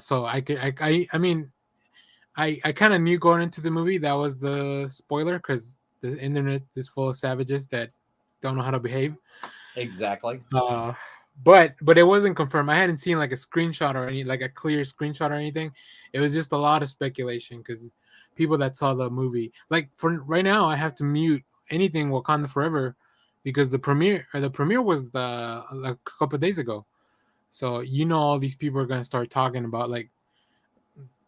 So I kind of knew going into the movie that was the spoiler, because the internet is full of savages that don't know how to behave. Exactly. But it wasn't confirmed. I hadn't seen like a screenshot or a clear screenshot or anything. It was just a lot of speculation because people that saw the movie. Like for right now, I have to mute anything Wakanda Forever because the premiere was like a couple of days ago. So all these people are gonna start talking about like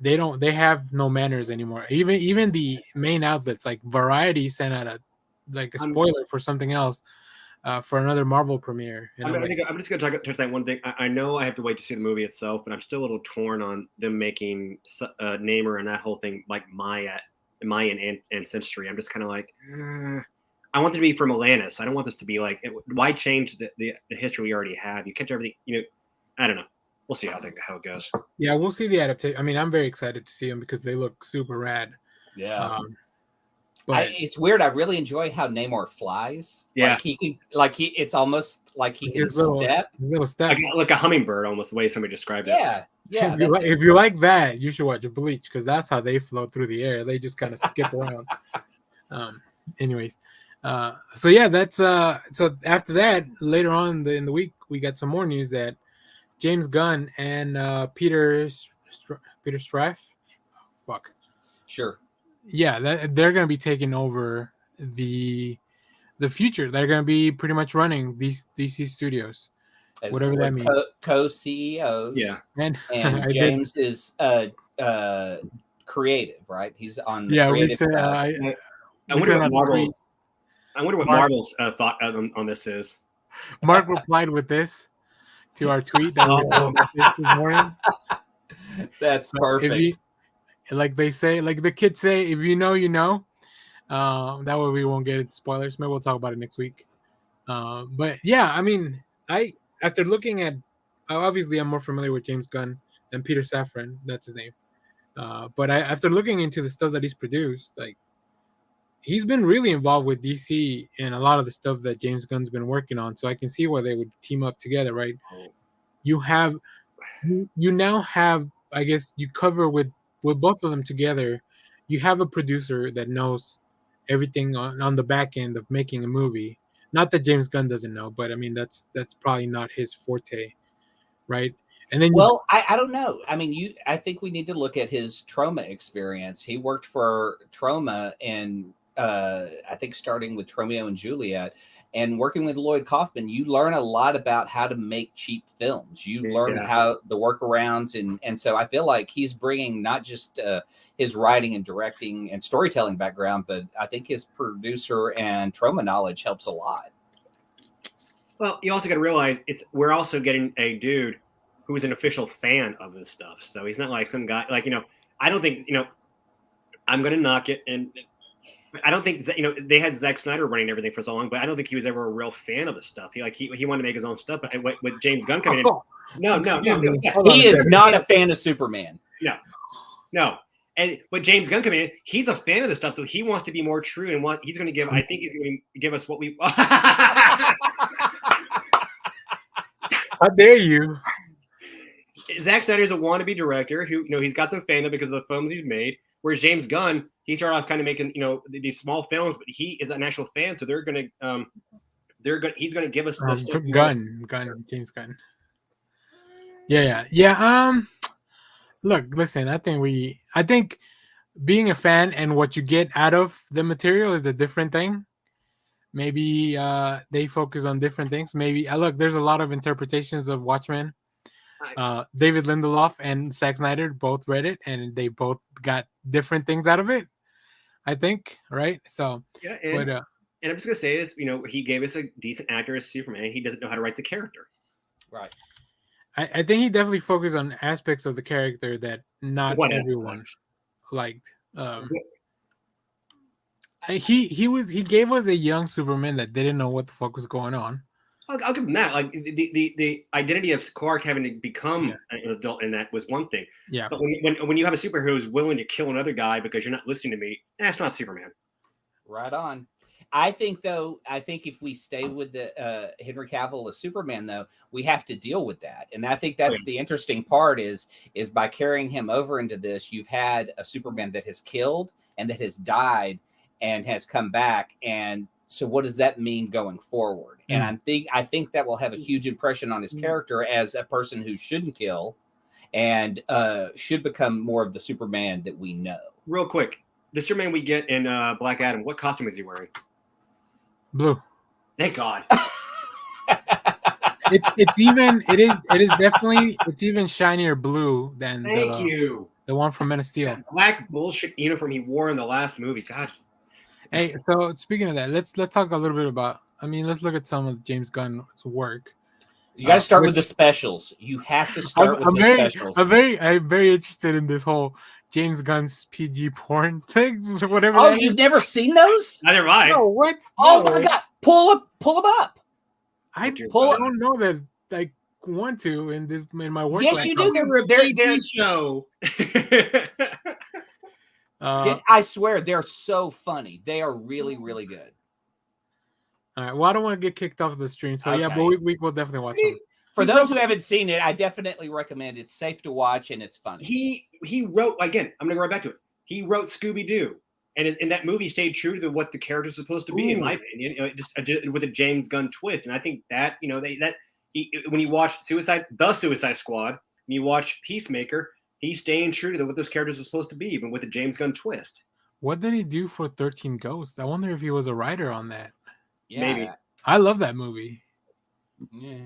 they have no manners anymore. Even the main outlets like Variety sent out a spoiler for something else for another Marvel premiere. And I'm just gonna touch that one thing. I know I have to wait to see the movie itself, but I'm still a little torn on them making Namor and that whole thing like Mayan ancestry. I'm just kind of like, I want it to be from Atlantis. I don't want this to be like, why change the history we already have? You kept everything, I don't know. We'll see how it goes. Yeah, we'll see the adaptation. I mean, I'm very excited to see them because they look super rad. Yeah. But it's weird. I really enjoy how Namor flies. Yeah. It's almost like he can step. Little steps. Like a hummingbird, almost the way somebody described it. Yeah. Yeah. If you like that, you should watch Bleach because that's how they float through the air. They just kind of skip around. Anyways. So yeah, that's so after that, later on in the week, we got some more news that James Gunn and Peter Straff, sure, yeah, they're gonna be taking over the future. They're gonna be pretty much running these DC studios, whatever that means. Co-CEOs, yeah, and James is creative, right? He's on. Yeah, we said. I wonder what Marvel's thought on this is. Mark replied with this to our tweet that we saw this morning. That's perfect. Like they say, like the kids say, if you know, you know. That way we won't get into spoilers. Maybe we'll talk about it next week. But yeah, I mean, after looking at, obviously I'm more familiar with James Gunn than Peter Safran. That's his name. But after looking into the stuff that he's produced, like he's been really involved with DC and a lot of the stuff that James Gunn's been working on. So I can see why they would team up together, right? You now have, I guess, you cover with both of them together. You have a producer that knows everything on the back end of making a movie. Not that James Gunn doesn't know, but I mean that's probably not his forte, right? And then I don't know. I mean, I think we need to look at his Trauma experience. He worked for Trauma and I think starting with Romeo and Juliet and working with Lloyd Kaufman, you learn a lot about how to make cheap films. You learn how the workarounds, and so I feel like he's bringing not just his writing and directing and storytelling background, but I think his producer and Trauma knowledge helps a lot. Well, you also got to realize we're also getting a dude who's an official fan of this stuff. So he's not like some guy like, I don't think, I'm going to knock it. And I don't think, they had Zack Snyder running everything for so long, but I don't think he was ever a real fan of the stuff. He wanted to make his own stuff. But with James Gunn coming in, no. He is not a fan of Superman. No. But James Gunn coming in, he's a fan of the stuff. So he wants to be more true and he's going to give, I think he's going to give us what we. How dare you? Zack Snyder's a wannabe director who, he's got some fandom because of the films he's made. Whereas James Gunn, he started off kind of making, these small films, but he is an actual fan. So he's going to give us the stuff. James Gunn. Yeah. Look, listen, I think being a fan and what you get out of the material is a different thing. Maybe they focus on different things. Maybe look, there's a lot of interpretations of Watchmen. David Lindelof and Zack Snyder both read it, and they both got different things out of it. I think, right? So yeah, and I'm just gonna say this. He gave us a decent actor as Superman. He doesn't know how to write the character. Right. I think he definitely focused on aspects of the character that not everyone liked. He gave us a young Superman that didn't know what the fuck was going on. I'll give him that. Like the identity of Clark having to become an adult in that was one thing. Yeah. But when you have a superhero who's willing to kill another guy because you're not listening to me, that's not Superman. Right on. I think if we stay with the Henry Cavill as Superman, though, we have to deal with that. And I think that's the interesting part is by carrying him over into this, you've had a Superman that has killed and that has died and has come back. And so what does that mean going forward? And I think that will have a huge impression on his character as a person who shouldn't kill and should become more of the Superman that we know. Real quick, the Superman we get in Black Adam, what costume is he wearing? Blue. Thank God. It's even shinier blue than Thank you. The one from Men of Steel. That black bullshit uniform he wore in the last movie. God. Hey, so speaking of that, let's talk a little bit about. I mean, let's look at some of James Gunn's work. You got to start with the specials. You have to start with the specials. I'm very interested in this whole James Gunn's PG porn thing. Whatever. Oh, you've never seen those? Neither have I. No, what? Oh No. my God! Pull them up. I don't know that I want to in my work. Yes, you do. They're a PG show. I swear they're so funny. They are really, really good. All right. Well, I don't want to get kicked off the stream, so yeah, but we will definitely watch them. For those who haven't seen it, I definitely recommend it. It's safe to watch and it's funny. He wrote, again, I'm going to go right back to it. He wrote Scooby-Doo. And in that movie, stayed true to what the character's supposed to be, in my opinion, just with a James Gunn twist. And I think that, when you watch The Suicide Squad, when you watch Peacemaker, he's staying true to what those characters are supposed to be, even with a James Gunn twist. What did he do for 13 Ghosts? I wonder if he was a writer on that. Yeah. Maybe. I love that movie. Yeah.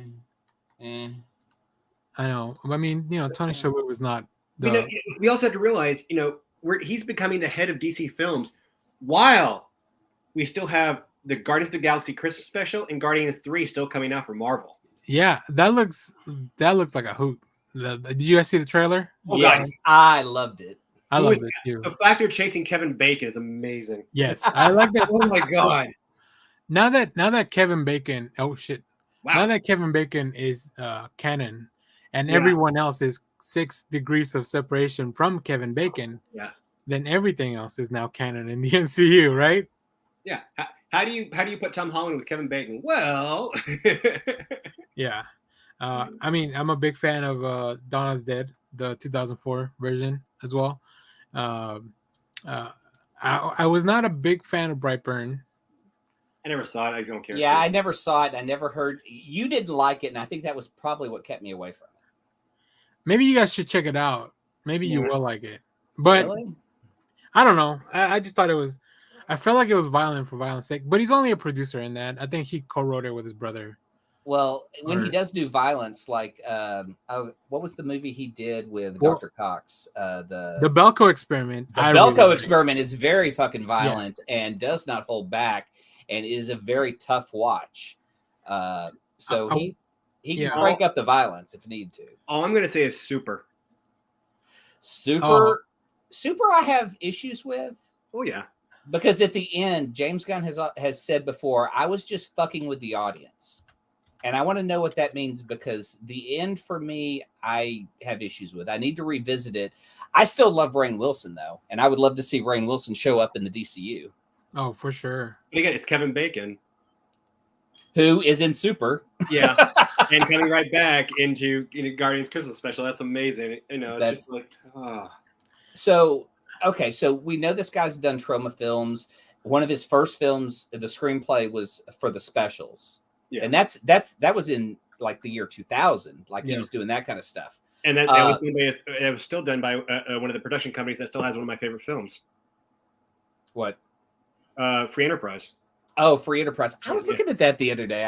I know. I mean, Tony Shalhoub was not. We also have to realize, he's becoming the head of DC Films while we still have the Guardians of the Galaxy Christmas special and Guardians 3 still coming out for Marvel. Yeah, that looks like a hoot. Did you guys see the trailer? Oh, yes, God. I loved it. I loved it too. The fact they're chasing Kevin Bacon is amazing. Yes, I like that. Oh my God. Now that Kevin Bacon, oh shit. Wow. Now that Kevin Bacon is canon and everyone else is 6 degrees of separation from Kevin Bacon, then everything else is now canon in the MCU, right? Yeah. How do you put Tom Holland with Kevin Bacon? Well, yeah. I mean, I'm a big fan of Dawn of the Dead, the 2004 version as well. I was not a big fan of Brightburn. I never saw it. I don't care. Yeah, I never saw it. I never heard. You didn't like it, and I think that was probably what kept me away from it. Maybe you guys should check it out. Maybe you will like it. But really? I don't know. I just thought it was. I felt like it was violent for violence sake. But he's only a producer in that. I think he co-wrote it with his brother. Well, when he does do violence, like what was the movie he did with Dr. Cox? The Belko Experiment. The Belko Experiment is very fucking violent and does not hold back. And is a very tough watch. So he can crank up the violence if need to. All I'm going to say is Super. Super I have issues with. Oh, yeah. Because at the end, James Gunn has said before, I was just fucking with the audience. And I want to know what that means because the end for me, I have issues with. I need to revisit it. I still love Rainn Wilson, though. And I would love to see Rainn Wilson show up in the DCU. Oh, for sure. But again, it's Kevin Bacon. Who is in Super. Yeah. And coming right back into Guardians Christmas special. That's amazing. It's just like, So we know this guy's done trauma films. One of his first films, the screenplay was for the specials. Yeah. And that was in like the year 2000. Like he was doing that kind of stuff. And that was still done by one of the production companies that still has one of my favorite films. What? Free Enterprise. Oh, Free Enterprise. I was looking at that the other day.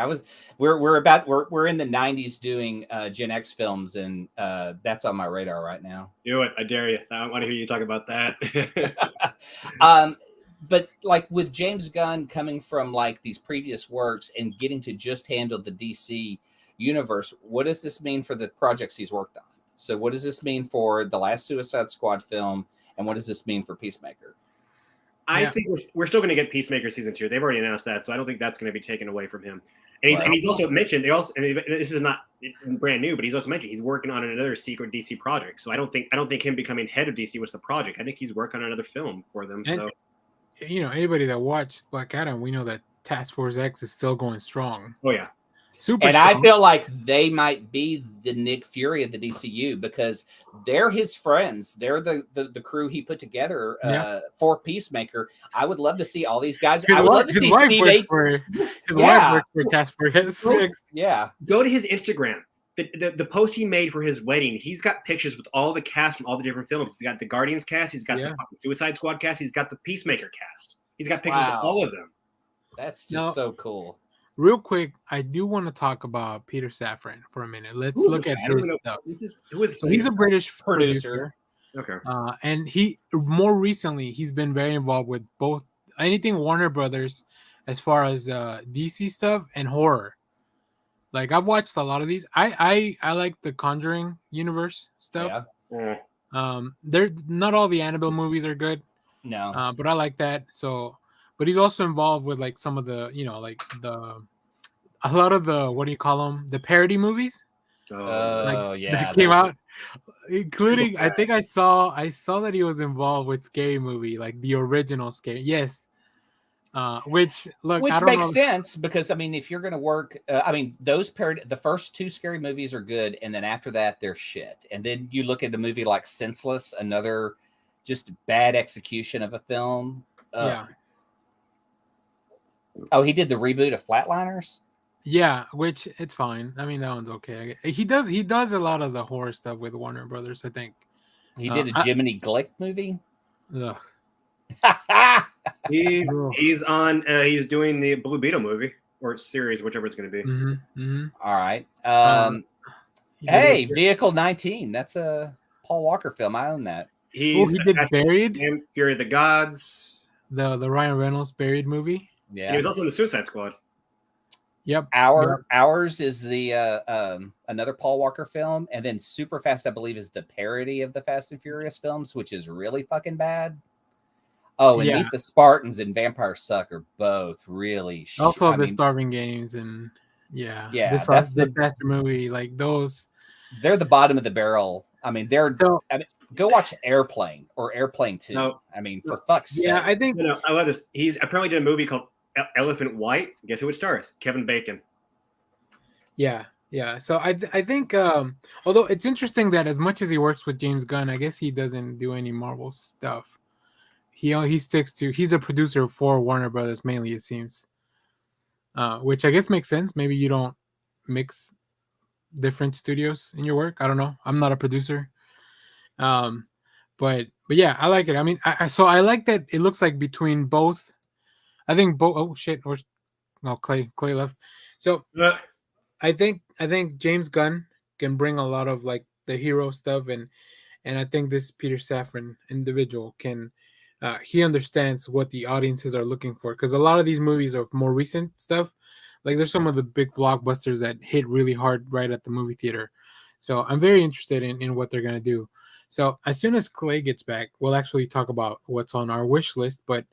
We're in the 90s doing Gen X films, and that's on my radar right now. Do it. I dare you. I want to hear you talk about that. But like with James Gunn coming from like these previous works and getting to just handle the DC universe, what does this mean for the projects he's worked on? So what does this mean for the last Suicide Squad film, and what does this mean for Peacemaker? I think we're still going to get Peacemaker season 2. They've already announced that, so I don't think that's going to be taken away from him. And he's also mentioned this is not brand new, but he's also mentioned he's working on another secret DC project. So I don't think him becoming head of DC was the project. I think he's working on another film for them. And, anybody that watched Black Adam, we know that Task Force X is still going strong. Oh yeah. Super and strong. I feel like they might be the Nick Fury of the DCU because they're his friends. They're the crew he put together for Peacemaker. I would love to see all these guys. I would love to see Steve A. His wife worked for Task Force X. Yeah. Go to his Instagram. the post he made for his wedding, he's got pictures with all the cast from all the different films. He's got the Guardians cast, he's got the fucking Suicide Squad cast, he's got the Peacemaker cast. He's got pictures of all of them. That's just so cool. Real quick, I do want to talk about Peter Safran for a minute. Let's look at his stuff. So he's a British producer. Okay. And he more recently he's been very involved with both anything Warner Brothers as far as DC stuff and horror. Like I've watched a lot of these. I like the Conjuring universe stuff. Yeah. They're not all the Annabelle movies are good. No. But I like that. So but he's also involved with like some of the, like a lot of the, what do you call them? The parody movies. That came out, including I think I saw that he was involved with Scary Movie, like the original Scary. Yes. Which makes sense because I mean, if you're going to work, those the first 2 Scary Movies are good, and then after that they're shit. And then you look at a movie like Senseless, another just bad execution of a film. Yeah. Oh, he did the reboot of Flatliners. Yeah, which it's fine. I mean, that one's okay. He does a lot of the horror stuff with Warner Brothers. I think he did a Jiminy Glick movie. Ugh. He's doing the Blue Beetle movie or series, whichever it's going to be. Mm-hmm, mm-hmm. All right. Hey, Vehicle 19. That's a Paul Walker film. I own that. He did Buried, Fury of the Gods, the Ryan Reynolds Buried movie. Yeah, and he was also in the Suicide Squad. Yep. Ours is the another Paul Walker film, and then Superfast, I believe, is the parody of the Fast and Furious films, which is really fucking bad. Oh, and Meet the Spartans and Vampire Suck are both really also Starving Games and this disaster movie, like those. They're the bottom of the barrel. I mean, go watch Airplane or Airplane 2. No, I mean, for fuck's sake. Yeah, I think I love this. He's apparently did a movie called Elephant White. Guess who it stars? Kevin Bacon. Yeah. So I think although it's interesting that as much as he works with James Gunn, I guess he doesn't do any Marvel stuff. He sticks to, he's a producer for Warner Brothers mainly, it seems, which I guess makes sense. Maybe you don't mix different studios in your work. I don't know. I'm not a producer. But yeah, I like it. I mean, I like that it looks like between both. I think both. Oh shit! Clay left. So I think James Gunn can bring a lot of like the hero stuff, and I think this Peter Safran individual can. He understands what the audiences are looking for, because a lot of these movies are more recent stuff. Like there's some of the big blockbusters that hit really hard right at the movie theater. So I'm very interested in what they're gonna do. So as soon as Clay gets back, we'll actually talk about what's on our wish list. But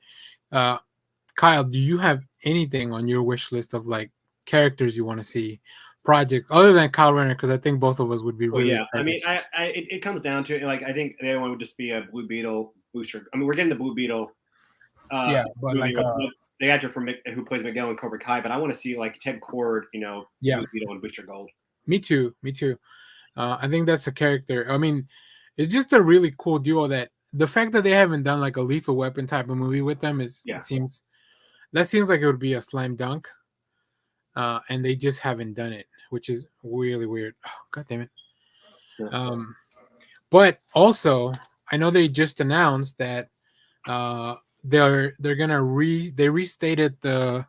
Kyle, do you have anything on your wish list of like characters you want to see, projects other than Kyle Renner? Because I think both of us would be really excited. I mean, it comes down to, like, I think the other one would just be a Blue Beetle booster. I mean, we're getting the Blue Beetle. But movie like the actor who plays Miguel in Cobra Kai, but I want to see like Ted Cord, Blue Beetle and Booster Gold. Me too. I think that's a character. I mean, it's just a really cool duo. That the fact that they haven't done like a Lethal Weapon type of movie with them seems like it would be a slam dunk. And they just haven't done it, which is really weird. Oh, God damn it. Yeah. But also, I know they just announced that they're gonna they restated the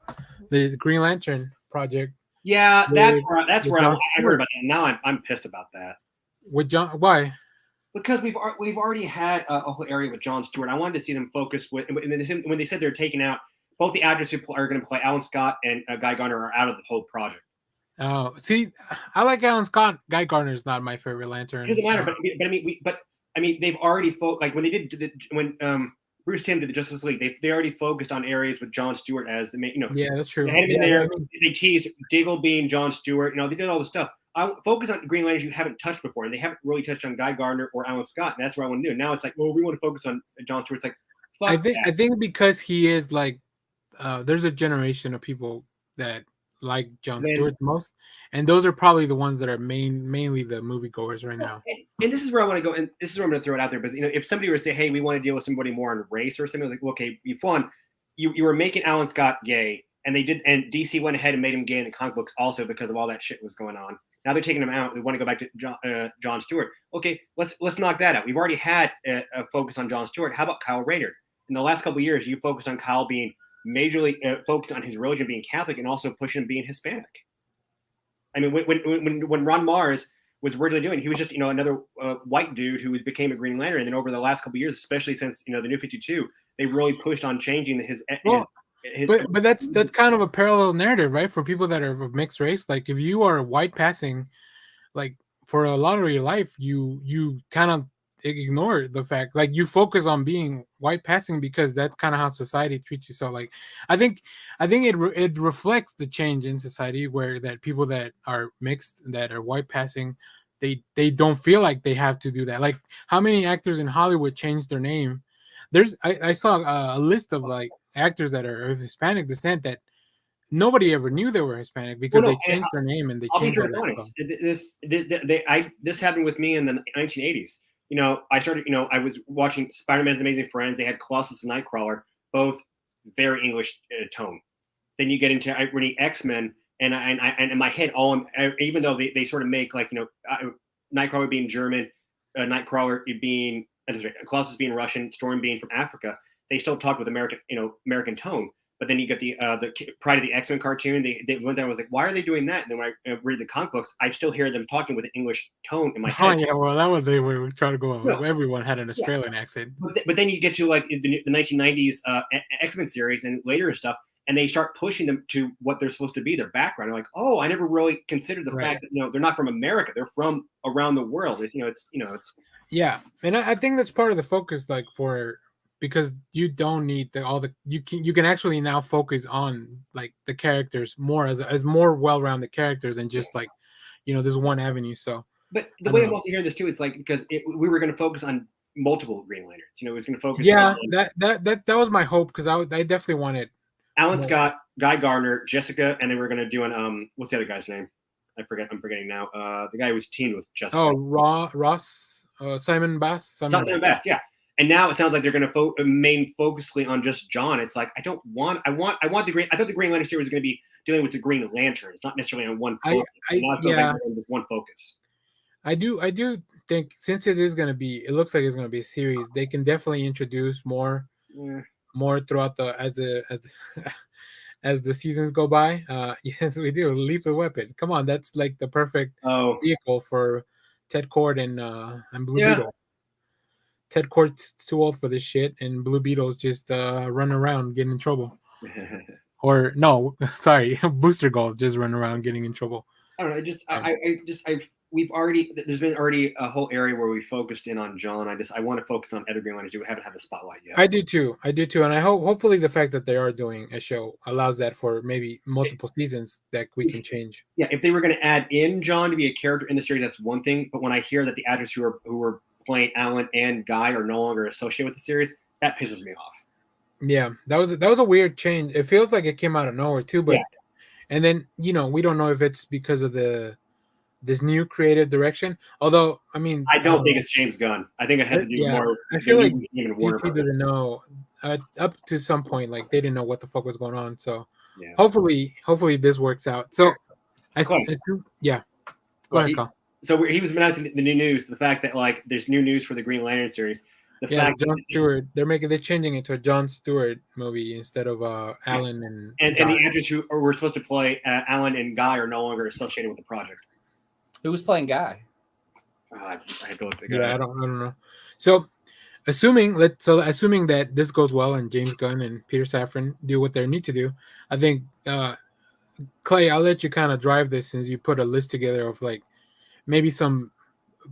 Green Lantern project. Yeah, that's where I heard about that. Now I'm pissed about that. With John, why? Because we've already had a whole area with Jon Stewart. I wanted to see them focus with, and when they said they're taking out both the actors who are going to play Alan Scott and Guy Gardner are out of the whole project. Oh, see, I like Alan Scott. Guy Gardner's not my favorite Lantern. It doesn't matter, but I mean, they've already like when they did when Bruce Timm did the Justice League, they already focused on areas with Jon Stewart as the main. Yeah, that's true. They teased Diggle being Jon Stewart. They did all the stuff. I focus on Green Lanterns you haven't touched before, and they haven't really touched on Guy Gardner or Alan Scott, and that's what I want to do. Now it's like, well, we want to focus on Jon Stewart. It's like, I think because he is like, there's a generation of people that like Jon Stewart the most, and those are probably the ones that are mainly the moviegoers right now. And this is where I want to go, and this is where I'm going to throw it out there. But if somebody were to say, "Hey, we want to deal with somebody more on race or something," like, okay, you were making Alan Scott gay, and they did, and DC went ahead and made him gay in the comic books also because of all that shit was going on. Now they're taking him out. We want to go back to Jon Stewart. Okay, let's knock that out. We've already had a focus on Jon Stewart. How about Kyle Rayner? In the last couple of years, you focused on Kyle being majorly focused on his religion being Catholic and also pushing him being Hispanic. I mean, when Ron Mars was originally doing, he was just another white dude who became a Green Lantern. And then over the last couple of years, especially since the New 52, they really pushed on changing his. But that's kind of a parallel narrative, right? For people that are of mixed race, like if you are white passing, like for a lot of your life, you kind of ignore the fact, like you focus on being white passing because that's kind of how society treats you. So like I think it reflects the change in society where that people that are mixed, that are white passing, they don't feel like they have to do that. Like how many actors in Hollywood changed their name? I saw a list of like actors that are of Hispanic descent that nobody ever knew they were Hispanic because they changed their name and they changed their honest. This happened with me in the 1980s. I was watching Spider-Man's Amazing Friends. They had Colossus and Nightcrawler, both very English tone. Then you get into X-Men, and in my head, even though they sort of make like Nightcrawler being German, Nightcrawler being Colossus being Russian, Storm being from Africa, they still talk with American tone. But then you get the Pride of the X-Men cartoon. They went there and was like, why are they doing that? And then when I read the comic books, I still hear them talking with an English tone in my head. Oh yeah, well that was they were trying to go on. No. Everyone had an Australian accent. But then you get to like the 1990s X-Men series and later stuff, and they start pushing them to what they're supposed to be, their background. They're like, oh, I never really considered the fact that they're not from America. They're from around the world. It's yeah, and I think that's part of the focus, like because you don't need you can actually now focus on like the characters more as more well-rounded characters and just like there's one avenue. So but the way I'm also hearing this too, it's like because we were going to focus on multiple Green Lanterns. It was going to focus on that was my hope, because I definitely wanted Alan Scott, Guy Gardner, Jessica, and then we're going to do what's the other guy's name? I'm forgetting now. The guy who was teamed with Jessica. Ross Simon Bass. Simon Bass, yeah. And now it sounds like they're going to main focusly on just John. It's like I want the Green. I thought the Green Lantern series was going to be dealing with the Green Lantern. It's not necessarily on one focus. With one focus. I do think since it looks like it's going to be a series, they can definitely introduce more throughout as the seasons go by. Yes, we do. Lethal Weapon. Come on, that's like the perfect vehicle for Ted Kord and Blue Beetle. Ted Kord's too old for this shit, and Blue Beetle's just running around getting in trouble. Or no, sorry, Booster Gold just running around getting in trouble. I don't know. There's been already a whole area where we focused in on John. I want to focus on other Green Lanterns who haven't had the spotlight yet. I do too, and I hopefully the fact that they are doing a show allows that for maybe multiple seasons that we can change. Yeah, if they were going to add in John to be a character in the series, that's one thing. But when I hear that the actors who were playing Alan and Guy are no longer associated with the series, that pisses me off. Yeah, that was a weird change. It feels like it came out of nowhere too, but and then we don't know if it's because of this new creative direction. Although I mean, I don't think it's James Gunn. I think it has to do more. I feel like DC didn't know up to some point, like they didn't know what the fuck was going on. So hopefully this works out. So Go ahead, Carl. So he was announcing the new news, the fact that like there's new news for the Green Lantern series. John Stewart. They're changing it to a John Stewart movie instead of Alan and the actors who were supposed to play Alan and Guy are no longer associated with the project. Who was playing Guy? I have to look at the guy. Yeah, I don't know. So assuming that this goes well and James Gunn and Peter Safran do what they need to do, I think Clay, I'll let you kind of drive this since you put a list together of like maybe some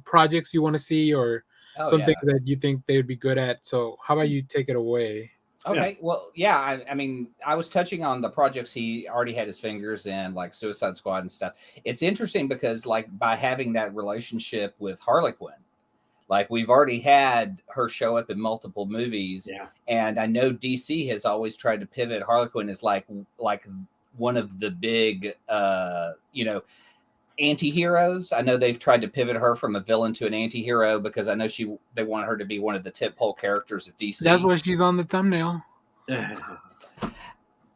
projects you want to see or things that you think they would be good at. So how about you take it away? Okay. Well, yeah. I mean, I was touching on the projects he already had his fingers in, like Suicide Squad and stuff. It's interesting because like by having that relationship with Harley Quinn, like we've already had her show up in multiple movies. Yeah. And I know DC has always tried to pivot Harley Quinn as like one of the big, anti-heroes. I know they've tried to pivot her from a villain to an anti-hero because I know they want her to be one of the tentpole characters of DC. That's why she's on the thumbnail.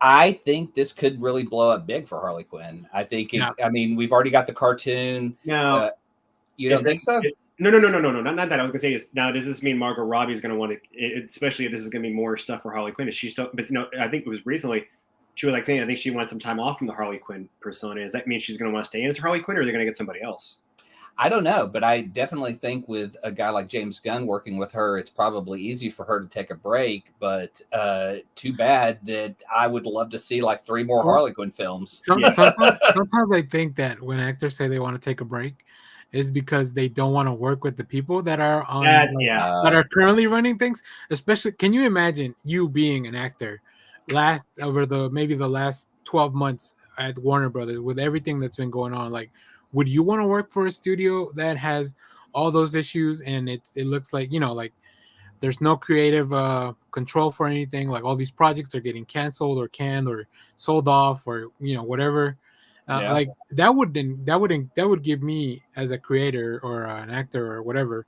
I think this could really blow up big for Harley Quinn. I think. I mean, we've already got the cartoon. No, you don't think so? No. Not that. I was gonna say is now. Does this mean Margot Robbie is gonna want to, especially if this is gonna be more stuff for Harley Quinn? Is she still? But I think it was recently. She was like saying, I think she wants some time off from the Harley Quinn persona. Does that mean she's gonna want to stay in as Harley Quinn, or are they gonna get somebody else? I don't know, but I definitely think with a guy like James Gunn working with her, it's probably easy for her to take a break. But too bad that I would love to see like 3 more Harley Quinn films. Sometimes I think that when actors say they want to take a break, is because they don't want to work with the people that are on that are currently running things. Especially, can you imagine you being an actor over the last 12 months at Warner Brothers with everything that's been going on? Like, would you want to work for a studio that has all those issues and it looks like, like there's no creative control for anything? Like all these projects are getting canceled or canned or sold off or whatever. Like that would give me as a creator or an actor or whatever.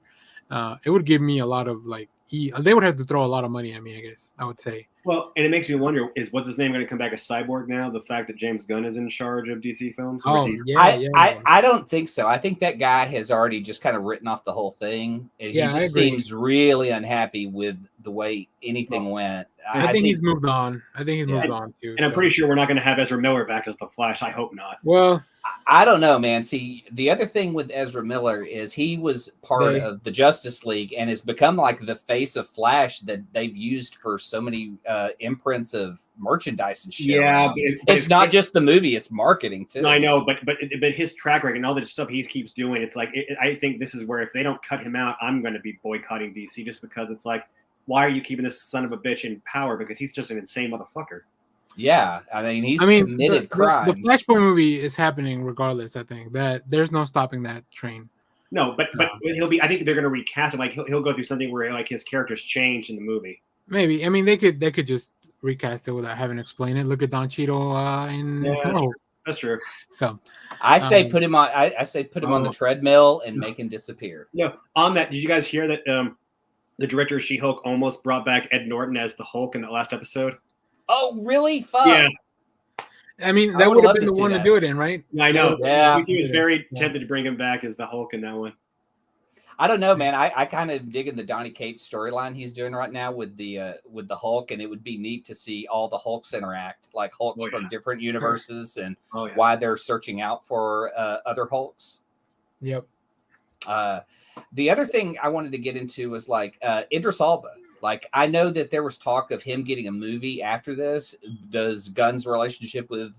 It would give me a lot of they would have to throw a lot of money at me, I guess I would say. Well, and it makes me wonder: is what's his name going to come back as Cyborg now? The fact that James Gunn is in charge of DC films. I don't think so. I think that guy has already just kind of written off the whole thing. He just seems really unhappy with the way anything went. I think he's moved on. I think he's moved on too. And I'm pretty sure we're not going to have Ezra Miller back as the Flash. I hope not. Well, I don't know, man. See, the other thing with Ezra Miller is he was part of the Justice League and has become like the face of Flash that they've used for so many imprints of merchandise and shit. Yeah, it's not just the movie; it's marketing too. No, I know, but his track record and all the stuff he keeps doing, it's like I think this is where if they don't cut him out, I'm going to be boycotting DC just because it's like, why are you keeping this son of a bitch in power? Because he's just an insane motherfucker. Yeah, I mean, he's committed crimes. The Flashpoint movie is happening regardless. I think that there's no stopping that train. No, but he'll be. I think they're going to recast him. Like he'll go through something where like his character's changed in the movie. Maybe. I mean, they could just recast it without having to explain it. Look at Don Cheadle That's true. So I say put him on. I say put him on the treadmill and make him disappear. No, on that. Did you guys hear that? The director of She-Hulk almost brought back Ed Norton as the Hulk in the last episode. Oh, really? Fuck. Yeah. I mean, that would have been the one to do it in, right? Yeah, I know. Yeah. He was very tempted to bring him back as the Hulk in that one. I don't know, man. I kind of digging the Donny Cates storyline he's doing right now with the Hulk, and it would be neat to see all the Hulks interact, like Hulks from different universes, and why they're searching out for other Hulks. Yep. The other thing I wanted to get into was like Idris Elba. Like, I know that there was talk of him getting a movie after this. Does Gunn's relationship with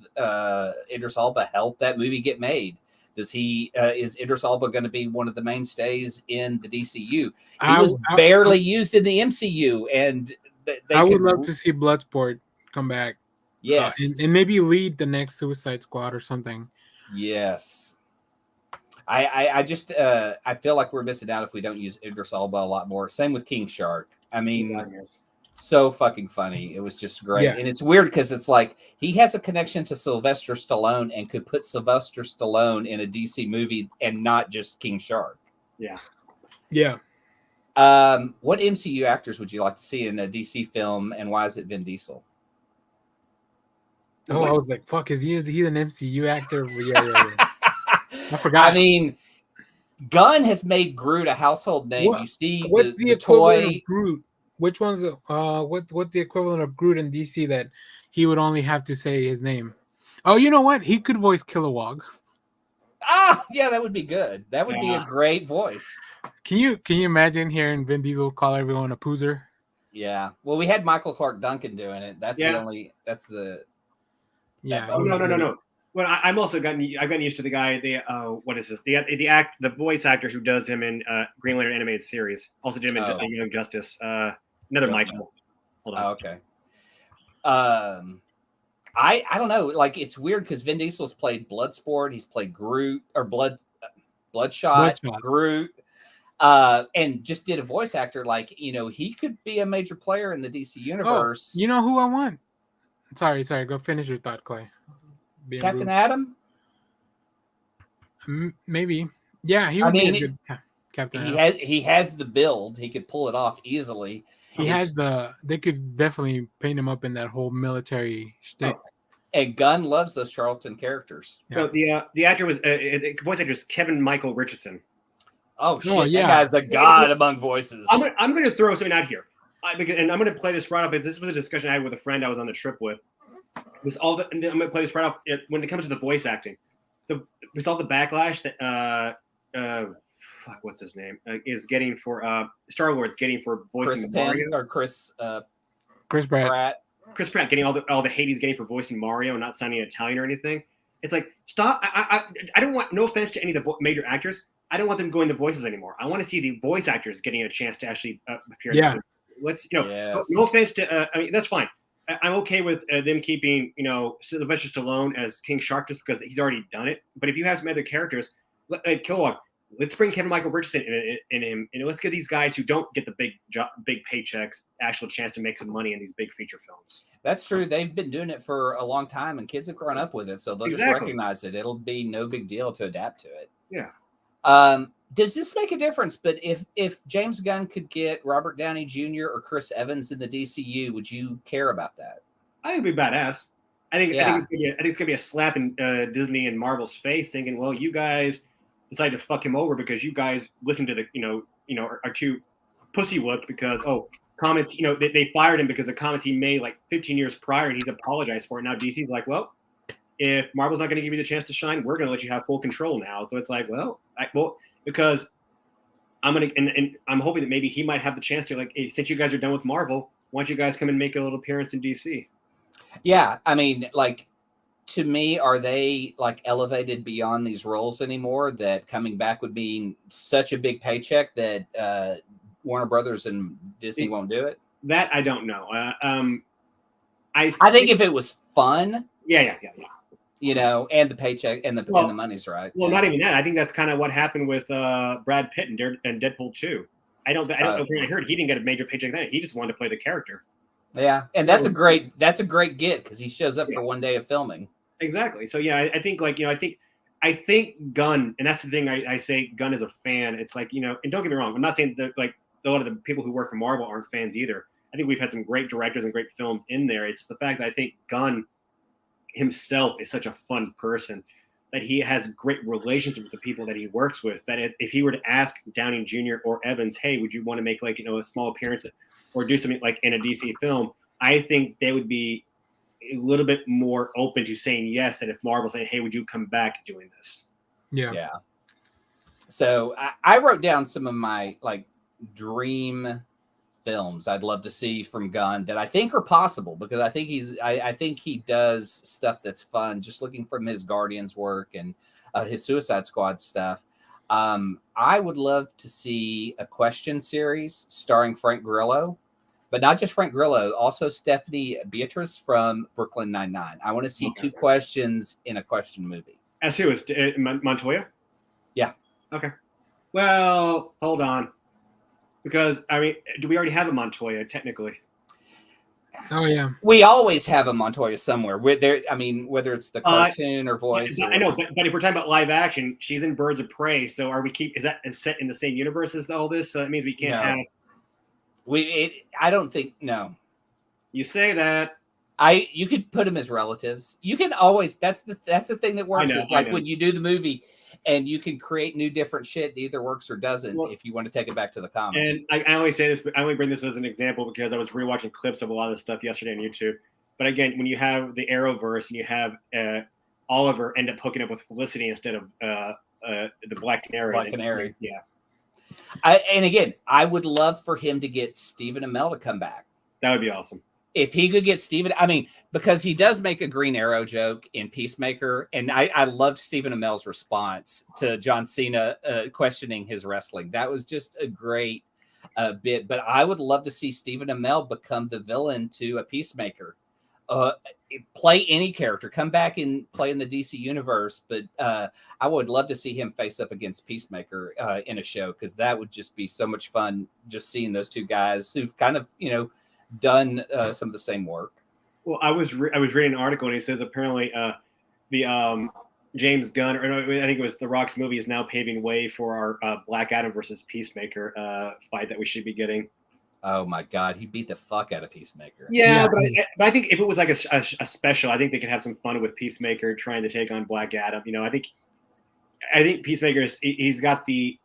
Idris Elba help that movie get made? Is Idris Elba going to be one of the mainstays in the DCU? He was barely used in the MCU, and I would love to see Bloodsport come back. Yes, and maybe lead the next Suicide Squad or something. Yes. I just I feel like we're missing out if we don't use Idris Elba a lot more. Same with King Shark. I mean, so fucking funny. It was just great. And it's weird because it's like he has a connection to Sylvester Stallone and could put Sylvester Stallone in a DC movie and not just King Shark. Yeah. Yeah. What MCU actors would you like to see in a DC film, and why is it Vin Diesel? Oh, I was like, fuck, is he an MCU actor? Yeah. I forgot. I mean, Gunn has made Groot a household name. You see what's the equivalent toy of Groot? Which one's what's the equivalent of Groot in DC that he would only have to say his name? Oh, you know what? He could voice Kilowog. Yeah, that would be good. That would be a great voice. Can you imagine hearing Vin Diesel call everyone a poozer? Yeah. Well, we had Michael Clark Duncan doing it. That's the Yeah. Oh, no. Well, I've gotten used to the guy. What is this? The voice actor who does him in Green Lantern animated series. Also did him in Young Justice. Another Michael. Hold on. Oh, okay. I don't know. Like, it's weird because Vin Diesel's played Bloodsport. He's played Groot or Bloodshot. Groot. And just did a voice actor. Like, he could be a major player in the DC universe. You know who I want? Sorry. Go finish your thought, Clay. Captain Adam? Maybe. Yeah, he would be a good Captain He House. has the build. He could pull it off easily. He has they could definitely paint him up in that whole military shtick. And Gunn loves those Charlton characters. No, the actor was voice actor is Kevin Michael Richardson. Oh shit! That guy's a god among voices. I'm going to throw something out here, and I'm going to play this right off. This was a discussion I had with a friend I was on the trip with. I'm going to play this right off. When it comes to the voice acting, we saw the backlash that what's his name is getting for Star Wars, getting for voicing Mario or Chris Pratt. Chris Pratt getting all the hate he's getting for voicing Mario and not sounding Italian or anything. It's like, stop. I don't want, no offense to any of the major actors, I don't want them going the voices anymore. I want to see the voice actors getting a chance to actually appear. Yeah. Let's, no offense to, I mean, that's fine. I'm okay with them keeping, Sylvester Stallone as King Shark just because he's already done it. But if you have some other characters, Kilowog, let's bring Kevin Michael Richardson in him, and let's get these guys who don't get the big paychecks actual chance to make some money in these big feature films. That's true. They've been doing it for a long time, and kids have grown up with it, so they'll just recognize it. It'll be no big deal to adapt to it. Yeah. Does this make a difference? But if James Gunn could get Robert Downey Jr. or Chris Evans in the DCU, would you care about that? I think it'd be badass. I think it's gonna be a slap in Disney and Marvel's face, thinking, well, you guys decided to fuck him over because you guys listened to the are too pussy whipped because comments, they fired him because of comments he made like 15 years prior, and he's apologized for it. Now DC's like, well, if Marvel's not going to give you the chance to shine, we're going to let you have full control now. So it's like, because I'm going to, and I'm hoping that maybe he might have the chance to, like, hey, since you guys are done with Marvel, why don't you guys come and make a little appearance in DC? Yeah, I mean, like, to me, are they like elevated beyond these roles anymore? That coming back would be such a big paycheck that Warner Brothers and Disney won't do it? That I don't know. I think if it was fun, yeah. And the paycheck and the money's right. Well, not even that. I think that's kind of what happened with Brad Pitt and Deadpool 2. I don't know. I heard he didn't get a major paycheck then. He just wanted to play the character. Yeah, and that's a great get because he shows up for one day of filming. Exactly. So yeah, I think I think Gunn, and that's the thing I say Gunn is a fan. It's like, and don't get me wrong, I'm not saying that like a lot of the people who work for Marvel aren't fans either. I think we've had some great directors and great films in there. It's the fact that I think Gunn himself is such a fun person that he has great relationships with the people that he works with, that if he were to ask Downey Jr. or Evans, hey, would you want to make like, a small appearance or do something like in a DC film, I think they would be a little bit more open to saying yes than if Marvel saying, hey, would you come back doing this? Yeah. So I wrote down some of my like dream films I'd love to see from Gunn that I think are possible, because I think I think he does stuff that's fun, just looking from his Guardians work and his Suicide Squad stuff. I would love to see a question series starring Frank Grillo, but not just Frank Grillo, also Stephanie Beatrice from Brooklyn Nine-Nine. I want to see two questions in a question movie. As who is Montoya? Yeah. Okay. Well, hold on. Because, I mean, do we already have a Montoya, technically? Oh, yeah. We always have a Montoya somewhere. Whether it's the cartoon or voice. I know, but if we're talking about live action, she's in Birds of Prey. So is that set in the same universe as all this? So that means we can't have... I don't think, no. You say that. You could put them as relatives. You can always, that's the thing that works. Is like when you do the movie, and you can create new different shit that either works or doesn't if you want to take it back to the comics. And I only say this, but I only bring this as an example because I was rewatching clips of a lot of this stuff yesterday on YouTube. But again, when you have the Arrowverse and you have Oliver end up hooking up with Felicity instead of the Black Canary. Black Canary. Yeah. And again, I would love for him to get Stephen Amell to come back. That would be awesome. If he could get Stephen, because he does make a Green Arrow joke in Peacemaker, and I loved Stephen Amell's response to John Cena questioning his wrestling. That was just a great bit. But I would love to see Stephen Amell become the villain to a Peacemaker. Play any character, come back and play in the DC universe. But I would love to see him face up against Peacemaker in a show, because that would just be so much fun, just seeing those two guys who've kind of, done some of the same work. Well, I was reading an article, and he says apparently the James Gunn, or no, I think it was The Rock's movie, is now paving way for our Black Adam versus Peacemaker fight that we should be getting. Oh my God, he beat the fuck out of Peacemaker. Yeah. But I think if it was like a special, I think they could have some fun with Peacemaker trying to take on Black Adam. I think Peacemaker he's got the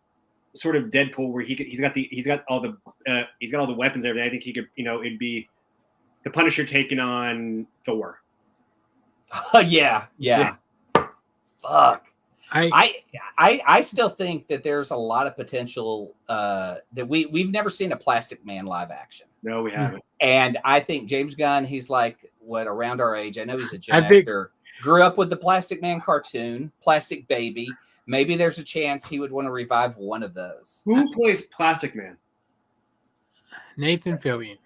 sort of Deadpool where he's got all the weapons and everything. I think he could, it'd be the Punisher taking on Thor. Yeah. Fuck. I still think that there's a lot of potential that we've never seen a Plastic Man live action. No, we haven't. And I think James Gunn, he's like around our age. I know he's a Gen Xer. Grew up with the Plastic Man cartoon, Plastic Baby. Maybe there's a chance he would want to revive one of those. Who plays Plastic Man? Nathan Fillion.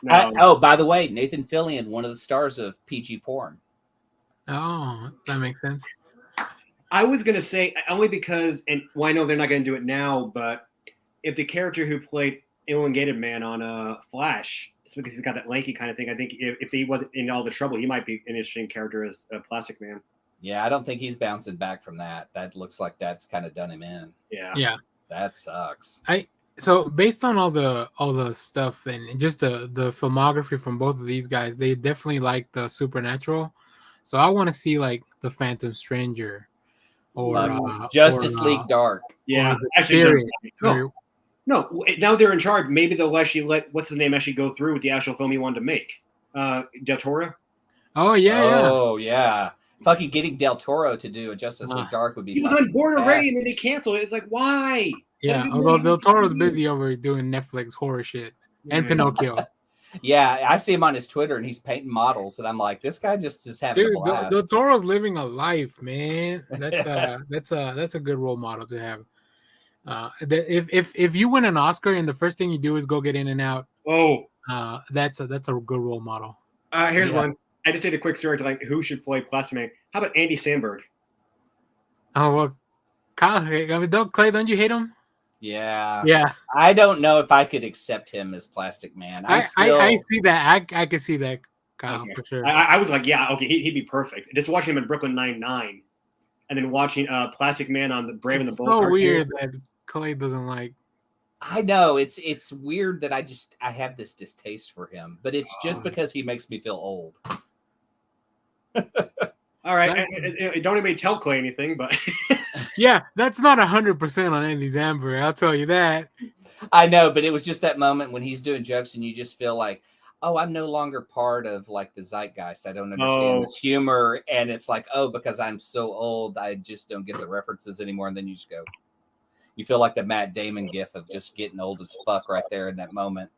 No. By the way, Nathan Fillion, one of the stars of PG Porn. Oh, that makes sense. I was going to say, only because, I know they're not going to do it now, but if the character who played Elongated Man on Flash, it's because he's got that lanky kind of thing. I think if he wasn't in all the trouble, he might be an interesting character as a Plastic Man. Yeah, I don't think he's bouncing back from that. That looks like that's kind of done him in. Yeah. That sucks. So based on all the stuff and just the filmography from both of these guys, they definitely like the supernatural. So I want to see like the Phantom Stranger or Justice League Dark. Yeah, actually, no. Now they're in charge. Maybe they'll actually let what's his name actually go through with the actual film he wanted to make. Del Toro. Oh yeah. Oh yeah. Fucking getting Del Toro to do a Justice League Dark would be. He was on board already, and then they canceled it. It's like, why? Yeah, although Del Toro's busy over doing Netflix horror shit and Pinocchio. Yeah, I see him on his Twitter, and he's painting models, and I'm like, this guy just is having a blast. Del Toro's living a life, man. That's a good role model to have. If you win an Oscar and the first thing you do is go get In and Out, that's a good role model. Here's one. I just did a quick search like who should play Plastic Man. How about Andy Samberg? Oh well, Kyle. I mean, don't you hate him? Yeah. I don't know if I could accept him as Plastic Man. I see that. I can see that, Kyle, for sure. I was like, yeah, okay, he'd be perfect. Just watching him in Brooklyn Nine-Nine, and then watching Plastic Man on the Brave and the Bold. So weird that Clay doesn't like. I know it's weird that I have this distaste for him, but it's just because he makes me feel old. All right, don't anybody tell Clay anything, but yeah, that's not 100% on Andy Samberg. I'll tell you that. I know, but it was just that moment when he's doing jokes and you just feel like, oh, I'm no longer part of like the zeitgeist. I don't understand this humor, and it's like, oh, because I'm so old, I just don't get the references anymore. And then you just go, you feel like the Matt Damon gif of just getting old as fuck right there in that moment.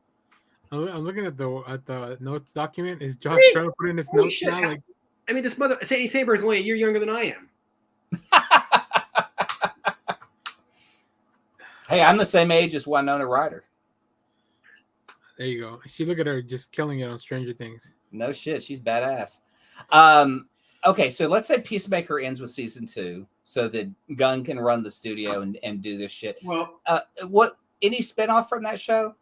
I'm looking at the notes document. Is Josh trying to put in his notes now? Like, I mean, this Andy Samberg is only a year younger than I am. Hey, I'm the same age as Winona Ryder. There you go. Look at her just killing it on Stranger Things. No shit, she's badass. Okay, so let's say Peacemaker ends with season 2, so that Gunn can run the studio and do this shit. Well, any spinoff from that show?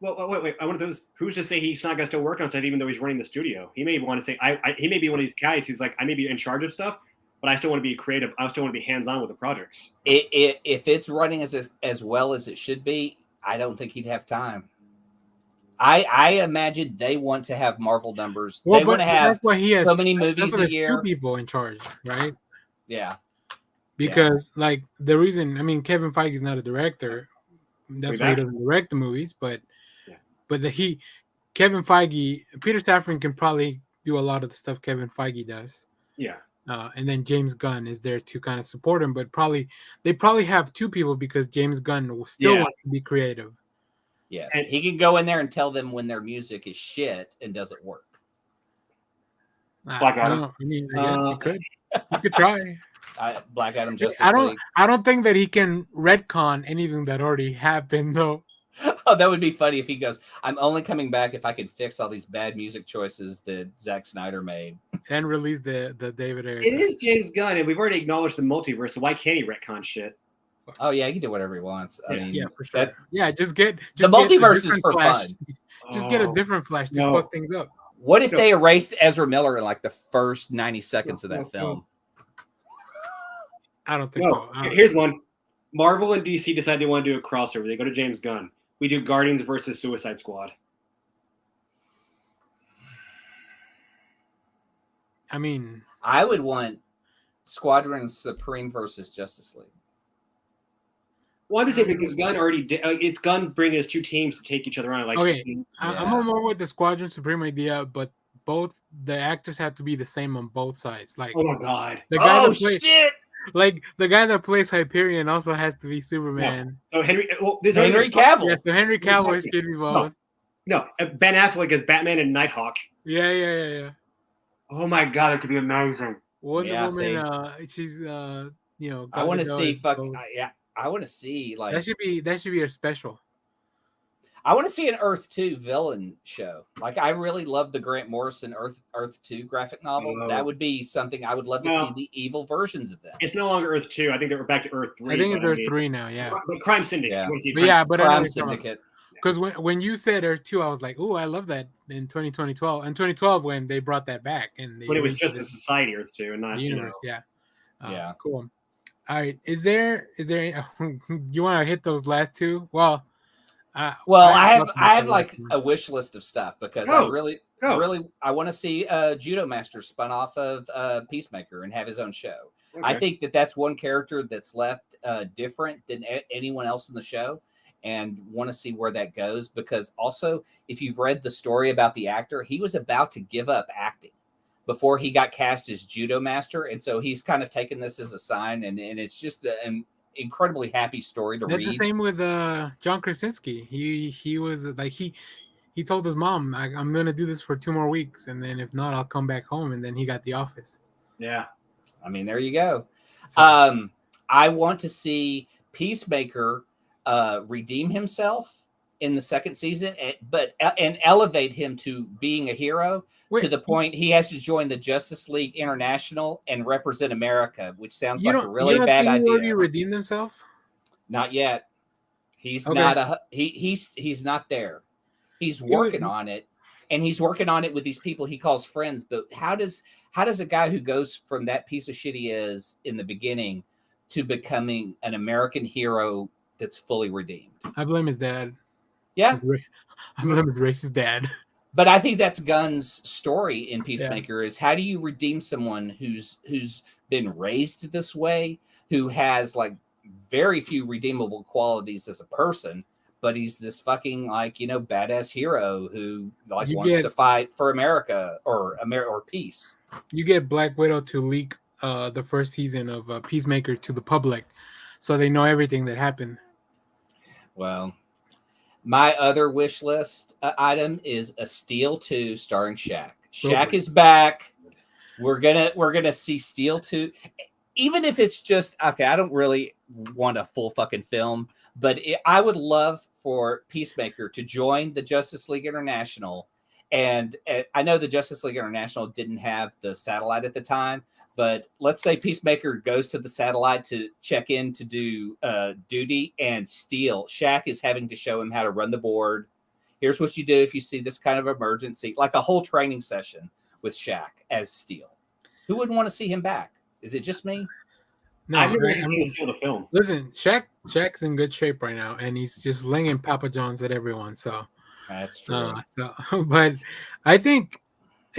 Well, wait. I want to do this. Who's to say he's not going to still work on stuff even though he's running the studio? He may want to say, he may be one of these guys who's like, I may be in charge of stuff, but I still want to be creative. I still want to be hands-on with the projects. If it's running as well as it should be, I don't think he'd have time. I imagine they want to have Marvel numbers. They want to have so many movies a year. 2 people in charge, right? Yeah. Because like the reason, I mean, Kevin Feige's not a director. That's why he doesn't direct the movies, but Kevin Feige, Peter Safran can probably do a lot of the stuff Kevin Feige does. Yeah. And then James Gunn is there to kind of support him, but they probably have 2 people because James Gunn will still want to be creative. Yes, and he can go in there and tell them when their music is shit and doesn't work. Black Adam. I mean, I guess you could. You could try. Black Adam Justice League. I don't think that he can retcon anything that already happened, though. Oh, that would be funny if he goes, I'm only coming back if I can fix all these bad music choices that Zack Snyder made. And release the David Ayer. It is James Gunn, and we've already acknowledged the multiverse, so why can't he retcon shit? Oh, yeah, he can do whatever he wants. I mean, for sure. Just the multiverse is for fun. Just get a different Flash to fuck things up. What if they erased Ezra Miller in like the first 90 seconds of that film? I don't think No, so. here's one. Marvel and DC decide they want to do a crossover. They go to James Gunn. We do Guardians versus Suicide Squad. I mean, I would want Squadron Supreme versus Justice League. Well, I'm just saying because Gunn already did. It's Gunn bringing his two teams to take each other on. Like, okay, Yeah. I'm on more with the Squadron Supreme idea, but both the actors have to be the same on both sides. Like, oh my god. the guy Oh that plays, shit! like the guy that plays Hyperion also has to be Superman. So Henry Henry Yeah, Cavill. so Henry Cavill should be both. No, Ben Affleck as Batman and Nighthawk. Yeah. Oh my god, that could be amazing. Wonder Yeah, Woman, she's I want to see I want to see like that should be a special. I want to see an Earth 2 villain show. Like I really love the Grant Morrison Earth 2 graphic novel. Oh. That would be something I would love to see the evil versions of them. It's no longer Earth 2. I think they're back to Earth 3. I think it's Earth 3 now, yeah. But Crime Syndicate. Yeah. You want to see But yeah, but I know Crime what you're talking about. Syndicate. Because when you said Earth 2, I was like, oh, I love that in 2012. In 2012 when they brought that back and But it was just a society Earth 2 and not the universe, yeah. Yeah. Cool. All right. Is there you want to hit those last two? Well, I have like a wish list of stuff because I really I want to see Judo Master spun off of Peacemaker and have his own show. Okay. I think that's one character that's left different than anyone else in the show, and want to see where that goes. Because also, if you've read the story about the actor, he was about to give up acting before he got cast as Judo Master, and so he's kind of taken this as a sign, and it's just an incredibly happy story to read. That's the same with John Krasinski. He was like he told his mom, I'm gonna do this for 2 more weeks, and then if not, I'll come back home. And then he got The Office. Yeah, I mean, there you go. So, I want to see Peacemaker redeem himself in the second season, and elevate him to being a hero. To the point he has to join the Justice League International and represent America, which sounds like a really bad idea. He already redeemed himself? Not yet. He's not he's not there. He's working on it, and he's working on it with these people he calls friends. But how does a guy who goes from that piece of shit he is in the beginning to becoming an American hero that's fully redeemed? I blame his dad. Yeah, I blame his racist dad. But I think that's Gunn's story in Peacemaker is how do you redeem someone who's been raised this way, who has like very few redeemable qualities as a person, but he's this fucking badass hero who wants to fight for America or peace. You get Black Widow to leak the first season of Peacemaker to the public, so they know everything that happened. Well, my other wish list item is a Steel 2 starring Shaq. Shaq is back. We're gonna see Steel 2, even if it's just okay. I don't really want a full fucking film, but I would love for Peacemaker to join the Justice League International. And I know the Justice League International didn't have the satellite at the time, but let's say Peacemaker goes to the satellite to check in to do duty, and Shaq is having to show him how to run the board. Here's what you do if you see this kind of emergency, like a whole training session with Shaq as Steel. Who wouldn't want to see him back? Is it just me? No, I've never seen Steel the film. Listen, Shaq's in good shape right now, and he's just laying Papa John's at everyone. So that's true. But I think,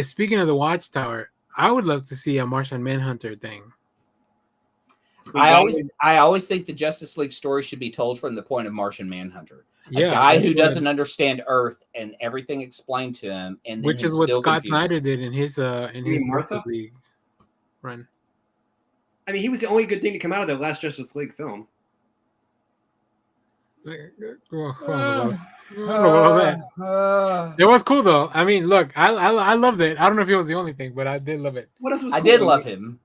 speaking of the Watchtower, I would love to see a Martian Manhunter thing. I always think the Justice League story should be told from the point of Martian Manhunter. A guy who doesn't understand Earth and everything explained to him, and which is what Scott Snyder did in his Justice League run. I mean, he was the only good thing to come out of the last Justice League film. I don't know about that. It was cool though. I mean, look, I loved it. I don't know if it was the only thing, but I did love it. What else was I did love him.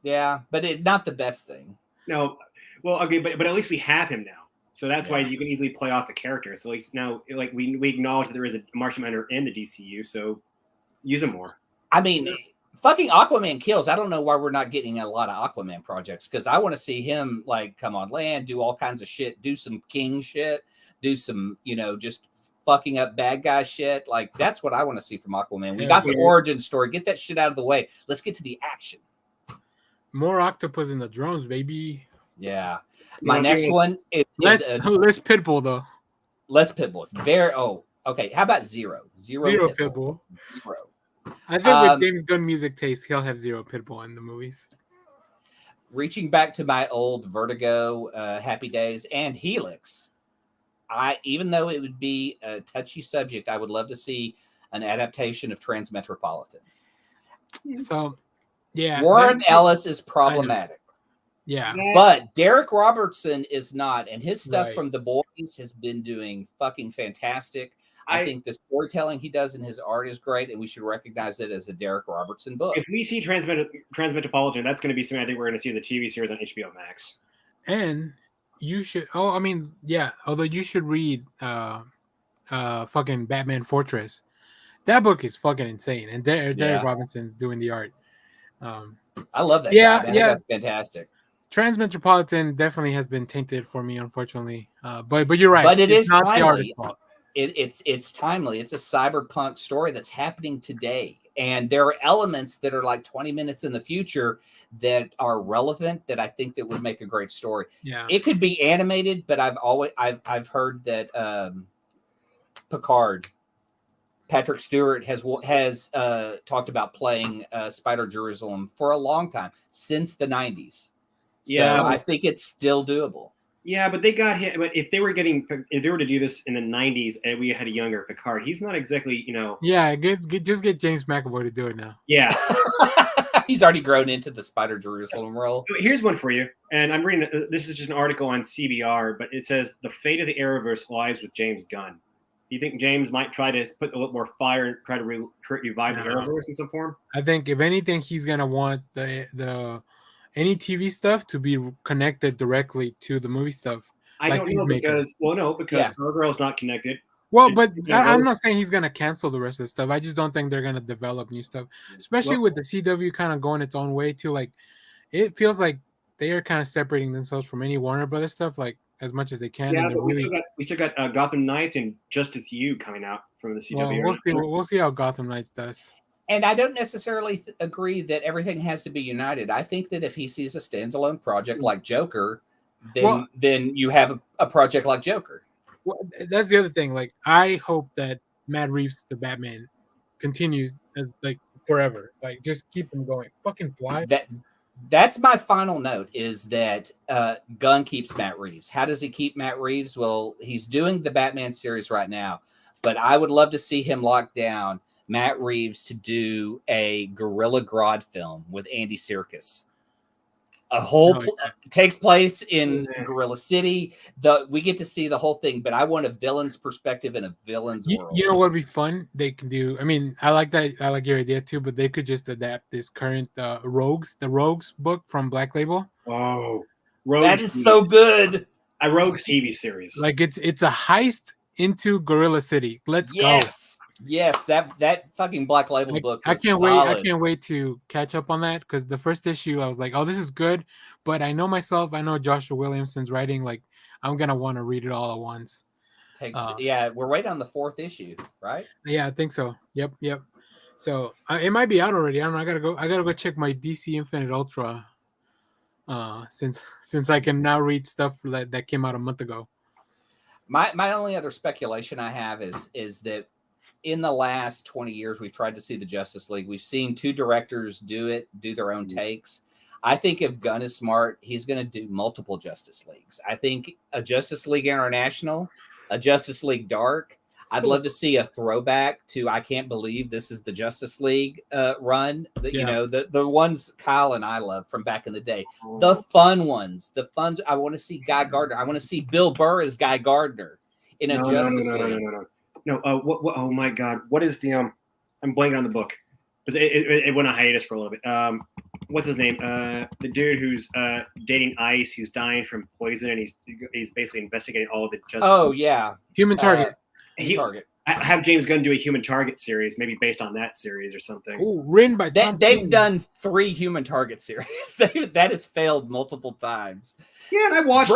Yeah, but not the best thing. No, well, okay, but at least we have him now, so that's why you can easily play off the character. So at least now, like we acknowledge that there is a Martian Manhunter in the DCU, so use him more. I mean, fucking Aquaman kills. I don't know why we're not getting a lot of Aquaman projects, because I want to see him come on land, do all kinds of shit, do some king shit, do some just fucking up bad guy shit. Like that's what I want to see from Aquaman. We got the origin story. Get that shit out of the way. Let's get to the action. More octopus in the drums, baby. Yeah. My next one is less Pitbull though. Less Pitbull. Okay. How about zero? Zero Pitbull. Zero. I think with James Gunn music taste, he'll have zero Pitbull in the movies. Reaching back to my old Vertigo, Happy Days, and Helix, even though it would be a touchy subject, I would love to see an adaptation of Transmetropolitan. So, yeah, Warren Ellis is problematic. Yeah, but Derek Robertson is not, and his stuff from The Boys has been doing fucking fantastic. I think the storytelling he does in his art is great, and we should recognize it as a Derek Robertson book. If we see Transmetropolitan, that's going to be something I think we're going to see as a TV series on HBO Max. And you should. Oh, I mean, yeah. Although you should read fucking Batman Fortress. That book is fucking insane, and Derek Robinson's doing the art. I love that. Yeah, guy. That's fantastic. Transmetropolitan definitely has been tainted for me, unfortunately. But you're right. But it's not timely. The artist's fault. It's timely. It's a cyberpunk story that's happening today, and there are elements that are like 20 minutes in the future that are relevant that I think that would make a great story. Yeah, it could be animated, but I've heard that Patrick Stewart has talked about playing Spider Jerusalem for a long time, since the 90s. So I think it's still doable. Yeah, but they got him. But if they were to do this in the 90s and we had a younger Picard, he's not exactly, Yeah, just get James McAvoy to do it now. Yeah. He's already grown into the Spider Jerusalem role. Here's one for you. And I'm reading, this is just an article on CBR, but it says the fate of the Arrowverse lies with James Gunn. Do you think James might try to put a little more fire and try to revive the Arrowverse in some form? I think if anything, he's gonna want the any TV stuff to be connected directly to the movie stuff. I don't know because Stargirl's not connected. Well, but I'm not saying he's gonna cancel the rest of the stuff. I just don't think they're gonna develop new stuff, especially with the CW kind of going its own way too. Like, it feels like they are kind of separating themselves from any Warner Brothers stuff, like as much as they can. Yeah, but we still got Gotham Knights and Justice U coming out from the CW. Well, we'll see how Gotham Knights does. And I don't necessarily agree that everything has to be united. I think that if he sees a standalone project like Joker, then you have a project like Joker. Well, that's the other thing. Like, I hope that Matt Reeves, the Batman, continues as like forever. Like, just keep him going. Fucking fly. That's my final note, is that Gunn keeps Matt Reeves. How does he keep Matt Reeves? Well, he's doing the Batman series right now, but I would love to see him lock down Matt Reeves to do a Gorilla Grodd film with Andy Serkis. Takes place in Gorilla City. We get to see the whole thing, but I want a villain's perspective in a villain's world. You know what would be fun? They can do. I mean, I like that. I like your idea too. But they could just adapt this current the Rogues book from Black Label. Oh, Rogues! That is so good. A Rogues TV series. Like it's a heist into Gorilla City. Let's go. Yes, that fucking Black Label book. I can't wait. I can't wait to catch up on that, because the first issue I was like, oh, this is good, but I know myself. I know Joshua Williamson's writing. Like, I'm gonna want to read it all at once. We're waiting on the 4th issue, right? Yeah, I think so. Yep. So it might be out already. I don't know. I gotta go check my DC Infinite Ultra. Since I can now read stuff that came out a month ago. My only other speculation I have is that in the last 20 years, we've tried to see the Justice League. We've seen 2 directors do their own takes. I think if Gunn is smart, he's going to do multiple Justice Leagues. I think a Justice League International, a Justice League Dark. I'd love to see a throwback to I Can't Believe This Is the Justice League run. The ones Kyle and I love from back in the day. The fun ones. I want to see Guy Gardner. I want to see Bill Burr as Guy Gardner in a Justice League. No, what? Oh my God! What is the I'm blanking on the book. It went on hiatus for a little bit. What's his name? The dude who's dating Ice, who's dying from poison, and he's basically investigating all of the justice. Oh yeah, Human Target. Target. Have James Gunn do a Human Target series, maybe based on that series or something. Oh, written by Tom they've King. done 3 Human Target series. That has failed multiple times. Yeah, and I watched.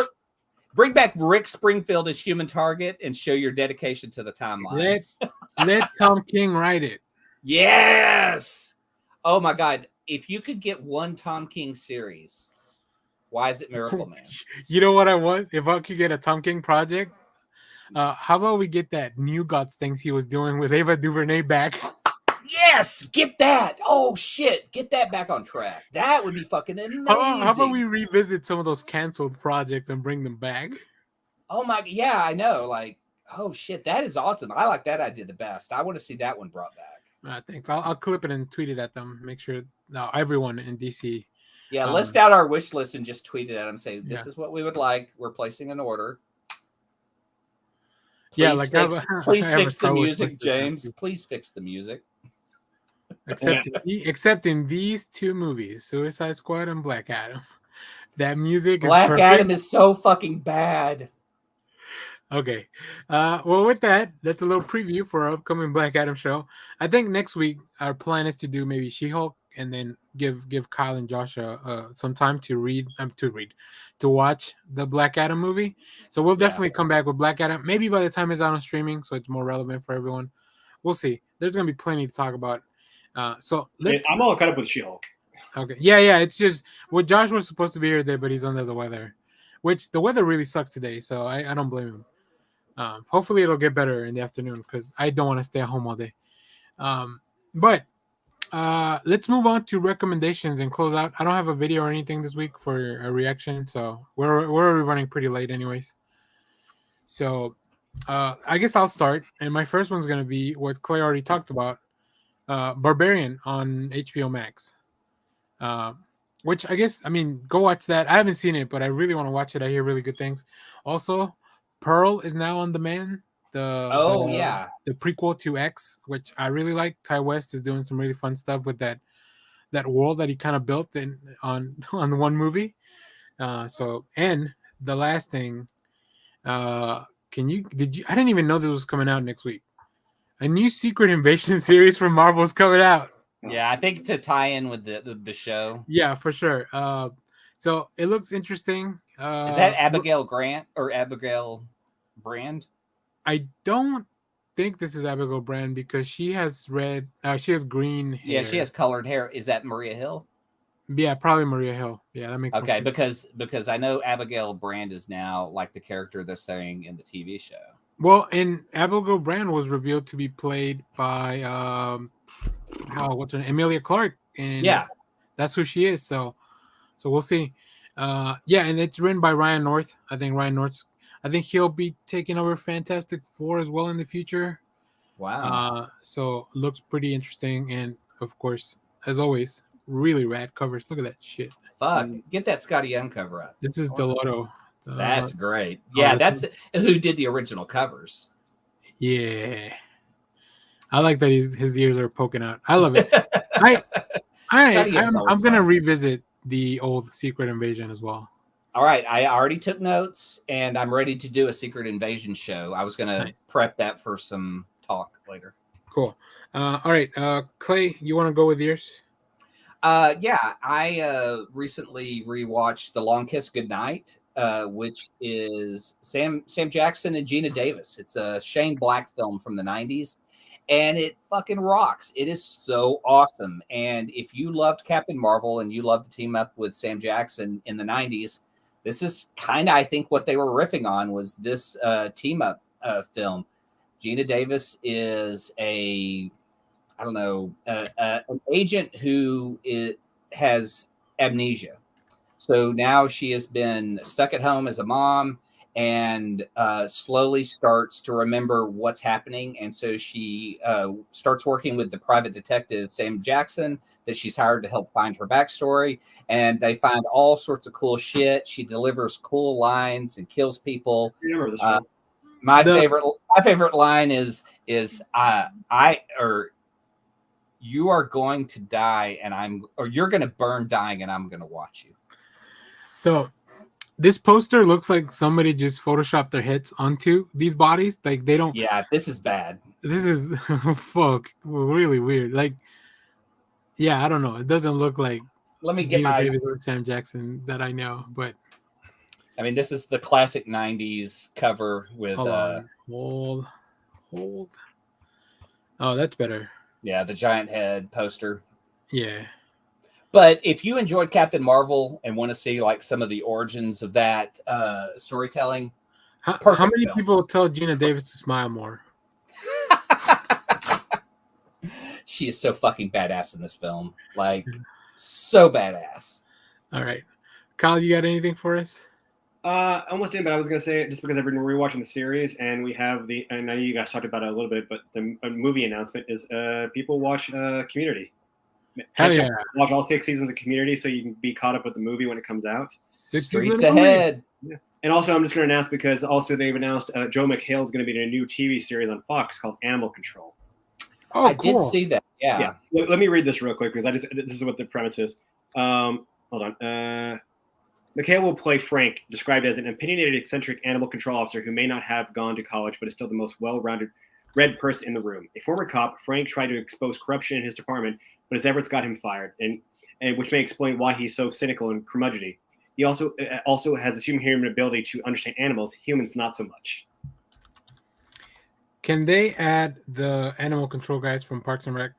Bring back Rick Springfield as Human Target and show your dedication to the timeline. Let Tom King write it. Yes. Oh my God. if you could get one Tom King series, why is it Miracle Man? You know what I want? If I could get a Tom King project, how about we get that New Gods things he was doing with Ava DuVernay back? Yes, get that. Oh shit, get that back on track. That would be fucking amazing. How about we revisit some of those canceled projects and bring them back? Oh my, yeah, I know. Like, oh shit, that is awesome. I like that idea the best. I want to see that one brought back. Thanks. I'll clip it and tweet it at them. Make sure everyone in DC. Yeah, list out our wish list and just tweet it at them. Say, this is what we would like. We're placing an order. Please please fix the music, James. Please fix the music. Except in these two movies, Suicide Squad and Black Adam. That music Black Adam is so fucking bad. Okay. Well, with that, that's a little preview for our upcoming Black Adam show. I think next week our plan is to do maybe She-Hulk and then give Kyle and Joshua some time to watch the Black Adam movie. So we'll definitely come back with Black Adam. Maybe by the time it's out on streaming, so it's more relevant for everyone. We'll see. There's gonna be plenty to talk about. I'm all caught up with She-Hulk. Okay. Yeah. It's just Josh was supposed to be here today, but he's under the weather. Which the weather really sucks today, so I don't blame him. Hopefully it'll get better in the afternoon because I don't want to stay at home all day. But let's move on to recommendations and close out. I don't have a video or anything this week for a reaction, so we're running pretty late anyways. So I guess I'll start, and my first one's gonna be what Clay already talked about, Barbarian on HBO Max. Which go watch that. I haven't seen it, but I really want to watch it. I hear really good things. Also, Pearl is now on demand. The prequel to X, which I really like. Ty West is doing some really fun stuff with that world that he kind of built on one movie. And the last thing, I didn't even know this was coming out next week. A new Secret Invasion series from Marvel is coming out. Yeah, I think to tie in with the show. Yeah, for sure. So it looks interesting. Is that Abigail Grant or Abigail Brand? I don't think this is Abigail Brand because she has green hair. Yeah, she has colored hair. Is that Maria Hill? Yeah, probably Maria Hill. Yeah, that makes okay because I know Abigail Brand is now like the character they're saying in the TV show. Well, and Abigail Brand was revealed to be played by what's her name? Emilia Clarke, and that's who she is. So we'll see. And it's written by Ryan North. I think he'll be taking over Fantastic Four as well in the future. Wow. So looks pretty interesting, and of course, as always, really rad covers. Look at that shit. Fuck, get that Scotty Young cover up. This is Delotto. That's great. Yeah, that's who did the original covers. Yeah. I like that his ears are poking out. I love it. I'm gonna revisit the old Secret Invasion as well. All right, I already took notes, and I'm ready to do a Secret Invasion show. I was gonna prep that for some talk later. Cool. All right, Clay, you want to go with yours? I recently rewatched The Long Kiss Goodnight, which is Sam Jackson and Gina Davis. It's a Shane Black film from the 90s. And it fucking rocks. It is so awesome. And if you loved Captain Marvel and you loved to team up with Sam Jackson in the 90s, this is kind of, I think, what they were riffing on was this team up film. Gina Davis is an agent who has amnesia. So now she has been stuck at home as a mom and slowly starts to remember what's happening. And so she starts working with the private detective, Sam Jackson, that she's hired to help find her backstory. And they find all sorts of cool shit. She delivers cool lines and kills people. My favorite line is you are going to die you're going to burn dying and I'm going to watch you. So this poster looks like somebody just photoshopped their heads onto these bodies. Like they don't. Yeah, this is bad. This is really weird. Like, yeah, I don't know. It doesn't look like. Let me get my David or Sam Jackson that I know, but. I mean, this is the classic '90s cover with. Hold. Oh, that's better. Yeah, the giant head poster. Yeah. But if you enjoyed Captain Marvel and want to see like some of the origins of that storytelling, How perfect many film. people tell Gina Davis to smile more? She is so fucking badass in this film. Like, so badass. All right. Kyle, you got anything for us? Almost didn't, but I was gonna say it just because I've been rewatching the series and we have and I know you guys talked about it a little bit, but the movie announcement is people watch Community. Hell yeah. Watch all 6 seasons of Community so you can be caught up with the movie when it comes out. Streets ahead. Yeah. And also, I'm just going to announce because also they've announced Joe McHale is going to be in a new TV series on Fox called Animal Control. Oh, I cool. did see that. Yeah. Let me read this real quick because this is what the premise is. Hold on. McHale will play Frank, described as an opinionated, eccentric animal control officer who may not have gone to college, but is still the most well-rounded, read person in the room. A former cop, Frank tried to expose corruption in his department, but his efforts got him fired, and which may explain why he's so cynical and curmudgeony. He also has a superhuman ability to understand animals, humans not so much. Can they add the animal control guys from Parks and Rec?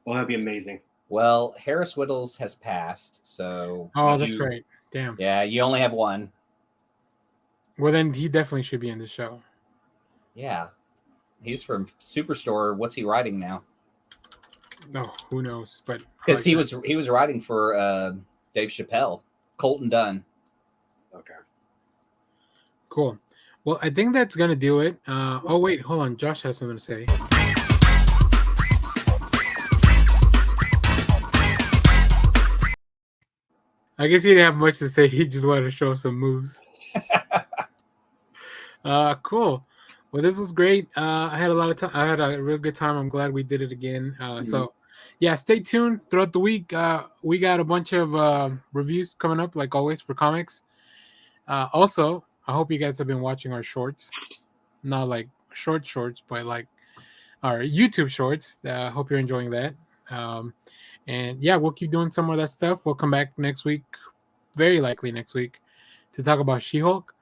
Well, that'd be amazing. Well, Harris Whittles has passed, so That's right. Damn. Yeah, you only have one. Well, then he definitely should be in the show. Yeah, he's from Superstore. What's he writing now? No, who knows? But because he was writing for Dave Chappelle, Colton Dunn. Okay. Cool. Well, I think that's gonna do it. Oh wait, hold on. Josh has something to say. I guess he didn't have much to say. He just wanted to show some moves. Cool. Well, this was great. I had a lot of time. I had a real good time. I'm glad we did it again. So, yeah, stay tuned throughout the week. We got a bunch of reviews coming up, like always, for comics. Also, I hope you guys have been watching our shorts. Not like shorts, but like our YouTube shorts. I hope you're enjoying that. And yeah, we'll keep doing some more of that stuff. We'll come back next week, very likely next week, to talk about She-Hulk.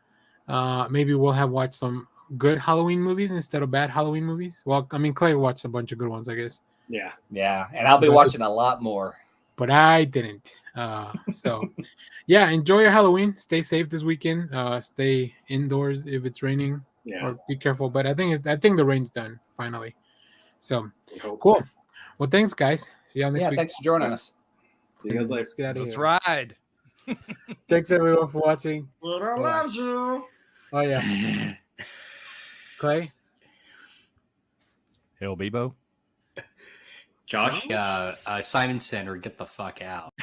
Maybe we'll have watched some good Halloween movies instead of bad Halloween movies. Well, I mean, Clay watched a bunch of good ones, I guess. Yeah, and I'll be watching a lot more. But I didn't. So, yeah, enjoy your Halloween. Stay safe this weekend. Stay indoors if it's raining. Yeah. Or be careful. But I think the rain's done finally. So, cool. Well, thanks, guys. See y'all next week. Thanks for joining us. See you guys later. Let's get out of Let's here. ride. Thanks, everyone, for watching. Twitter loves you. Oh, yeah. Clay? Hail Bebo. Josh? Simon Center, get the fuck out.